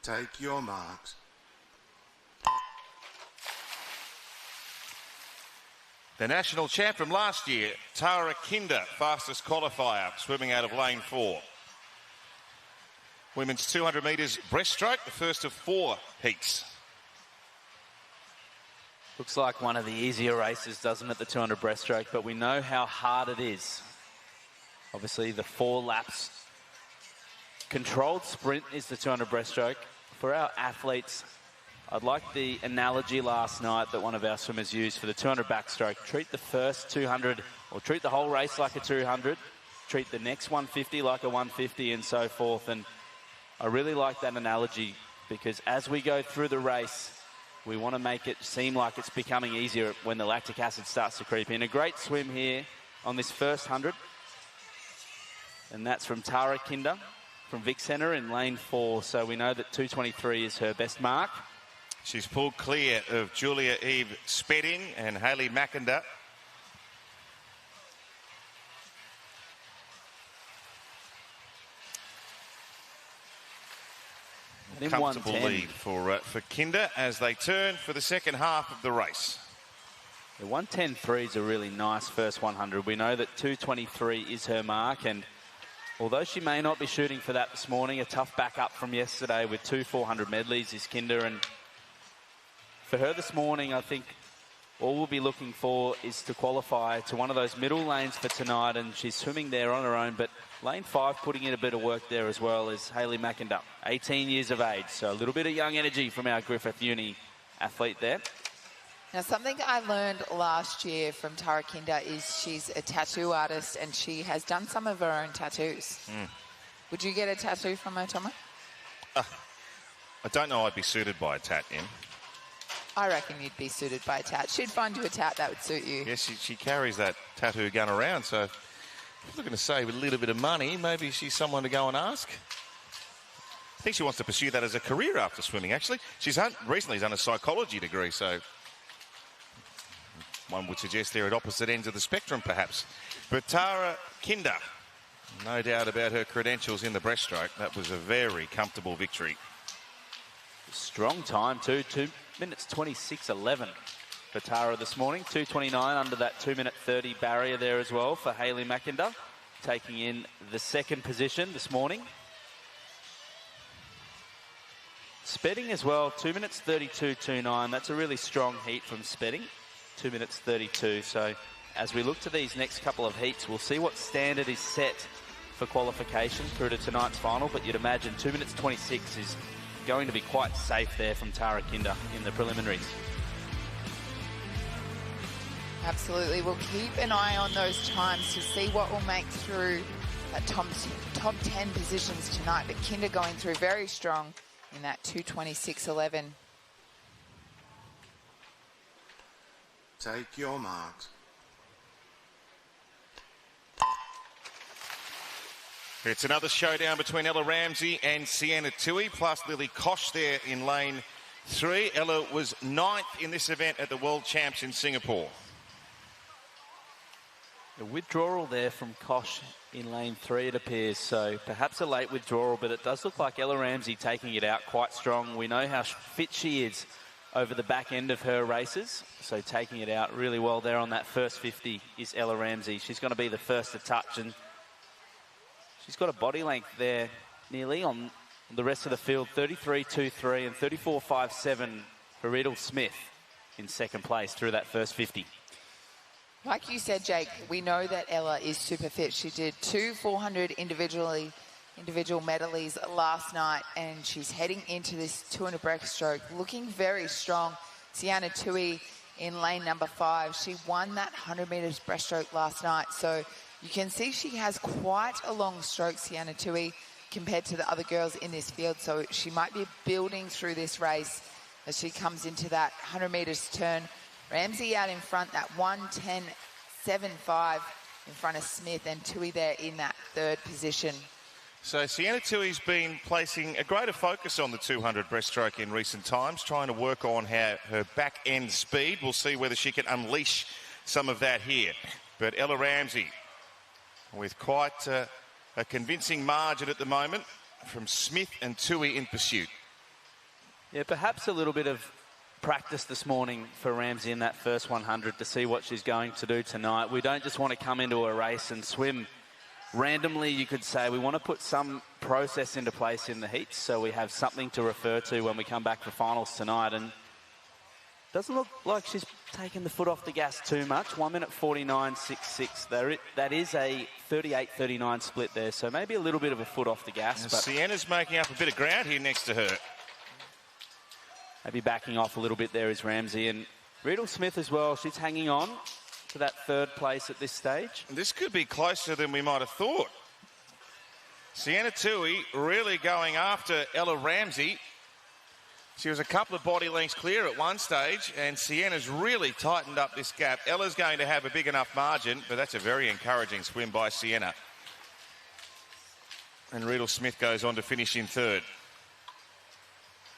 [SPEAKER 2] Take your marks.
[SPEAKER 8] The national champ from last year, Tara Kinder, fastest qualifier, swimming out of lane 4. Women's 200 metres breaststroke, the first of 4 heats.
[SPEAKER 13] Looks like one of the easier races, doesn't it, the 200 breaststroke, but we know how hard it is. Obviously, the 4 laps. Controlled sprint is the 200 breaststroke. For our athletes, I'd like the analogy last night that one of our swimmers used for the 200 backstroke. Treat the first 200, or treat the whole race like a 200. Treat the next 150 like a 150 and so forth. And I really like that analogy because as we go through the race, we want to make it seem like it's becoming easier when the lactic acid starts to creep in. A great swim here on this first 100. And that's from Tara Kinder from Vic Centre in lane 4. So we know that 2:23 is her best mark.
[SPEAKER 8] She's pulled clear of Julia Eve Spedding and Hayley Mackinder. Comfortable lead for Kinder as they turn for the second half of the race.
[SPEAKER 13] The 1:10.3 is a really nice first 100. We know that 2:23 is her mark, and although she may not be shooting for that this morning, a tough backup from yesterday with 2 400 medleys is Kinder, and for her this morning, I think all we'll be looking for is to qualify to one of those middle lanes for tonight, and she's swimming there on her own, but lane 5 putting in a bit of work there as well is Hayley Mackinder, 18 years of age, so a little bit of young energy from our Griffith Uni athlete there.
[SPEAKER 12] Now, something I learned last year from Tara Kinder is she's a tattoo artist and she has done some of her own tattoos. Would you get a tattoo from her, Tomo?
[SPEAKER 8] I don't know I'd be suited by a tat, Em.
[SPEAKER 12] I reckon you'd be suited by a tat. She'd find you a tat that would suit you.
[SPEAKER 8] Yes, she carries that tattoo gun around, so if you're looking to save a little bit of money, maybe she's someone to go and ask. I think she wants to pursue that as a career after swimming, actually. She's recently done a psychology degree, so one would suggest they're at opposite ends of the spectrum, perhaps. But Tara Kinder, no doubt about her credentials in the breaststroke. That was a very comfortable victory.
[SPEAKER 13] Strong time too, 2 minutes 26:11 for Tara this morning. 2:29 under that 2:30 barrier there as well for Hayley Mackinder, taking in the second position this morning. Spedding as well, 2 minutes 32:29. That's a really strong heat from Spedding. 2 minutes 32. So as we look to these next couple of heats, we'll see what standard is set for qualification through to tonight's final. But you'd imagine 2 minutes 26 is going to be quite safe there from Tara Kinder in the preliminaries.
[SPEAKER 12] Absolutely. We'll keep an eye on those times to see what will make through that top 10 positions tonight. But Kinder going through very strong in that 2:26.11.
[SPEAKER 2] Take your marks.
[SPEAKER 8] It's another showdown between Ella Ramsey and Sienna Tui, plus Lily Koch there in lane 3. Ella was 9th in this event at the World Champs in Singapore.
[SPEAKER 13] A withdrawal there from Koch in lane 3, it appears. So perhaps a late withdrawal, but it does look like Ella Ramsey taking it out quite strong. We know how fit she is over the back end of her races. So taking it out really well there on that first 50 is Ella Ramsey. She's going to be the first to touch, and she's got a body length there nearly on the rest of the field. 33.23 and 34.57 for Riddle Smith in second place through that first 50.
[SPEAKER 12] Like you said, Jake, we know that Ella is super fit. She did 2 400 individual medleys last night, and she's heading into this 200 breaststroke looking very strong. Sienna Tui in lane number 5. She won that 100 meters breaststroke last night, so you can see she has quite a long stroke, Sienna Tui, compared to the other girls in this field. So she might be building through this race as she comes into that 100 meters turn. Ramsey out in front, that 1:10.75 in front of Smith, and Tui there in that 3rd position.
[SPEAKER 8] So Sienna Tui's been placing a greater focus on the 200 breaststroke in recent times, trying to work on her back end speed. We'll see whether she can unleash some of that here. But Ella Ramsey with quite a convincing margin at the moment from Smith and Tui in pursuit.
[SPEAKER 13] Yeah, perhaps a little bit of practice this morning for Ramsey in that first 100 to see what she's going to do tonight. We don't just want to come into a race and swim randomly, you could say. We want to put some process into place in the heats so we have something to refer to when we come back for finals tonight. And doesn't look like she's taken the foot off the gas too much. 1:49.66. That is a 38-39 split there, so maybe a little bit of a foot off the gas.
[SPEAKER 8] And
[SPEAKER 13] but
[SPEAKER 8] Sienna's making up a bit of ground here next to her.
[SPEAKER 13] Maybe backing off a little bit there is Ramsey, and Riddle Smith as well. She's hanging on to that 3rd place at this stage.
[SPEAKER 8] This could be closer than we might have thought. Sienna Tui really going after Ella Ramsey. She was a couple of body lengths clear at one stage, and Sienna's really tightened up this gap. Ella's going to have a big enough margin, but that's a very encouraging swim by Sienna. And Riddle Smith goes on to finish in 3rd.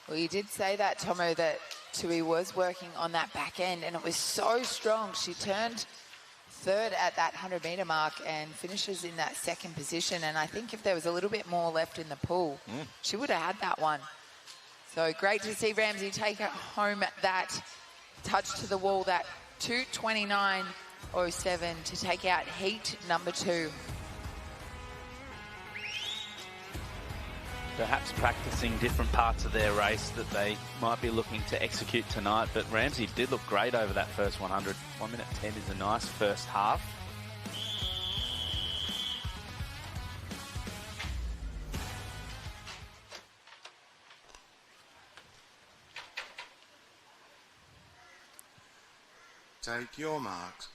[SPEAKER 12] Well, you did say that, Tomo, that Tui was working on that back end, and it was so strong. She turned 3rd at that 100-meter mark and finishes in that 2nd position. And I think if there was a little bit more left in the pool, she would have had that one. So great to see Ramsey take home that touch to the wall, that 2:29.07 to take out heat number 2.
[SPEAKER 13] Perhaps practicing different parts of their race that they might be looking to execute tonight. But Ramsey did look great over that first 100. 1:10 is a nice first half.
[SPEAKER 2] Take your marks.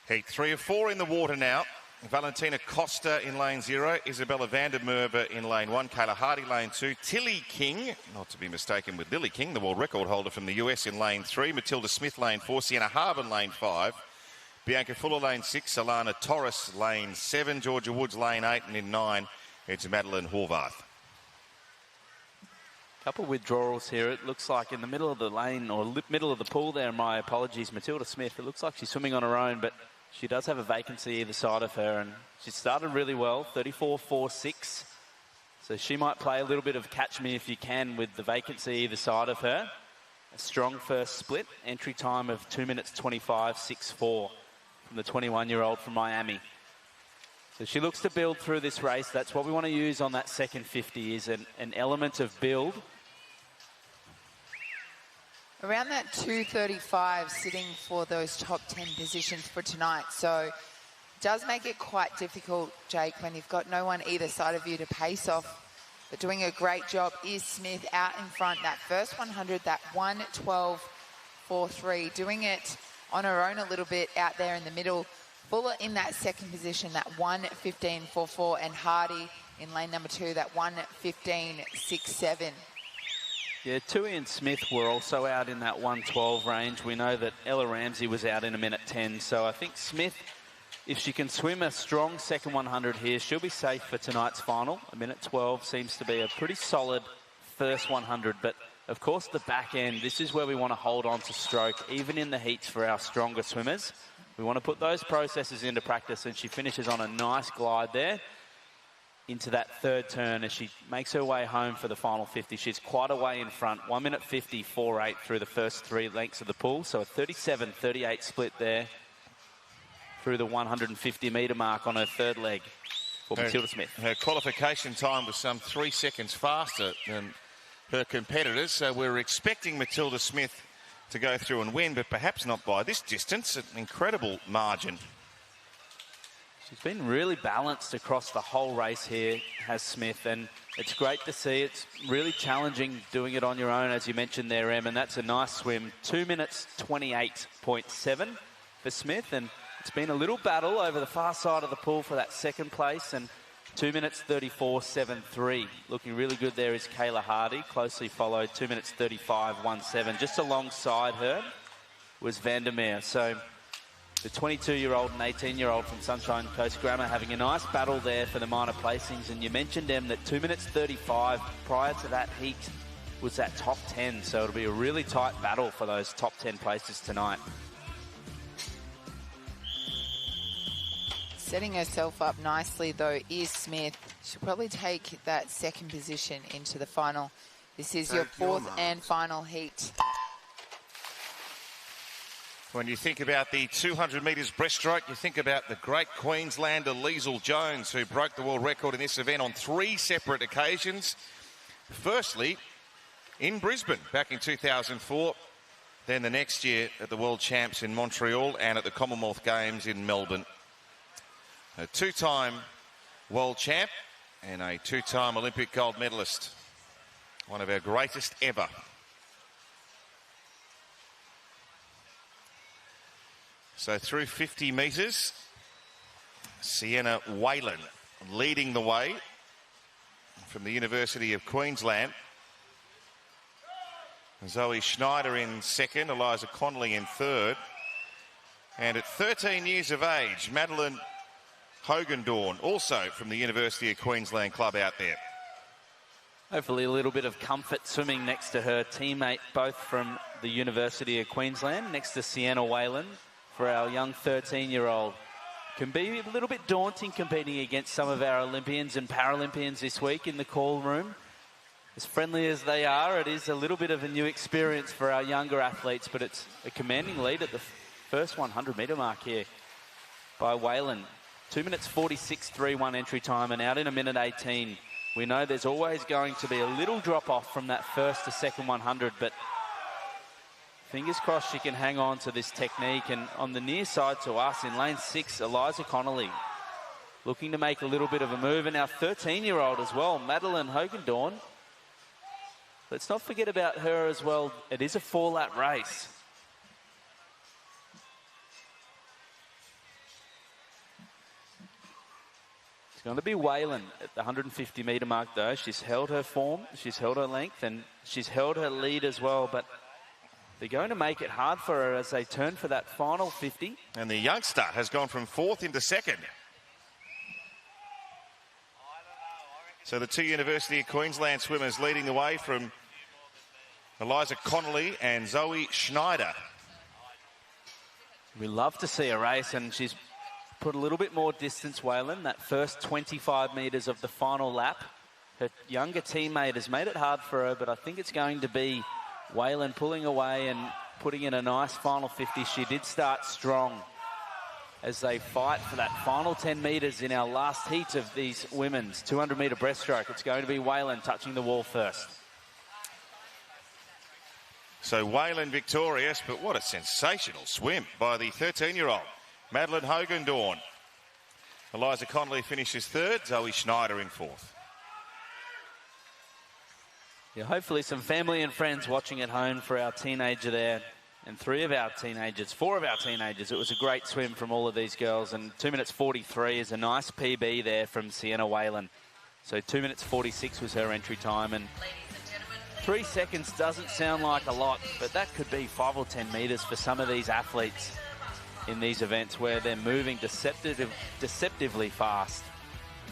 [SPEAKER 8] Heat 3 of 4 in the water now. Valentina Costa in lane 0, Isabella van der Merwe in lane 1, Kayla Hardy lane 2, Tilly King, not to be mistaken with Lily King, the world record holder from the US in lane 3, Matilda Smith lane 4, Sienna Harbin lane 5, Bianca Fuller lane 6, Alana Torres lane 7, Georgia Woods lane 8, and in 9 it's Madeline Horvath.
[SPEAKER 13] Couple withdrawals here. It looks like in the middle of the lane, or middle of the pool there, my apologies, Matilda Smith. It looks like she's swimming on her own, but she does have a vacancy either side of her, and she started really well, 34.46. So she might play a little bit of catch me if you can with the vacancy either side of her. A strong first split, entry time of 2:25.64 from the 21-year-old from Miami. So she looks to build through this race. That's what we want to use on that second 50, is an element of build.
[SPEAKER 12] Around that 2:35, sitting for those top 10 positions for tonight. So it does make it quite difficult, Jake, when you've got no one either side of you to pace off. But doing a great job is Smith out in front. That first 100, that 1:12.43, doing it on her own a little bit out there in the middle. Fuller in that second position, that 1:15.44, and Hardy in lane number 2, that 1:15.67.
[SPEAKER 13] Yeah, Tui and Smith were also out in that 1:12 range. We know that Ella Ramsey was out in 1:10. So I think Smith, if she can swim a strong second 100 here, she'll be safe for tonight's final. 1:12 seems to be a pretty solid first 100. But, of course, the back end, this is where we want to hold on to stroke, even in the heats for our stronger swimmers. We want to put those processes into practice, and she finishes on a nice glide there into that third turn as she makes her way home for the final 50. She's quite a way in front. 1:50.48 through the first 3 lengths of the pool. So a 37-38 split there through the 150-metre mark on her third leg for Matilda Smith.
[SPEAKER 8] Her qualification time was some 3 seconds faster than her competitors. So we're expecting Matilda Smith to go through and win, but perhaps not by this distance. An incredible margin.
[SPEAKER 13] She's been really balanced across the whole race here, has Smith, and it's great to see. It's really challenging doing it on your own, as you mentioned there, Em, and that's a nice swim. 2:28.7 for Smith, and it's been a little battle over the far side of the pool for that second place, and 2:34.73. Looking really good there is Kayla Hardy, closely followed 2:35.17. Just alongside her was Vandermeer. So the 22-year-old and 18-year-old from Sunshine Coast Grammar having a nice battle there for the minor placings. And you mentioned, Em, that 2:35 prior to that heat was that top 10. So it'll be a really tight battle for those top 10 places tonight.
[SPEAKER 12] Setting herself up nicely, though, is Smith. She'll probably take that second position into the final. This is your fourth and final heat.
[SPEAKER 8] When you think about the 200 metres breaststroke, you think about the great Queenslander Liesl Jones, who broke the world record in this event on 3 separate occasions. Firstly, in Brisbane back in 2004. Then the next year at the World Champs in Montreal and at the Commonwealth Games in Melbourne. A 2-time world champ and a 2-time Olympic gold medalist. One of our greatest ever. So through 50 metres, Sienna Whalen leading the way from the University of Queensland. Zoe Schneider in second, Eliza Connolly in third. And at 13 years of age, Madeline Hogendorn, also from the University of Queensland club out there.
[SPEAKER 13] Hopefully a little bit of comfort swimming next to her teammate, both from the University of Queensland, next to Sienna Whalen for our young 13-year-old. Can be a little bit daunting competing against some of our Olympians and Paralympians this week in the call room. As friendly as they are, it is a little bit of a new experience for our younger athletes, but it's a commanding lead at the first 100-metre mark here by Whalen. 2:46.31 entry time and out in 1:18. We know there's always going to be a little drop-off from that first to second 100, but fingers crossed she can hang on to this technique. And on the near side to us in lane 6, Eliza Connolly looking to make a little bit of a move. And our 13-year-old as well, Madeline Hogendorn. Let's not forget about her as well. It is a 4-lap race. It's going to be Whalen at the 150-metre mark, though. She's held her form, she's held her length, and she's held her lead as well. But they're going to make it hard for her as they turn for that final 50.
[SPEAKER 8] And the youngster has gone from 4th into 2nd. So the 2 University of Queensland swimmers leading the way from Eliza Connolly and Zoe Schneider.
[SPEAKER 13] We love to see a race, and she's put a little bit more distance, Whalen, that first 25 metres of the final lap. Her younger teammate has made it hard for her, but I think it's going to be Whalen pulling away and putting in a nice final 50. She did start strong as they fight for that final 10 metres in our last heat of these women's 200-metre breaststroke. It's going to be Whalen touching the wall first.
[SPEAKER 8] So Whalen victorious, but what a sensational swim by the 13-year-old Madeline Hogendorn. Eliza Connolly finishes 3rd, Zoe Schneider in 4th.
[SPEAKER 13] Yeah, hopefully some family and friends watching at home for our teenager there, and 4 of our teenagers. It was a great swim from all of these girls, and 2:43 is a nice PB there from Sienna Whalen. So 2:46 was her entry time, and 3 seconds doesn't sound like a lot, but that could be 5 or 10 metres for some of these athletes in these events where they're moving deceptively fast.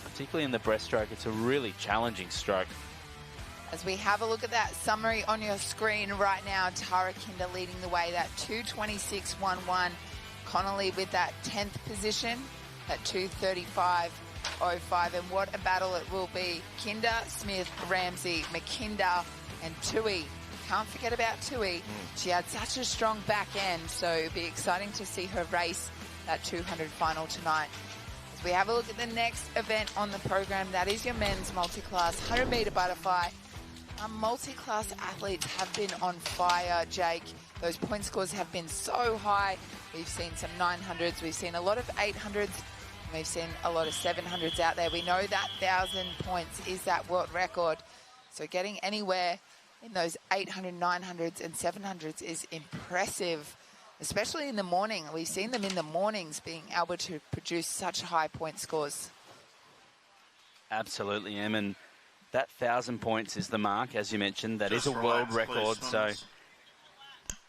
[SPEAKER 13] Particularly in the breaststroke, it's a really challenging stroke.
[SPEAKER 12] As we have a look at that summary on your screen right now, Tara Kinder leading the way, that 2:26.11. Connolly with that 10th position at 2:35.05. And what a battle it will be. Kinder, Smith, Ramsey, McKinder and Tui. Can't forget about Tui. She had such a strong back end, so it'll be exciting to see her race that 200 final tonight. As we have a look at the next event on the program, that is your men's multi-class 100-metre butterfly. Our multi-class athletes have been on fire, Jake. Those point scores have been so high. We've seen some 900s, we've seen a lot of 800s, and we've seen a lot of 700s out there. We know that 1,000 points is that world record. So getting anywhere in those 800, 900s and 700s is impressive, especially in the morning. We've seen them in the mornings being able to produce such high point scores.
[SPEAKER 10] Absolutely, Em, and that 1,000 points is the mark, as you mentioned. That is a world record, so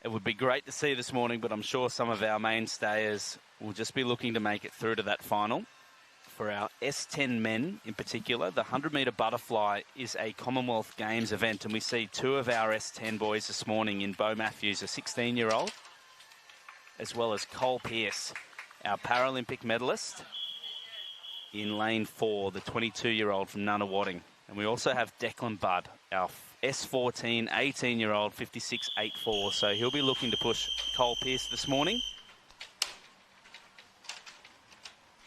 [SPEAKER 10] it would be great to see this morning, but I'm sure some of our mainstayers will just be looking to make it through to that final. For our S10 men in particular, the 100-metre butterfly is a Commonwealth Games event, and we see two of our S10 boys this morning in Bo Matthews, a 16-year-old, as well as Cole Pearce, our Paralympic medalist, in lane 4, the 22-year-old from Nunawading. And we also have Declan Budd, our S14 18-year-old, 56.84. So he'll be looking to push Cole Pearce this morning,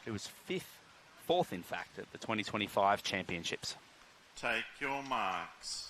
[SPEAKER 10] who was fourth in fact, at the 2025 championships.
[SPEAKER 1] Take your marks.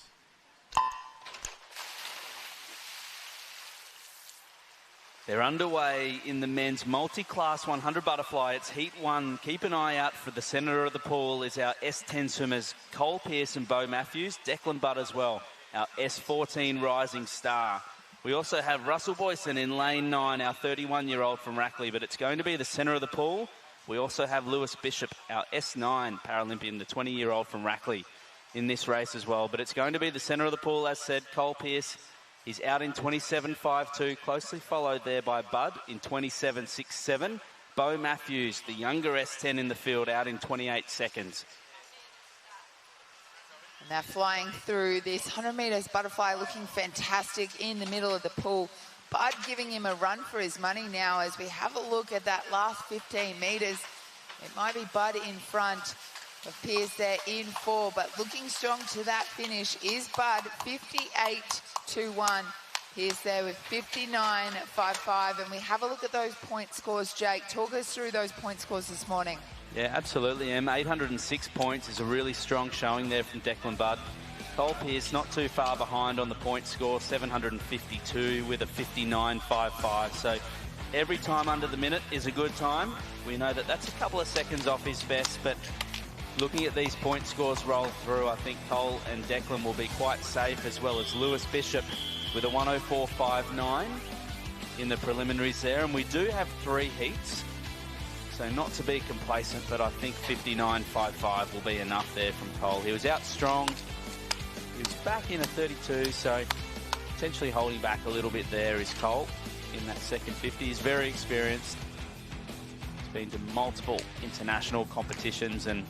[SPEAKER 10] They're underway in the men's multi-class 100 butterfly. It's heat 1. Keep an eye out for the centre of the pool is our S10 swimmers, Cole Pearce and Bo Matthews, Declan Budd as well, our S14 rising star. We also have Russell Boyson in lane 9, our 31-year-old from Rackley, but it's going to be the centre of the pool. We also have Lewis Bishop, our S9 Paralympian, the 20-year-old from Rackley, in this race as well. But it's going to be the centre of the pool, as said. Cole Pearce is out in 27.52, closely followed there by Budd in 27.67. Bo Matthews, the younger S10 in the field, out in 28 seconds.
[SPEAKER 12] And they're flying through this 100 metres butterfly, looking fantastic in the middle of the pool. Budd giving him a run for his money now as we have a look at that last 15 metres. It might be Budd in front of Pearce there in 4, but looking strong to that finish is Budd, 58.21. Pearce there with 59.55, and we have a look at those point scores. Jake, talk us through those point scores this morning.
[SPEAKER 10] Yeah, absolutely, Em. 806 points is a really strong showing there from Declan Budd. Cole Pearce not too far behind on the point score, 752 with a 59.55. So every time under the minute is a good time. We know that that's a couple of seconds off his best, but looking at these point scores roll through, I think Cole and Declan will be quite safe, as well as Lewis Bishop with a 104.59 in the preliminaries there. And we do have 3 heats, so not to be complacent, but I think 59.55 will be enough there from Cole. He was out strong. He was back in a 32, so potentially holding back a little bit there is Cole in that second 50. He's very experienced. He's been to multiple international competitions, and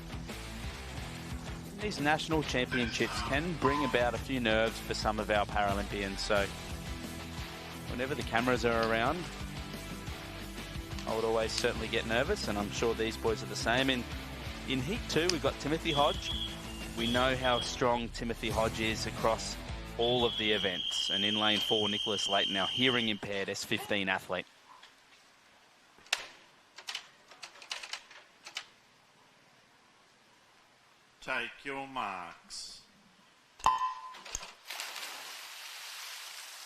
[SPEAKER 10] these national championships can bring about a few nerves for some of our Paralympians. So whenever the cameras are around, I would always certainly get nervous, and I'm sure these boys are the same. In Heat 2, we've got Timothy Hodge. We know how strong Timothy Hodge is across all of the events. And in lane 4, Nicholas Layton, our hearing-impaired S15 athlete.
[SPEAKER 1] Take your marks.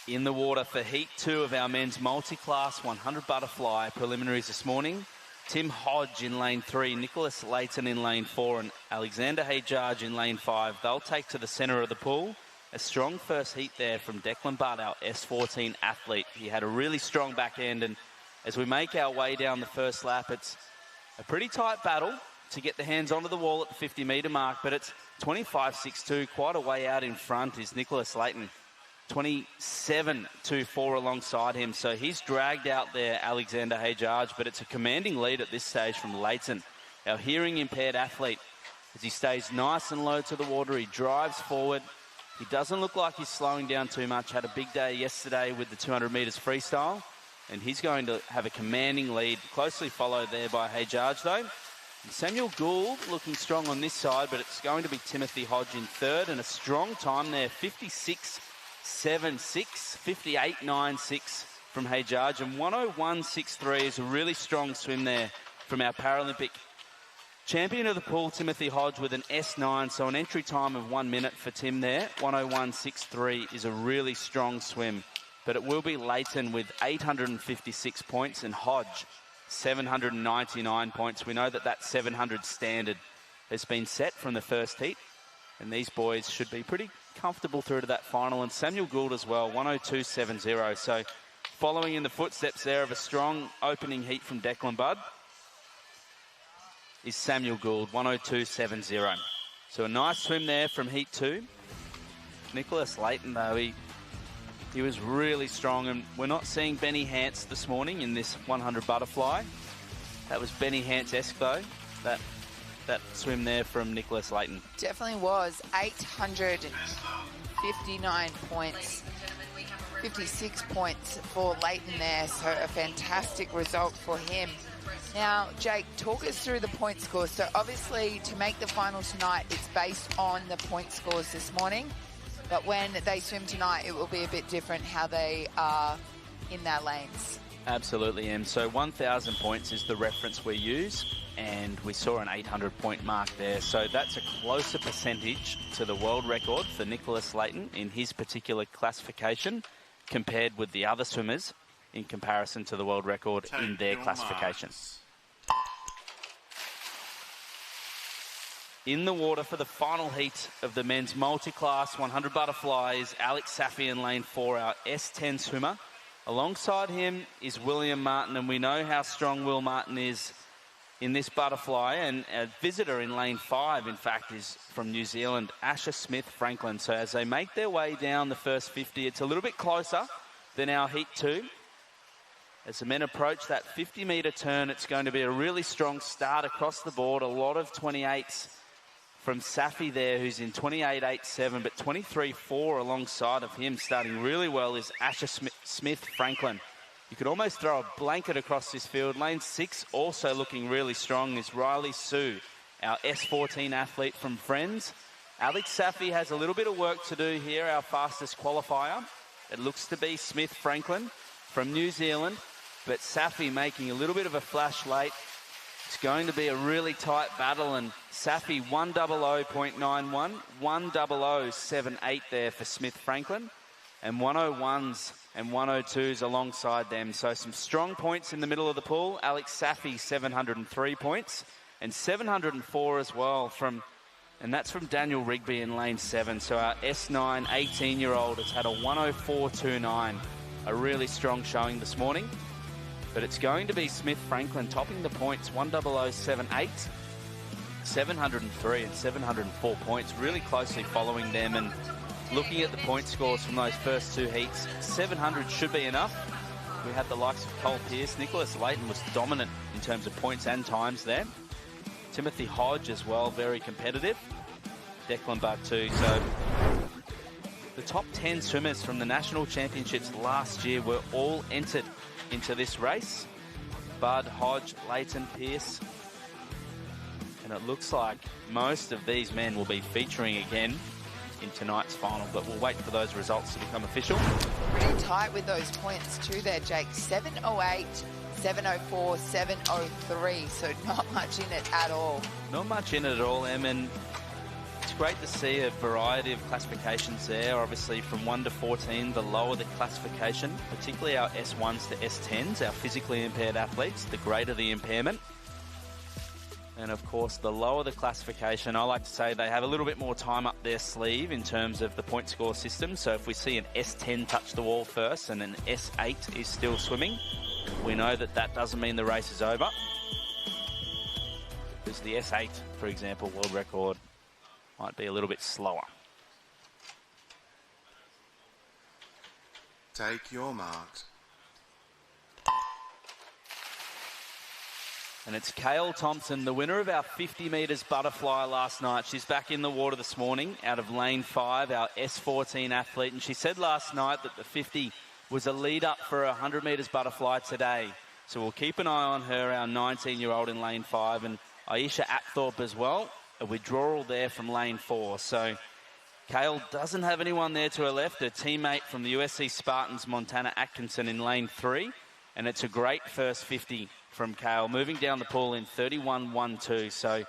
[SPEAKER 10] In the water for Heat 2 of our men's multi-class 100 butterfly preliminaries this morning. Tim Hodge in lane 3, Nicholas Layton in lane 4, and Alexander Hajaj in lane 5. They'll take to the centre of the pool. A strong first heat there from Declan Budd, our S14 athlete. He had a really strong back end, and as we make our way down the first lap, it's a pretty tight battle to get the hands onto the wall at the 50-metre mark, but it's 25.62, quite a way out in front is Nicholas Leighton. 27.24 alongside him, so he's dragged out there Alexander Hajaj, but it's a commanding lead at this stage from Leighton, our hearing-impaired athlete. As he stays nice and low to the water, he drives forward. He doesn't look like he's slowing down too much. Had a big day yesterday with the 200 metres freestyle, and he's going to have a commanding lead, closely followed there by Hajaj though. And Samuel Gould looking strong on this side, but it's going to be Timothy Hodge in third, and a strong time there, 56.76, 58.96 from Hajaj, and 101.63 is a really strong swim there from our Paralympic champion of the pool, Timothy Hodge, with an S9, so an entry time of 1 minute for Tim there. 101.63 is a really strong swim, but it will be Leighton with 856 points and Hodge 799 points. We know that that 700 standard has been set from the first heat, and these boys should be pretty comfortable through to that final. And Samuel Gould as well, 102.70. So following in the footsteps there of a strong opening heat from Declan Budd is Samuel Gould, 102.70. So a nice swim there from heat 2. Nicholas Leighton, though, he was really strong, and we're not seeing Benny Hance this morning in this 100 butterfly. That was Benny Hance-esque, though, that swim there from Nicholas Leighton.
[SPEAKER 12] Definitely was. 859 points. 56 points for Leighton there, so a fantastic result for him. Now, Jake, talk us through the point scores. So obviously, to make the final tonight, it's based on the point scores this morning. But when they swim tonight, it will be a bit different how they are in their lanes.
[SPEAKER 10] Absolutely, Em. So 1,000 points is the reference we use, and we saw an 800-point mark there. So that's a closer percentage to the world record for Nicholas Leighton in his particular classification compared with the other swimmers in comparison to the world record in their classification. In the water for the final heat of the men's multi-class 100 butterfly is Alex Safi in lane 4, our S10 swimmer. Alongside him is William Martin, and we know how strong Will Martin is in this butterfly, and a visitor in lane 5, in fact, is from New Zealand, Asher Smith-Franklin. So as they make their way down the first 50, it's a little bit closer than our heat 2. As the men approach that 50-metre turn, it's going to be a really strong start across the board. A lot of 28s from Safi there, who's in 28.87, but 23.4 alongside of him. Starting really well is Asher Smith-Franklin. You could almost throw a blanket across this field. Lane 6 also looking really strong is Riley Sue, our S14 athlete from Friends. Alex Safi has a little bit of work to do here, our fastest qualifier. It looks to be Smith-Franklin from New Zealand, but Safi making a little bit of a flash late. It's going to be a really tight battle, and Safi 100.91, 100.78 there for Smith-Franklin, and 101s and 102s alongside them. So some strong points in the middle of the pool. Alex Safi 703 points, and 704 as well and that's from Daniel Rigby in lane 7. So our S9 18-year-old has had a 104.29, a really strong showing this morning. But it's going to be Smith-Franklin topping the points, 100.78, 703 and 704 points, really closely following them. And looking at the point scores from those first two heats, 700 should be enough. We had the likes of Cole Pearce. Nicholas Leighton was dominant in terms of points and times there. Timothy Hodge as well, very competitive. Declan Budd too. So the top 10 swimmers from the National Championships last year were all entered into this race. Budd, Hodge, Leighton, Pearce. And it looks like most of these men will be featuring again in tonight's final, but we'll wait for those results to become official.
[SPEAKER 12] Pretty tight with those points too there, Jake. 708, 704, 703, so not much in it at all.
[SPEAKER 10] Not much in it at all, Em, and it's great to see a variety of classifications there. Obviously from 1 to 14, the lower the classification, particularly our S1s to S10s, our physically impaired athletes, the greater the impairment. And of course, the lower the classification, I like to say they have a little bit more time up their sleeve in terms of the point score system. So if we see an S10 touch the wall first and an S8 is still swimming, we know that that doesn't mean the race is over. because the S8, for example, world record might be a little bit slower.
[SPEAKER 2] Take your marks.
[SPEAKER 10] And it's Kale Thompson, the winner of our 50 metres butterfly last night. She's back in the water this morning out of lane 5, our S14 athlete. And she said last night that the 50 was a lead up for a 100 metres butterfly today. So we'll keep an eye on her, our 19-year-old in lane 5, and Aisha Apthorpe as well. A withdrawal there from lane 4. So Kale doesn't have anyone there to her left. Her teammate from the USC Spartans, Montana Atkinson, in lane 3. And it's a great first 50 from Kale, moving down the pool in 31.12. So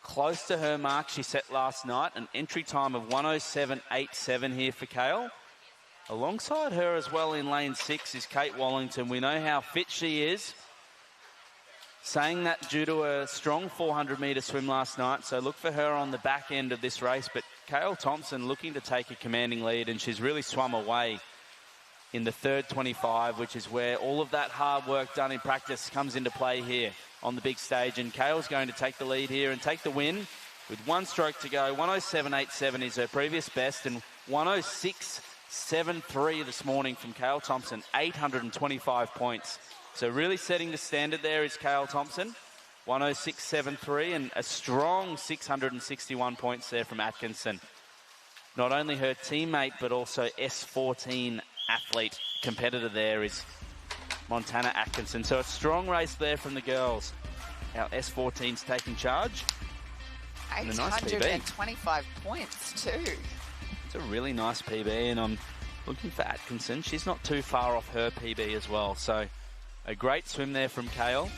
[SPEAKER 10] close to her mark she set last night. An entry time of 107.87 here for Kale. Alongside her as well in lane 6 is Kate Wallington. We know how fit she is. Saying that due to a strong 400-metre swim last night. So look for her on the back end of this race. But Kale Thompson looking to take a commanding lead, and she's really swum away in the third 25, which is where all of that hard work done in practice comes into play here on the big stage. And Kale's going to take the lead here and take the win with 1 stroke to go. 107.87 is her previous best, and 106.73 this morning from Kale Thompson, 825 points. So really setting the standard there is Kale Thompson, 106.73, and a strong 661 points there from Atkinson. Not only her teammate, but also S14 athlete competitor there is Montana Atkinson. So a strong race there from the girls. Our S14's taking charge. And a nice PB.
[SPEAKER 12] 825 points too.
[SPEAKER 10] It's a really nice PB, and I'm looking for Atkinson. She's not too far off her PB as well. So a great swim there from Kale.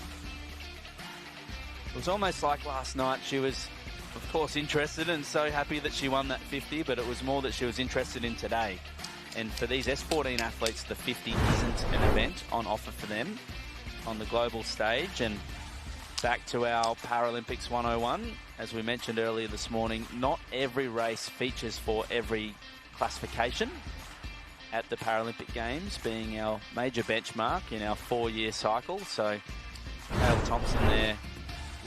[SPEAKER 10] It was almost like last night she was, of course, interested and so happy that she won that 50, but it was more that she was interested in today. And for these S14 athletes, the 50 isn't an event on offer for them on the global stage. And back to our Paralympics 101, as we mentioned earlier this morning, not every race features for every classification at the Paralympic Games, being our major benchmark in our 4-year cycle. So Kale Thompson there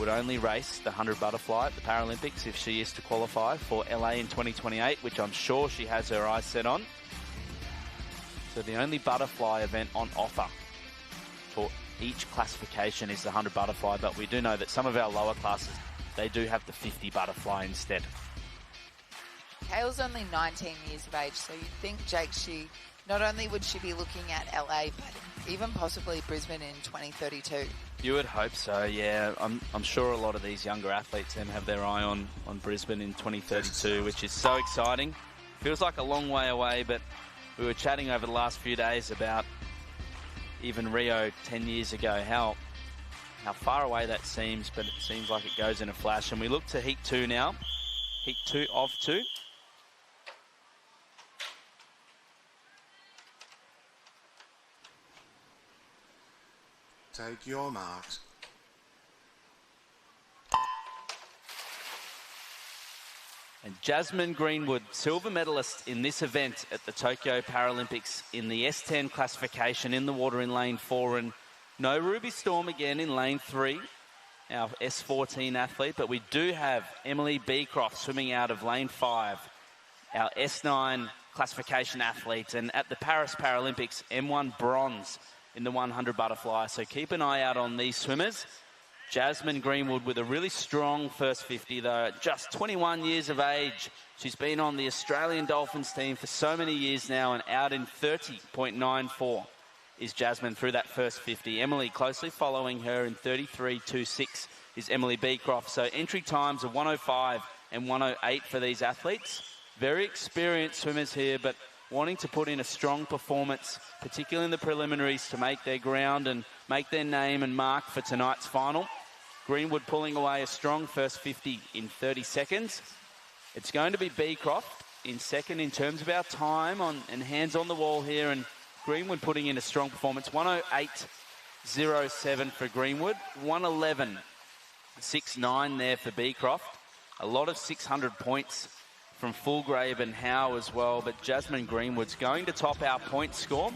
[SPEAKER 10] would only race the 100 butterfly at the Paralympics if she is to qualify for LA in 2028, which I'm sure she has her eyes set on. So the only butterfly event on offer for each classification is the 100 butterfly, but we do know that some of our lower classes, they do have the 50 butterfly instead.
[SPEAKER 12] Kale's only 19 years of age, so you'd think, Jake, she not only would she be looking at LA, but even possibly Brisbane in 2032.
[SPEAKER 10] You would hope so, yeah. I'm sure a lot of these younger athletes then have their eye on Brisbane in 2032, which is so exciting. Feels like a long way away, but we were chatting over the last few days about even Rio 10 years ago, how far away that seems, but it seems like it goes in a flash. And we look to Heat 2 now. Heat 2 of 2.
[SPEAKER 2] Take your marks.
[SPEAKER 10] And Jasmine Greenwood, silver medalist in this event at the Tokyo Paralympics in the S10 classification in the water in lane 4. And no Ruby Storm again in lane 3, our S14 athlete. But we do have Emily Beecroft swimming out of lane 5, our S9 classification athlete. And at the Paris Paralympics, M1 bronze in the 100 butterfly. So keep an eye out on these swimmers. Jasmine Greenwood with a really strong first 50 though, at just 21 years of age. She's been on the Australian Dolphins team for so many years now, and out in 30.94 is Jasmine through that first 50. Emily closely following her in 33.26 is Emily Beecroft. So entry times of 105 and 108 for these athletes. Very experienced swimmers here, but wanting to put in a strong performance, particularly in the preliminaries, to make their ground and make their name and mark for tonight's final. Greenwood pulling away a strong first 50 in 30 seconds. It's going to be Beecroft in second in terms of our time and hands on the wall here, and Greenwood putting in a strong performance. 108.07 for Greenwood, 111.69 there for Beecroft. A lot of 600 points from Fulgrave and Howe as well, but Jasmine Greenwood's going to top our point score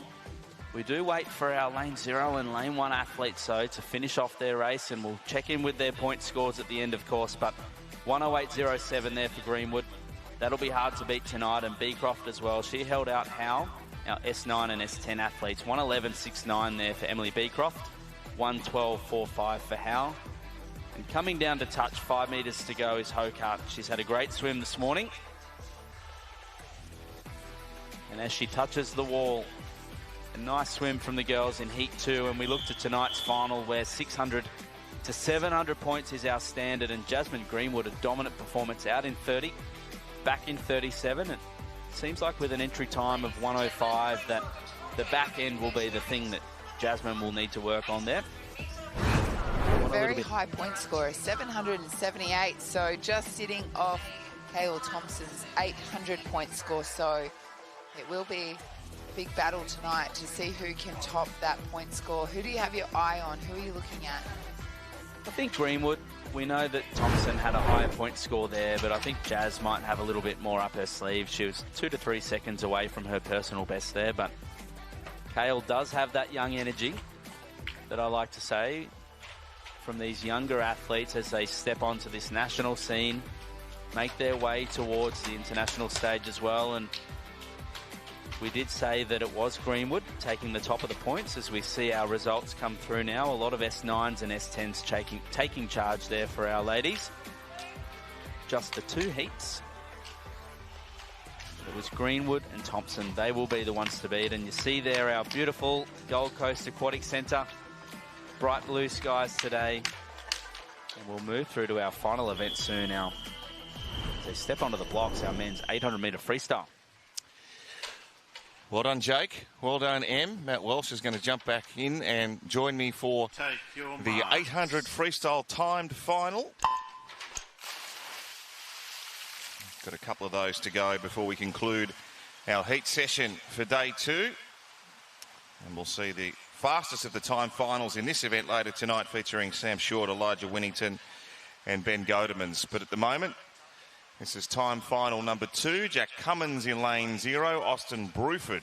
[SPEAKER 13] We do wait for our lane 0 and lane 1 athletes, though, to finish off their race, and we'll check in with their point scores at the end, of course. But 108.07 there for Greenwood. That'll be hard to beat tonight, and Beecroft as well. She held out Howe, our S9 and S10 athletes. 111.69 there for Emily Beecroft. 112.45 for Howe. And coming down to touch, 5 metres to go is Hokart. She's had a great swim this morning. And as she touches the wall, a nice swim from the girls in Heat 2, and we look to tonight's final where 600 to 700 points is our standard, and Jasmine Greenwood, a dominant performance out in 30, back in 37. It seems like with an entry time of 105 that the back end will be the thing that Jasmine will need to work on there.
[SPEAKER 12] Very high point score, 778, so just sitting off Kayla Thompson's 800 point score, so it will be big battle tonight to see who can top that point score. Who do you have your eye on? Who are you looking at?
[SPEAKER 13] I think Greenwood. We know that Thompson had a higher point score there, but I think Jazz might have a little bit more up her sleeve. She was 2 to 3 seconds away from her personal best there, but Kale does have that young energy that I like to say from these younger athletes as they step onto this national scene, make their way towards the international stage as well. And we did say that it was Greenwood taking the top of the points as we see our results come through now. A lot of S9s and S10s taking charge there for our ladies. Just the 2 heats. It was Greenwood and Thompson. They will be the ones to beat. And you see there our beautiful Gold Coast Aquatic Centre. Bright blue skies today. And we'll move through to our final event soon now. As they step onto the blocks, our men's 800 metre freestyle.
[SPEAKER 8] Well done, Jake. Well done, Em. Matt Welsh is going to jump back in and join me for the 800 freestyle timed final. Got a couple of those to go before we conclude our heat session for day 2. And we'll see the fastest of the time finals in this event later tonight, featuring Sam Short, Elijah Winnington and Ben Godemans. But at the moment, this is time final number 2. Jack Cummins in lane 0. Austin Bruford,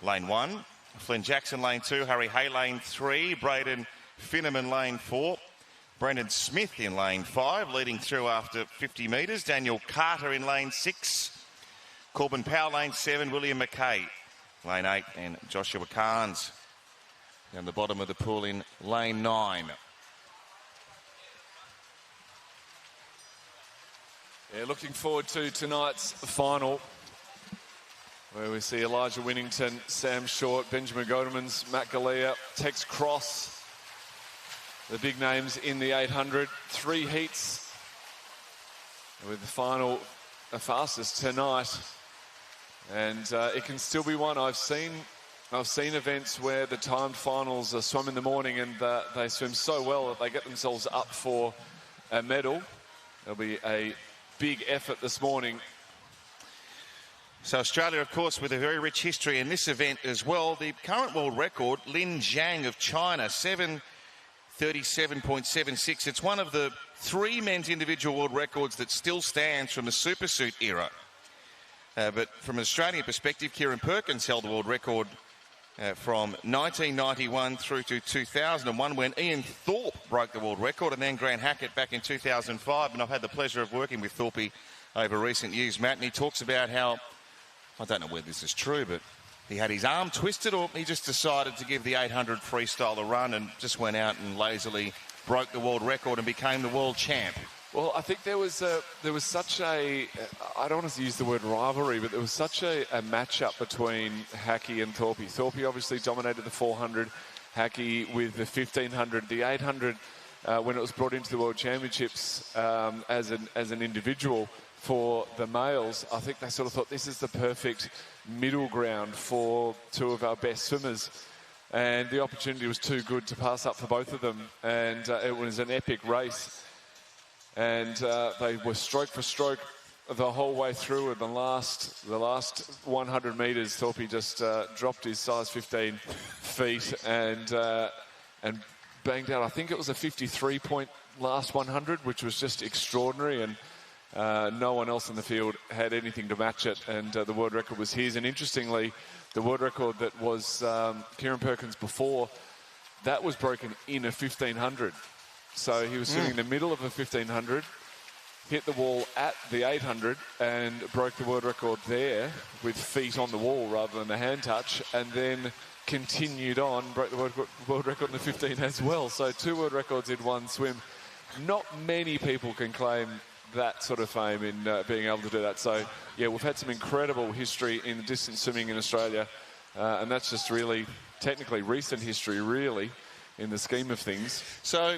[SPEAKER 8] lane 1. Flynn Jackson, lane 2. Harry Hay, lane 3. Braden Finneman, lane 4. Brendan Smith in lane 5, leading through after 50 metres. Daniel Carter in lane 6. Corbin Powell, lane 7. William McKay, lane 8. And Joshua Carnes down the bottom of the pool in lane 9.
[SPEAKER 9] Yeah, looking forward to tonight's final, where we see Elijah Winnington, Sam Short, Benjamin Godemans, Matt Galea, Tex Cross, the big names in the 800. 3 heats, with the final the fastest tonight, and it can still be won. I've seen events where the timed finals are swum in the morning, and they swim so well that they get themselves up for a medal. There'll be a big effort this morning.
[SPEAKER 8] So Australia, of course, with a very rich history in this event as well. The current world record, Lin Zhang of China, 7:37.76. It's one of the 3 men's individual world records that still stands from the supersuit era. But from an Australian perspective, Kieran Perkins held the world record from 1991 through to 2001, when Ian Thorpe broke the world record, and then Grant Hackett back in 2005. And I've had the pleasure of working with Thorpe over recent years, Matt, and he talks about how, I don't know whether this is true, but he had his arm twisted, or he just decided to give the 800 freestyle a run and just went out and lazily broke the world record and became the world champ.
[SPEAKER 9] Well, I think there was such a, I don't want to use the word rivalry, but there was such a matchup between Hackey and Thorpe. Thorpe obviously dominated the 400, Hackey with the 1500. The 800, when it was brought into the World Championships as an individual for the males, I think they sort of thought this is the perfect middle ground for 2 of our best swimmers. And the opportunity was too good to pass up for both of them. And it was an epic race. And they were stroke for stroke the whole way through. In the last 100 metres, Thorpe just dropped his size 15 feet and banged out. I think it was a 53-point last 100, which was just extraordinary. And no one else in the field had anything to match it. And the world record was his. And interestingly, the world record that was Kieran Perkins before, that was broken in a 1500. So he was sitting in the middle of a 1500, hit the wall at the 800 and broke the world record there with feet on the wall rather than the hand touch, and then continued on, broke the world record in the 15 as well. So 2 world records in one swim. Not many people can claim that sort of fame in being able to do that. So, yeah, we've had some incredible history in distance swimming in Australia, and that's just really, technically, recent history, really, in the scheme of things.
[SPEAKER 8] So,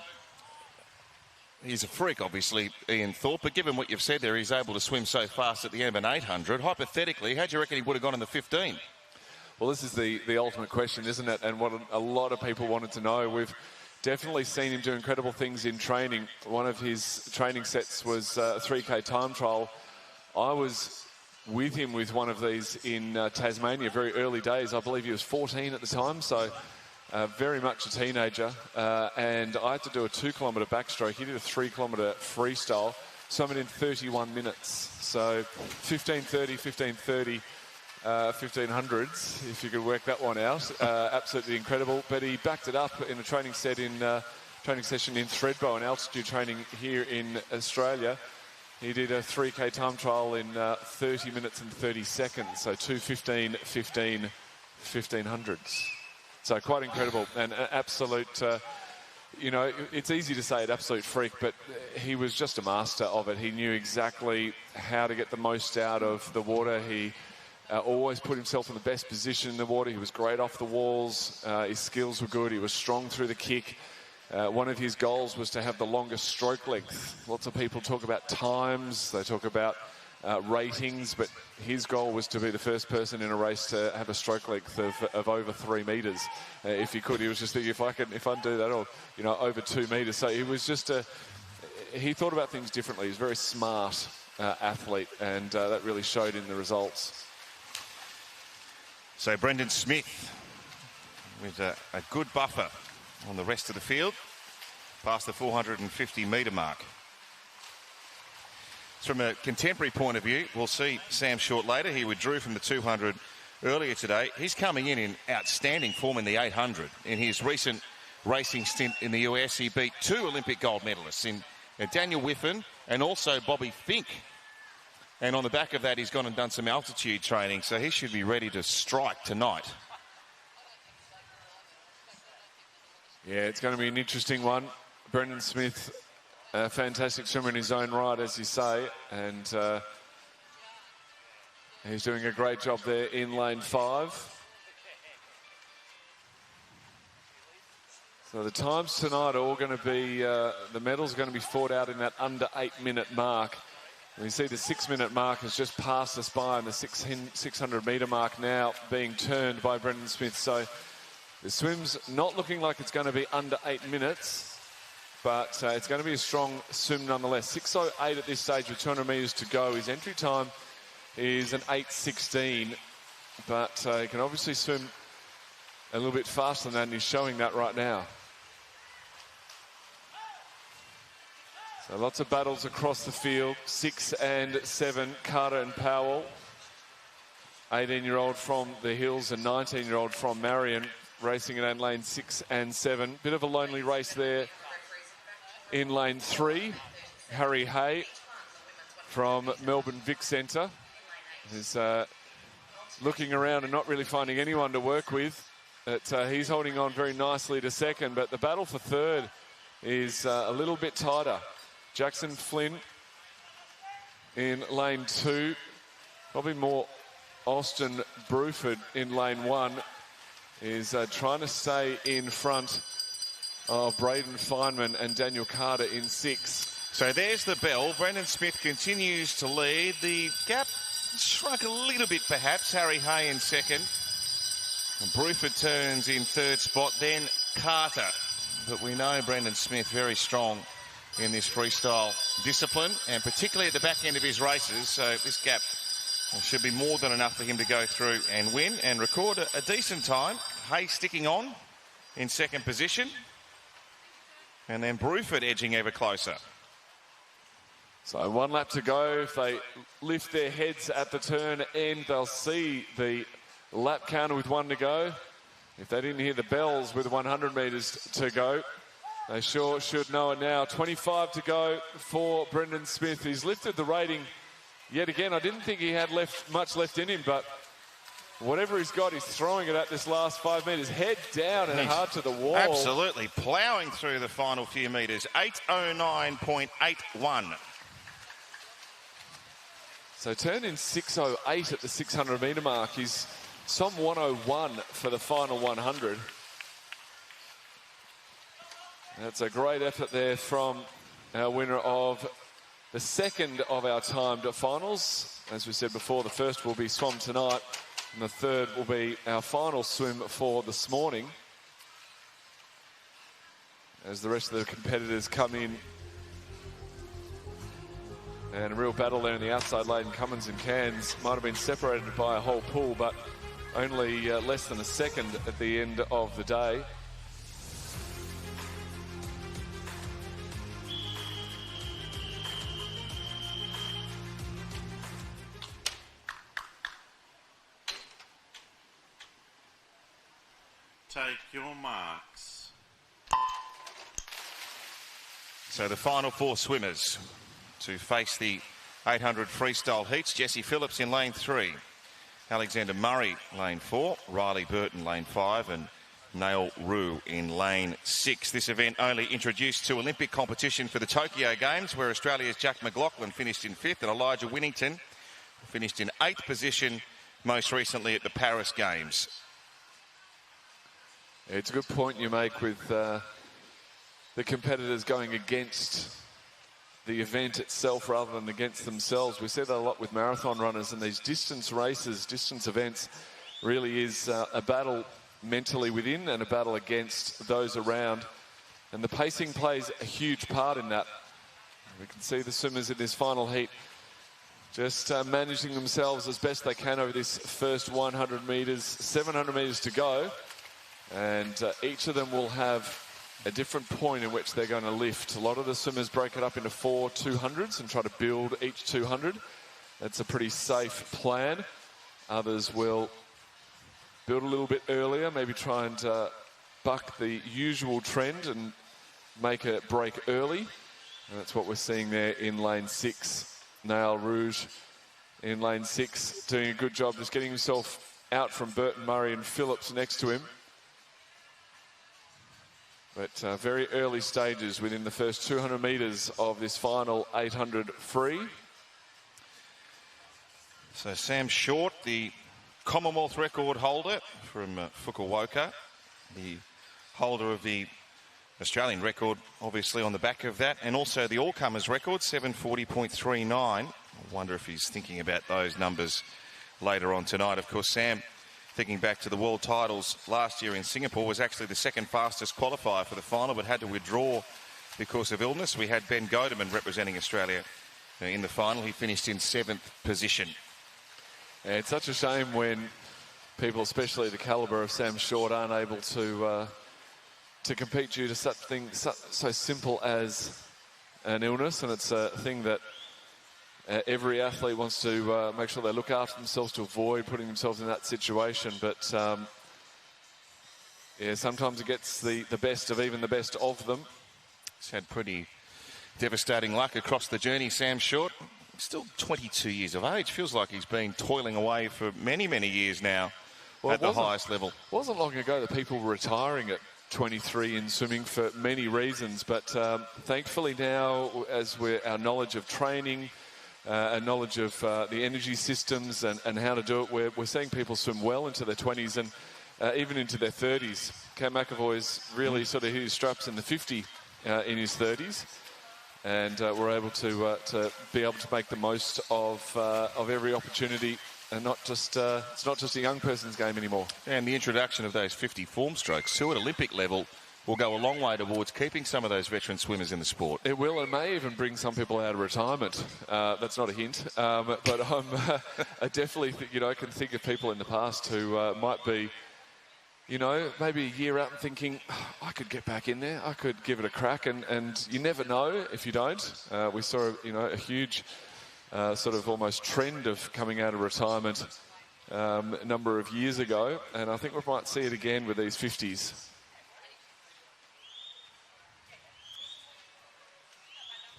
[SPEAKER 8] he's a freak, obviously, Ian Thorpe, but given what you've said there, he's able to swim so fast at the end of an 800. Hypothetically, how do you reckon he would have gone in the 15?
[SPEAKER 9] Well, this is the ultimate question, isn't it? And what a lot of people wanted to know. We've definitely seen him do incredible things in training. One of his training sets was a 3K time trial. I was with him with one of these in Tasmania, very early days. I believe he was 14 at the time, so very much a teenager. And I had to do a 2-kilometre backstroke. He did a 3-kilometre freestyle, swam it in 31 minutes. So 15:30, 1500s, if you could work that one out. Absolutely incredible. But he backed it up in a training session in Thredbo, an altitude training here in Australia. He did a 3K time trial in 30 minutes and 30 seconds. So 2:15, 15, 1500s. So quite incredible, and an absolute, you know, it's easy to say an absolute freak, but he was just a master of it. He knew exactly how to get the most out of the water. He always put himself in the best position in the water. He was great off the walls. His skills were good. He was strong through the kick. One of his goals was to have the longest stroke length. Lots of people talk about times. They talk about ratings, but his goal was to be the first person in a race to have a stroke length of over 3 metres. If he could, he was just thinking, if I can do that, or, you know, over 2 metres. So he was just he thought about things differently. He was a very smart athlete, and that really showed in the results.
[SPEAKER 8] So Brendan Smith with a good buffer on the rest of the field, past the 450-metre mark. From a contemporary point of view, we'll see Sam Short later. He withdrew from the 200 earlier today. He's coming in outstanding form in the 800. In his recent racing stint in the US, he beat 2 Olympic gold medalists in Daniel Whiffen and also Bobby Fink. And on the back of that, he's gone and done some altitude training, so he should be ready to strike tonight.
[SPEAKER 9] Yeah, it's going to be an interesting one. Brendan Smith, a fantastic swimmer in his own right, as you say, and he's doing a great job there in lane 5. So the times tonight are all going to be, the medals are going to be fought out in that under 8-minute mark. We see the 6-minute mark has just passed us by, and the 600-metre mark now being turned by Brendan Smith. So the swim's not looking like it's going to be under 8 minutes, but it's going to be a strong swim nonetheless. 6:08 at this stage with 200 metres to go. His entry time is an 8:16, but he can obviously swim a little bit faster than that, and he's showing that right now. So lots of battles across the field. 6 and 7, Carter and Powell. 18-year-old from the Hills and 19-year-old from Marion, racing in lane 6 and 7. Bit of a lonely race there in lane 3. Harry Hay from Melbourne Vic Centre is looking around and not really finding anyone to work with. But, he's holding on very nicely to second, but the battle for third is a little bit tighter. Jackson Flynn in lane 2. Probably more Austin Bruford in lane 1 is trying to stay in front of Braden Feynman and Daniel Carter in 6.
[SPEAKER 8] So there's the bell. Brendan Smith continues to lead. The gap shrunk a little bit perhaps. Harry Hay in second. And Bruford turns in third spot. Then Carter. But we know Brendan Smith very strong in this freestyle discipline, and particularly at the back end of his races. So this gap should be more than enough for him to go through and win and record a decent time. Hay sticking on in second position, and then Bruford edging ever closer.
[SPEAKER 9] So 1 lap to go. If they lift their heads at the turn end, they'll see the lap counter with 1 to go. If they didn't hear the bells with 100 metres to go, they sure should know it now. 25 to go for Brendan Smith. He's lifted the rating yet again. I didn't think he had much left in him, but whatever he's got, he's throwing it at this last 5 metres. Head down and hard to the wall.
[SPEAKER 8] Absolutely ploughing through the final few metres. 8:09.81.
[SPEAKER 9] So turn in 6:08 at the 600 metre mark. He's some 1:01 for the final 100. That's a great effort there from our winner of the second of our timed finals. As we said before, the first will be swum tonight, and the third will be our final swim for this morning. As the rest of the competitors come in. And a real battle there in the outside lane. Cummins and Cairns might have been separated by a whole pool, but only less than a second at the end of the day.
[SPEAKER 1] Take your marks.
[SPEAKER 8] So the final 4 swimmers to face the 800 freestyle heats. Jesse Phillips in lane 3. Alexander Murray, lane 4. Riley Burton, lane 5. And Nail Rue in lane 6. This event only introduced to Olympic competition for the Tokyo Games, where Australia's Jack McLaughlin finished in 5th and Elijah Winnington finished in 8th position most recently at the Paris Games.
[SPEAKER 9] It's a good point you make with the competitors going against the event itself rather than against themselves. We see that a lot with marathon runners, and these distance races, distance events, really is a battle mentally within and a battle against those around. And the pacing plays a huge part in that. We can see the swimmers in this final heat just managing themselves as best they can over this first 100 metres, 700 metres to go. And each of them will have a different point in which they're going to lift. A lot of the swimmers break it up into 4 200s and try to build each 200. That's a pretty safe plan. Others will build a little bit earlier, maybe try and buck the usual trend and make a break early. And that's what we're seeing there in lane 6. Nail Rouge in lane 6 doing a good job just getting himself out from Burton, Murray and Phillips next to him. But very early stages within the first 200 metres of this final 800 free.
[SPEAKER 8] So Sam Short, the Commonwealth record holder from Fukuoka, the holder of the Australian record, obviously on the back of that, and also the all-comers record, 740.39. I wonder if he's thinking about those numbers later on tonight. Of course, Sam, thinking back to the world titles last year in Singapore, was actually the second fastest qualifier for the final, but had to withdraw because of illness. We had Ben Godeman representing Australia in the final. He finished in 7th position.
[SPEAKER 9] Yeah, it's such a shame when people, especially the calibre of Sam Short, aren't able to compete due to something so simple as an illness, and it's a thing that every athlete wants to make sure they look after themselves to avoid putting themselves in that situation. But yeah, sometimes it gets the best of even the best of them.
[SPEAKER 8] He's had pretty devastating luck across the journey, Sam Short. Still 22 years of age. Feels like he's been toiling away for many, many years now at the highest level. It
[SPEAKER 9] wasn't long ago that people were retiring at 23 in swimming for many reasons. But thankfully now, as our knowledge of training, a knowledge of the energy systems and how to do it, we're seeing people swim well into their 20s and even into their 30s. Cam McAvoy's really sort of hit his straps in the 50 in his 30s, and we're able to be able to make the most of every opportunity, and not just it's not just a young person's game anymore.
[SPEAKER 8] And the introduction of those 50 form strokes too at Olympic level will go a long way towards keeping some of those veteran swimmers in the sport.
[SPEAKER 9] It will, and may even bring some people out of retirement. That's not a hint, but I definitely can think of people in the past who might be, maybe a year out and thinking, I could get back in there, I could give it a crack, and you never know if you don't. We saw, a huge sort of almost trend of coming out of retirement a number of years ago, and I think we might see it again with these 50s.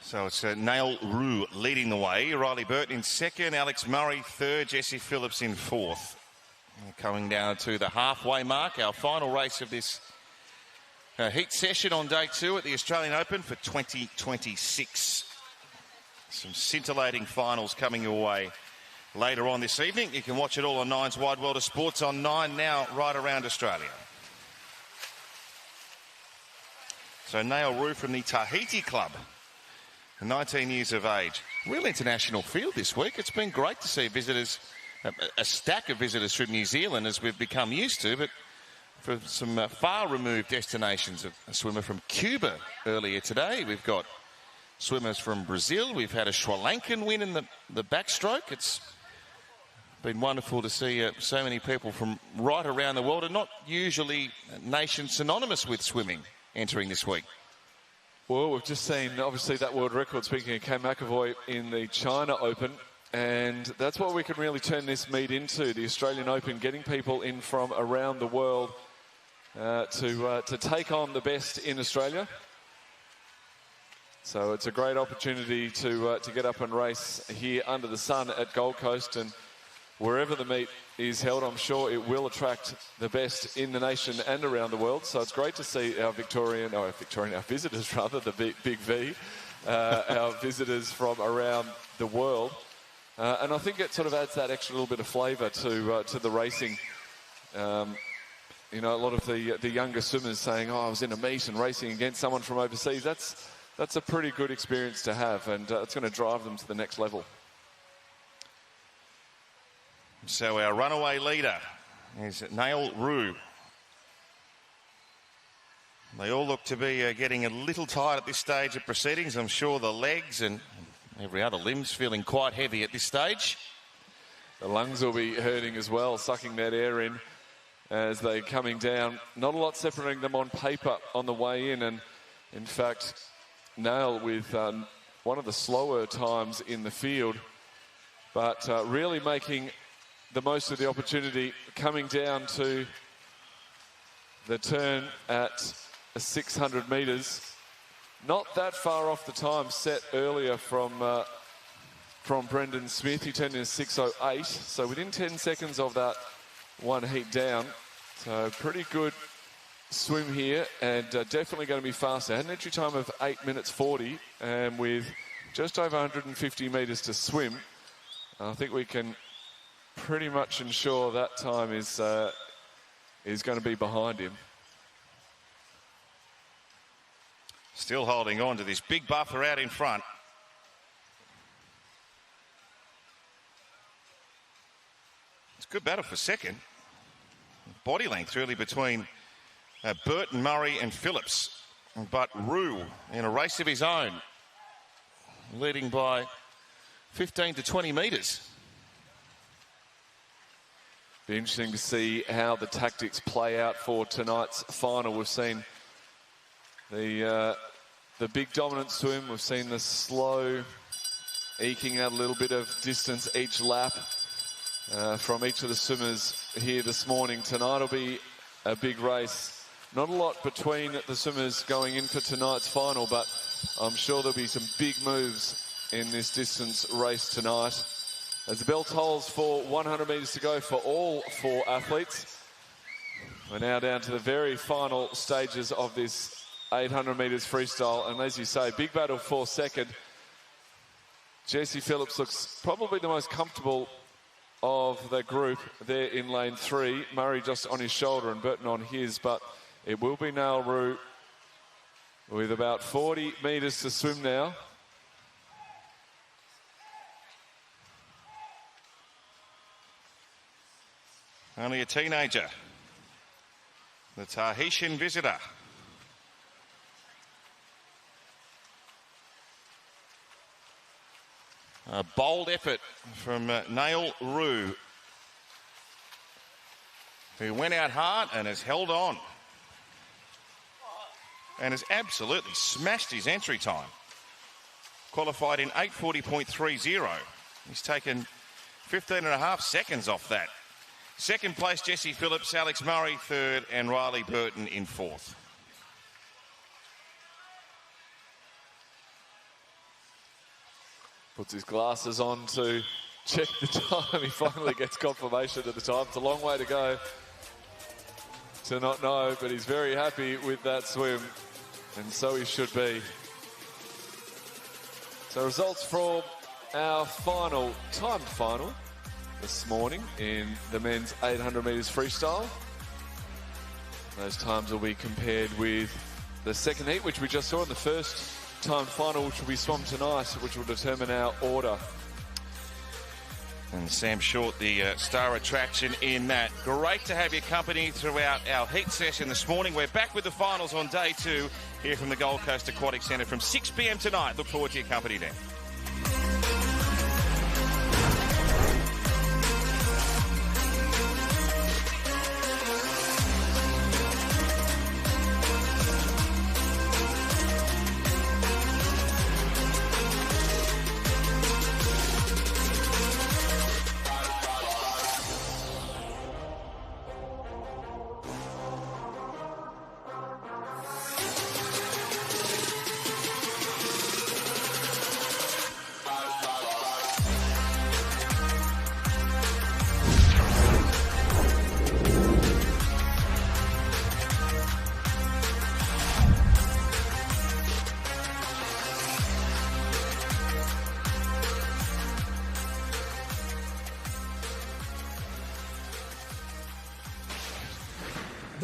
[SPEAKER 8] So it's Nail Rue leading the way. Riley Burton in second, Alex Murray third, Jesse Phillips in fourth. Coming down to the halfway mark, our final race of this heat session on day 2 at the Australian Open for 2026. Some scintillating finals coming your way later on this evening. You can watch it all on Nine's Wide World of Sports on 9 now, right around Australia. So Nail Rue from the Tahiti Club, 19 years of age. Real international field this week. It's been great to see visitors, a stack of visitors from New Zealand as we've become used to, but for some far-removed destinations. A swimmer from Cuba earlier today. We've got swimmers from Brazil. We've had a Sri Lankan win in the backstroke. It's been wonderful to see so many people from right around the world, and not usually nations synonymous with swimming, entering this week.
[SPEAKER 9] Well, we've just seen, obviously, that world record, speaking of Kay McAvoy, in the China Open. And that's what we can really turn this meet into, the Australian Open, getting people in from around the world to take on the best in Australia. So it's a great opportunity to get up and race here under the sun at Gold Coast. And wherever the meet is held, I'm sure it will attract the best in the nation and around the world. So it's great to see our our visitors rather, the big V, our visitors from around the world. And I think it sort of adds that extra little bit of flavour to the racing. You know, a lot of the younger swimmers saying, "Oh, I was in a meet and racing against someone from overseas." That's a pretty good experience to have, and it's going to drive them to the next level.
[SPEAKER 8] So our runaway leader is Nail Rue. They all look to be getting a little tired at this stage of proceedings. I'm sure the legs and every other limb's feeling quite heavy at this stage.
[SPEAKER 9] The lungs will be hurting as well, sucking that air in as they're coming down. Not a lot separating them on paper on the way in, and in fact, Nail with one of the slower times in the field, but really making the most of the opportunity, coming down to the turn at 600 metres. Not that far off the time set earlier from Brendan Smith. He turned in a 6:08, so within 10 seconds of that one heat down. So pretty good swim here, and definitely going to be faster. Had an entry time of 8 minutes 40, and with just over 150 metres to swim, I think we can pretty much ensure that time is going to be behind him.
[SPEAKER 8] Still holding on to this big buffer out in front. It's a good battle for second. Body length really between Burton, Murray and Phillips. But Rue in a race of his own, leading by 15 to 20 metres.
[SPEAKER 9] Be interesting to see how the tactics play out for tonight's final. We've seen the big dominant swim. We've seen the slow eking out a little bit of distance each lap from each of the swimmers here this morning. Tonight will be a big race. Not a lot between the swimmers going in for tonight's final, but I'm sure there'll be some big moves in this distance race tonight. As the bell tolls for 100 metres to go for all 4 athletes. We're now down to the very final stages of this 800 metres freestyle. And as you say, big battle for second. Jesse Phillips looks probably the most comfortable of the group there in lane 3. Murray just on his shoulder and Burton on his, but it will be Nail Rue with about 40 metres to swim now.
[SPEAKER 8] Only a teenager, the Tahitian visitor. A bold effort from Nail Rue, who went out hard and has held on and has absolutely smashed his entry time. Qualified in 8:40.30. He's taken 15.5 seconds off that Second place, Jesse Phillips, Alex Murray third, and Riley Burton in fourth.
[SPEAKER 9] Puts his glasses on to check the time. He finally gets confirmation of the time. It's a long way to go to not know, but he's very happy with that swim, and so he should be. So results from our timed final this morning in the men's 800 metres freestyle. Those times will be compared with the second heat, which we just saw in the first time final, which will be swum tonight, which will determine our order.
[SPEAKER 8] And Sam Short, the star attraction in that. Great to have your company throughout our heat session this morning. We're back with the finals on day 2 here from the Gold Coast Aquatic Centre from 6 p.m. tonight. Look forward to your company then.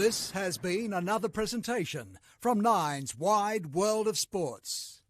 [SPEAKER 14] This has been another presentation from Nine's Wide World of Sports.